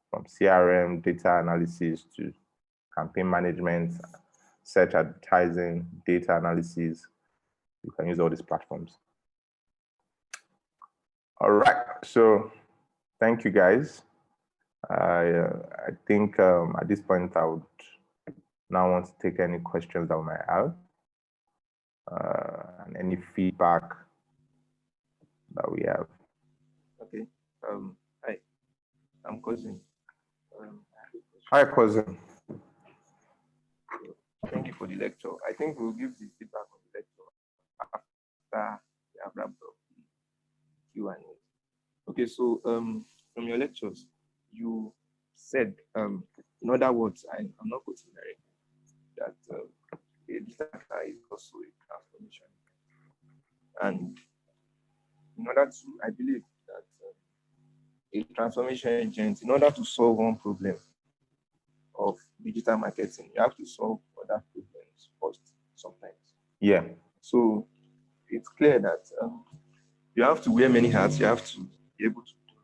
from CRM, data analysis to campaign management, search advertising, data analysis. You can use all these platforms. All right, so thank you guys. I think at this point I would now want to take any questions that we might have and any feedback that we have. Okay. Hi, I'm Cousin. Hi, Cousin. Thank you for the lecture. I think we'll give the feedback on the lecture after we have wrapped up the Q&A. Okay, so from your lectures, you said, in other words, I'm not quoting directly, that a Disruptor is also a transformation. And in order to, I believe that a transformation agent, in order to solve one problem of digital marketing, you have to solve other problems first sometimes. Yeah. So it's clear that you have to wear many hats. You have to be able to do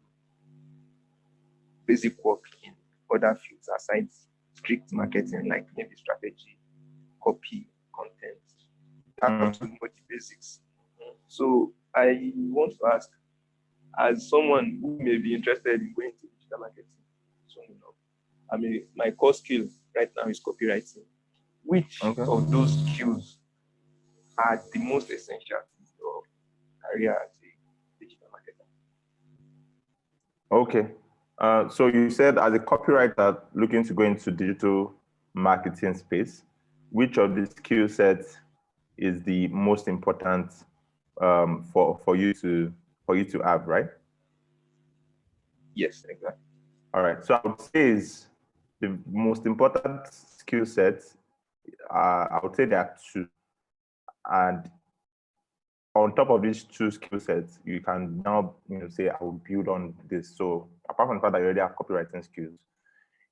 basic work in other fields aside strict marketing, like maybe strategy, copy, content. You have to know the basics. So I want to ask, as someone who may be interested in going to digital marketing, I mean, my core skill right now is copywriting. Which of those skills are the most essential to your career as a digital marketer? Okay. So you said as a copywriter looking to go into digital marketing space, which of these skill sets is the most important for you to have, right? Yes, exactly. All right. So I would say is the most important skill sets. I would say there are two, and on top of these two skill sets, you can now say I will build on this. So apart from the fact that you already have copywriting skills,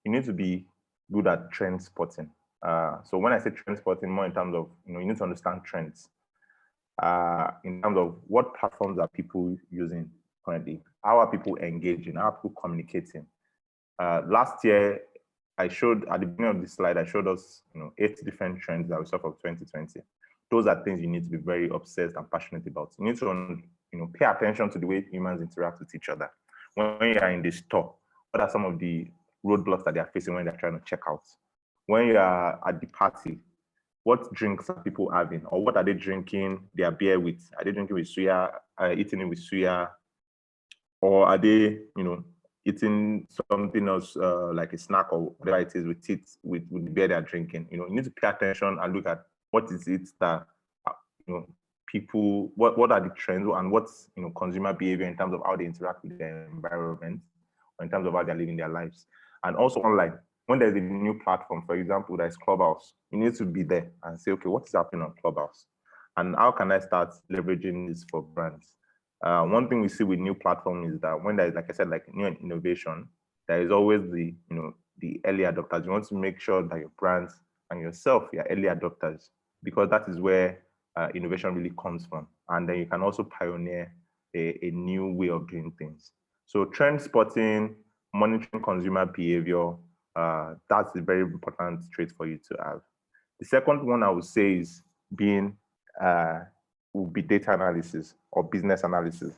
you need to be good at trend spotting. So when I say trend spotting, more in terms of you need to understand trends. In terms of what platforms are people using currently, how are people engaging, how are people communicating. Last year, I showed at the beginning of this slide, I showed us 8 different trends that we saw for 2020. those are things you need to be very obsessed and passionate about. You need to, pay attention to the way humans interact with each other. When you are in the store, what are some of the roadblocks that they are facing when they're trying to check out? When you are at the party, what drinks are people having, or what are they drinking their beer with? Are they drinking with suya, eating it with suya, or are they, eating something else like a snack or whatever it is with the beer they're drinking? You need to pay attention and look at what is it that people, what are the trends and what's consumer behavior in terms of how they interact with their environment, or in terms of how they're living their lives. And also online, when there's a new platform, for example, there's Clubhouse, you need to be there and say, okay, what is happening on Clubhouse? And how can I start leveraging this for brands? One thing we see with new platforms is that when there's, like I said, like new innovation, there is always the early adopters. You want to make sure that your brands and yourself, you're early adopters, because that is where innovation really comes from. And then you can also pioneer a new way of doing things. So trend spotting, monitoring consumer behavior, that's a very important trait for you to have. The second one I would say is will be data analysis or business analysis.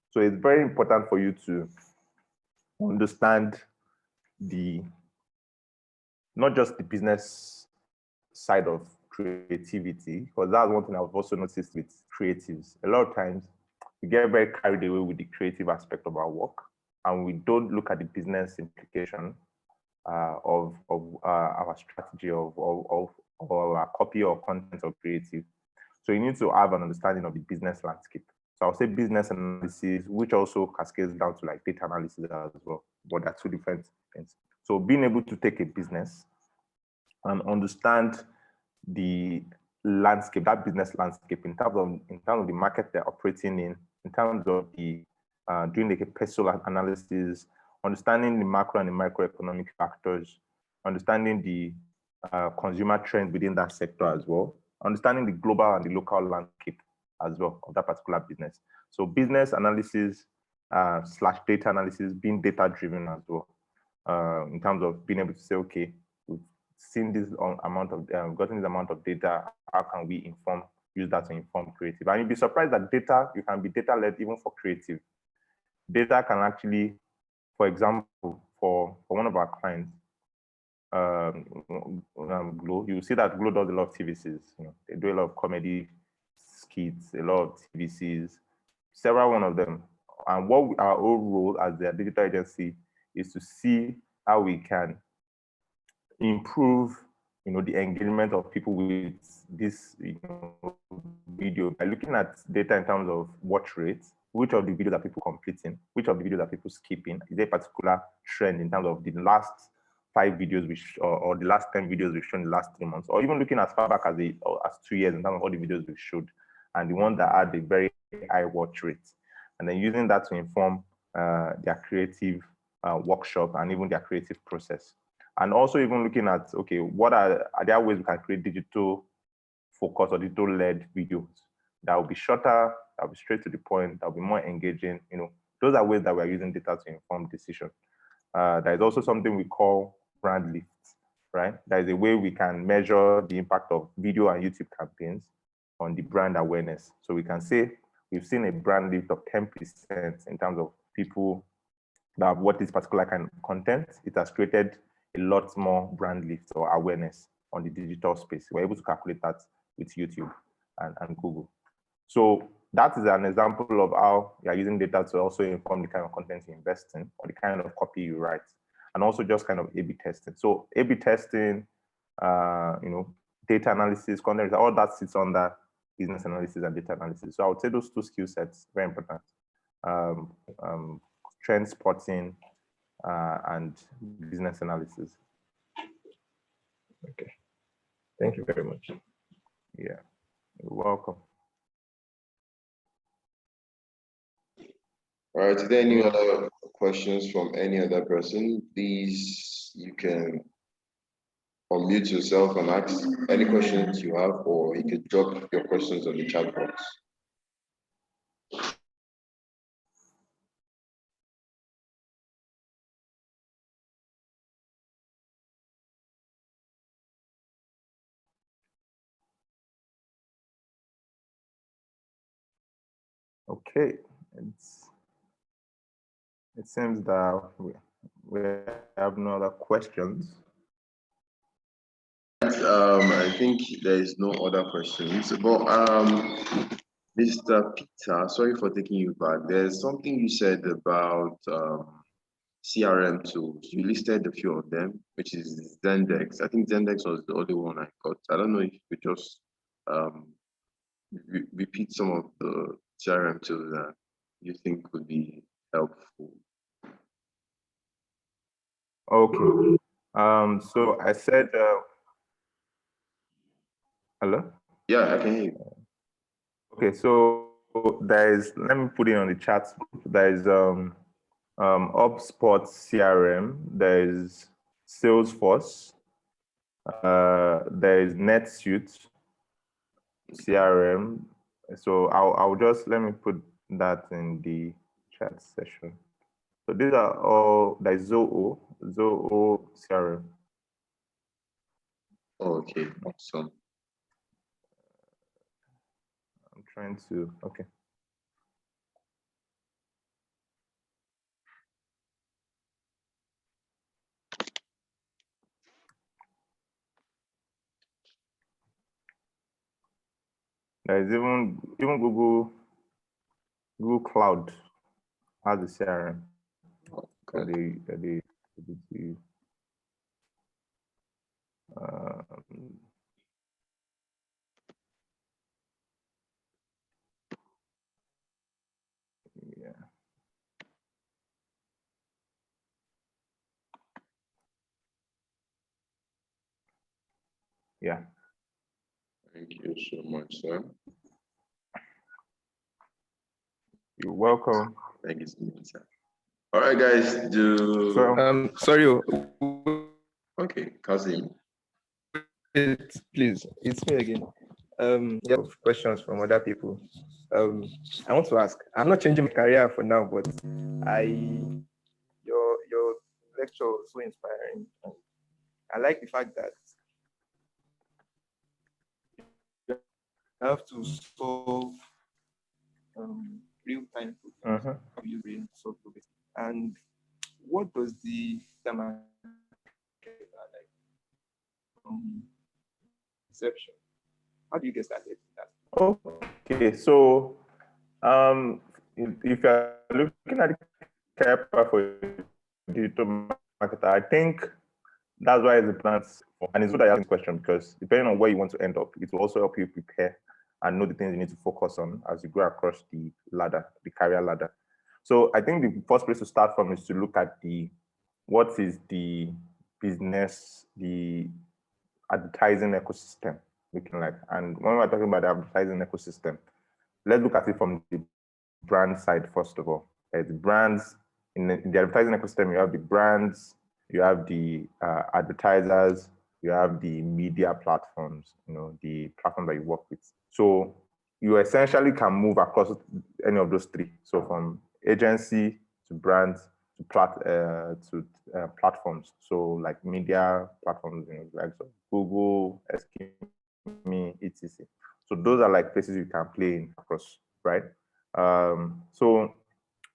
So it's very important for you to understand not just the business side of creativity, because that's one thing I've also noticed with creatives. A lot of times we get very carried away with the creative aspect of our work, and we don't look at the business implication of our strategy of our copy or content or creative. So you need to have an understanding of the business landscape. So I'll say business analysis, which also cascades down to like data analysis as well, but they're two different things. So being able to take a business and understand the landscape, that business landscape, in terms of the market they're operating in terms of the doing like a personal analysis, understanding the macro and the microeconomic factors, understanding the consumer trends within that sector as well, understanding the global and the local landscape as well of that particular business. So business analysis / data analysis, being data driven as well, in terms of being able to say, okay, we've seen this amount of, gotten this amount of data, how can we use that to inform creative? And you'll be surprised that you can be data led even for creative. Data can actually, for example, for one of our clients, Glow, you see that Glow does a lot of TVCs. They do a lot of comedy skits, a lot of TVCs, several one of them. And what our own role as their digital agency is to see how we can improve, the engagement of people with this video by looking at data in terms of watch rates. Which of the videos are people completing? Which of the videos are people skipping? Is there a particular trend in terms of the last 5 videos or the last 10 videos we've shown in the last 3 months, or even looking as far back as 2 years in terms of all the videos we've showed, and the ones that had a very high watch rate, and then using that to inform their creative workshop and even their creative process. And also even looking at, okay, what are there ways we can create digital focus or digital led videos that will be shorter, that will be straight to the point, that will be more engaging. Those are ways that we're using data to inform decision. There is also something we call brand lift, right? There is a way we can measure the impact of video and YouTube campaigns on the brand awareness. So we can say we've seen a brand lift of 10% in terms of people that have watched this particular kind of content. It has created a lot more brand lift or awareness on the digital space. We're able to calculate that with YouTube and Google. So that is an example of how you are using data to also inform the kind of content you invest in or the kind of copy you write, and also just kind of A/B testing. So A/B testing, data analysis, content, all that sits under business analysis and data analysis. So I would say those 2 skill sets very important: trend spotting and business analysis. Okay, thank you very much. Yeah, you're welcome. All right, is there any other questions from any other person? Please, you can unmute yourself and ask any questions you have, or you can drop your questions on the chat box. Okay, it seems that we have no other questions. I think there is no other questions, but Mr. Peter, sorry for taking you back. There's something you said about CRM tools. You listed a few of them, which is Zendex. I think Zendex was the only one I got. I don't know if you could just repeat some of the CRM tools that you think would be helpful. Okay. So I said, hello? Yeah, I can hear you. Okay, so let me put it on the chat. There is HubSpot CRM, there is Salesforce, there is NetSuite CRM. So I'll just, let me put that in the chat session. So these are all, there's Zoho CRM. Okay, awesome. I'm trying to, okay. There's even Google Cloud has a CRM. Okay. Yeah. Yeah. Thank you so much, sir. You're welcome. Thank you so much, sir. All right, guys. Sorry. Okay, Kazim. Please, it's me again. You have questions from other people. I want to ask. I'm not changing my career for now, but your lecture was so inspiring. I like the fact that you have to solve real-time problems. How you really solve problems. And what does the market like perception? How do you get started with that? Okay, so if you're looking at the career path for digital marketer, I think that's why it's a plan. And it's good that you ask this question, because depending on where you want to end up, it will also help you prepare and know the things you need to focus on as you go across the ladder, the career ladder. So I think the first place to start from is to look at what is the business, the advertising ecosystem looking like. And when we're talking about the advertising ecosystem, let's look at it from the brand side first of all. The brands in the advertising ecosystem, you have the brands, you have the advertisers, you have the media platforms, the platform that you work with. So you essentially can move across any of those three. So from agency to brands to platforms. So like media platforms, like Google, Scheme, etc. So those are like places you can play in across, right? So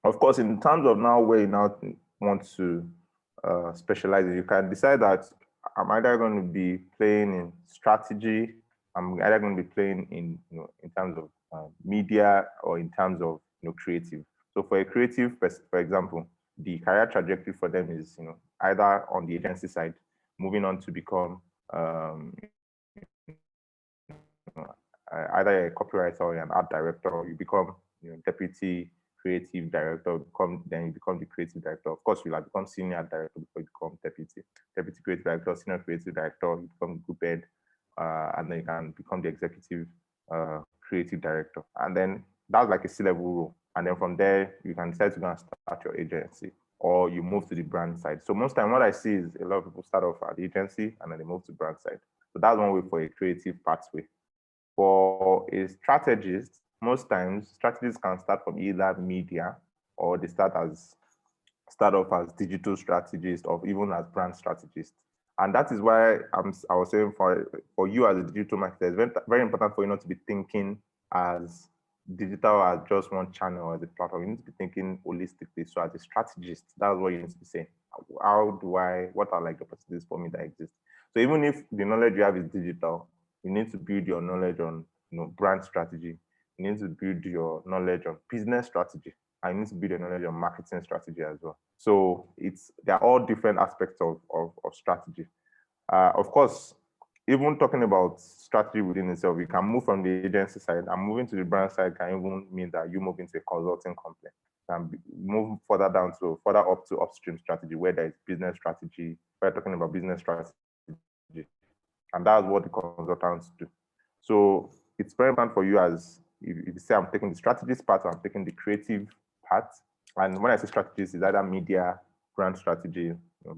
of course, in terms of now where you now want to specialize, you can decide that I'm either going to be playing in strategy, I'm either going to be playing in in terms of media, or in terms of creative. So for a creative, for example, the career trajectory for them is either on the agency side, moving on to become either a copywriter or an art director. You become deputy creative director, then you become the creative director. Of course, you'll have become senior director before you become deputy creative director, senior creative director, you become group head, and then you can become the executive creative director. And then that's like a C-level role. And then from there, you can decide to go and start your agency, or you move to the brand side. So most time what I see is a lot of people start off at the agency and then they move to brand side. So that's one way for a creative pathway. For a strategist, most times strategists can start from either media, or they start off as digital strategist, or even as brand strategist. And that is why I was saying for you as a digital marketer, it's very, very important for you not to be thinking as digital as just one channel as a platform. You need to be thinking holistically. So as a strategist, that's what you need to be saying. What are like the opportunities for me that exist? So even if the knowledge you have is digital, you need to build your knowledge on brand strategy. You need to build your knowledge on business strategy. And you need to build your knowledge on marketing strategy as well. So they're all different aspects of strategy. Of course, even talking about strategy within itself, you can move from the agency side and moving to the brand side can even mean that you move into a consulting company and move further up to upstream strategy, where there is business strategy. We're talking about business strategy, and that's what the consultants do. So it's very important for you as if you say I'm taking the strategist part, or I'm taking the creative part. And when I say strategist, it's either media, brand strategy,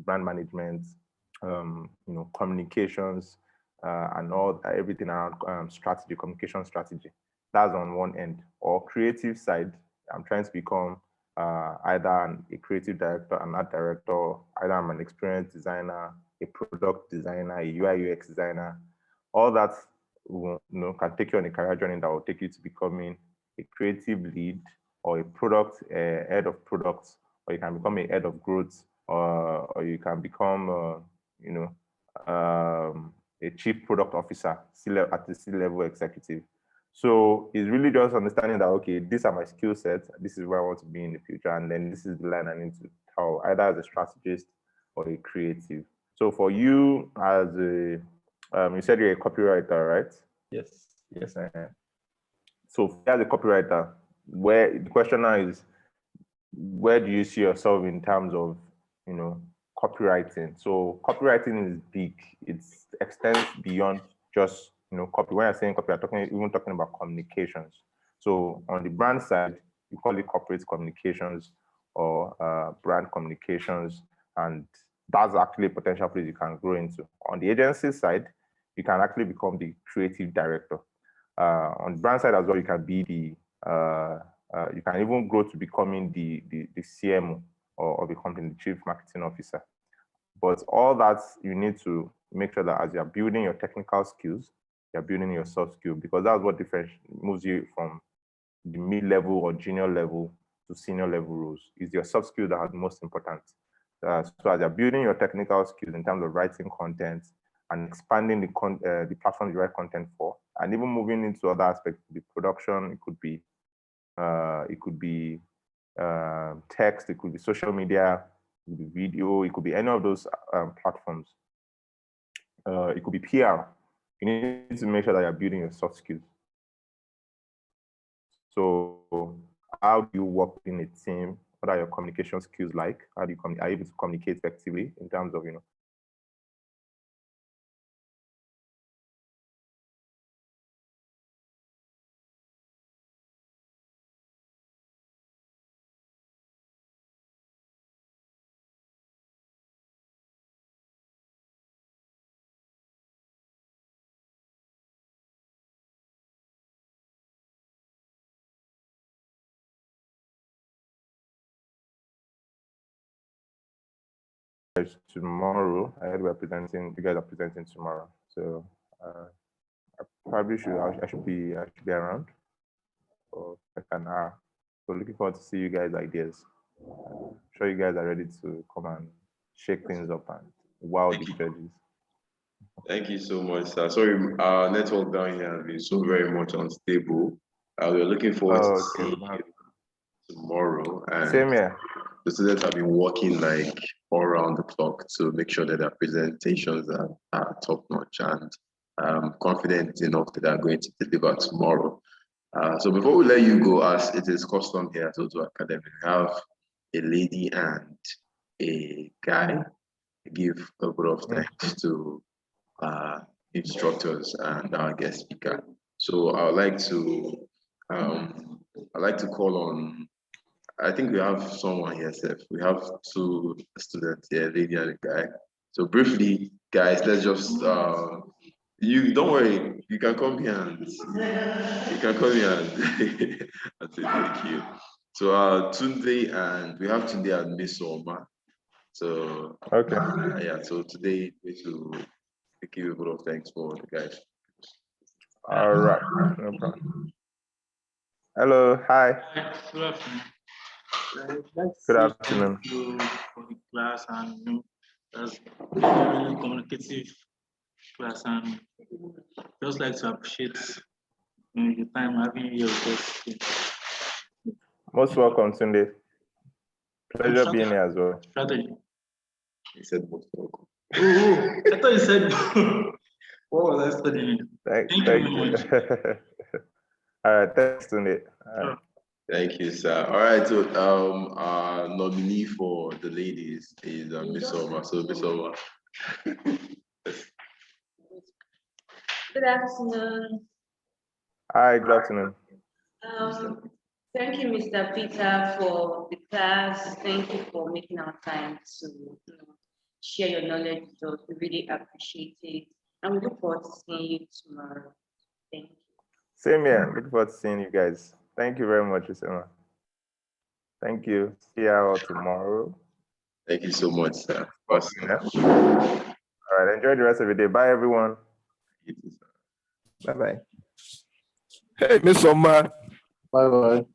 brand management, communications, and everything around strategy, communication strategy. That's on one end. Or creative side, I'm trying to become either a creative director, an art director, either I'm an experienced designer, a product designer, a UI UX designer. All that can take you on a career journey that will take you to becoming a creative lead or a product head of products, or you can become a head of growth, or you can become a chief product officer at the C-level executive. So it's really just understanding that, okay, these are my skill sets, this is where I want to be in the future, and then this is the line I need to tell, either as a strategist or a creative. So for you as a, you said you're a copywriter, right? Yes. So as a copywriter, where the question now is, where do you see yourself in terms of, copywriting? So copywriting is big. It extends beyond just, copy. When I'm saying copy, I'm even talking about communications. So on the brand side, you call it corporate communications or brand communications, and that's actually a potential place you can grow into. On the agency side, you can actually become the creative director. On the brand side as well, you can be the you can even grow to becoming the CMO of a company, the chief marketing officer. But all that, you need to make sure that as you're building your technical skills, you're building your soft skills, because that's what moves you from the mid-level or junior level to senior level roles. Is your soft skill that are the most important. So as you're building your technical skills in terms of writing content and expanding the platforms you write content for, and even moving into other aspects, the production, it could be text, it could be social media, it could be video, it could be any of those platforms. It could be PR. You need to make sure that you're building your soft skills. So how do you work in a team? What are your communication skills like? How do you are you able to communicate effectively in terms of, tomorrow? I heard you guys are presenting tomorrow. So I probably I should be around for like an hour. So looking forward to see you guys' ideas. I'm sure you guys are ready to come and shake things up and wow the judges. Thank you so much, sir. Sorry, our network down here has been so very much unstable. We're looking forward to seeing you tomorrow. And same here. the students have been working like all around the clock to make sure that their presentations are top notch, and confident enough that they're going to deliver tomorrow. So before we let you go, as it is custom here at Toto Academy, we have a lady and a guy. Give a bit of thanks to instructors and our guest speaker. So I would like to call on. I think we have someone here, Seth. We have two students here, a lady and a guy. So briefly, guys, let's just you don't worry, you can come here and and say thank you. So Tunde, and we have Tunde and Miss Oma. So okay. Yeah, so today we should give a bit of thanks for the guys. All right, no problem. Hello, hi. Hi, good afternoon. I'd like to Good say afternoon. thank you for the class, and that's a really communicative class, and just like to appreciate your time having your guest. Most welcome, Tunde. Pleasure being here as well. Strategy. He said most welcome. Oh, I thought you said what was I studying? Thank Thank you very much. All right, thanks, Tunde. Sure. Thank you, sir. All right, so our nominee for the ladies is Miss Oma. So Miss Oma. Good afternoon. Hi, good afternoon. Thank you, Mr. Peter, for the class. Thank you for making our time to share your knowledge with us. We really appreciate it. And we look forward to seeing you tomorrow. Thank you. Same here. Looking forward to seeing you guys. Thank you very much, Usama. Thank you. See you all tomorrow. Thank you so much, sir. Awesome. All right, enjoy the rest of your day. Bye, everyone. You too, sir. Bye-bye. Hey, Miss Oma. Bye bye.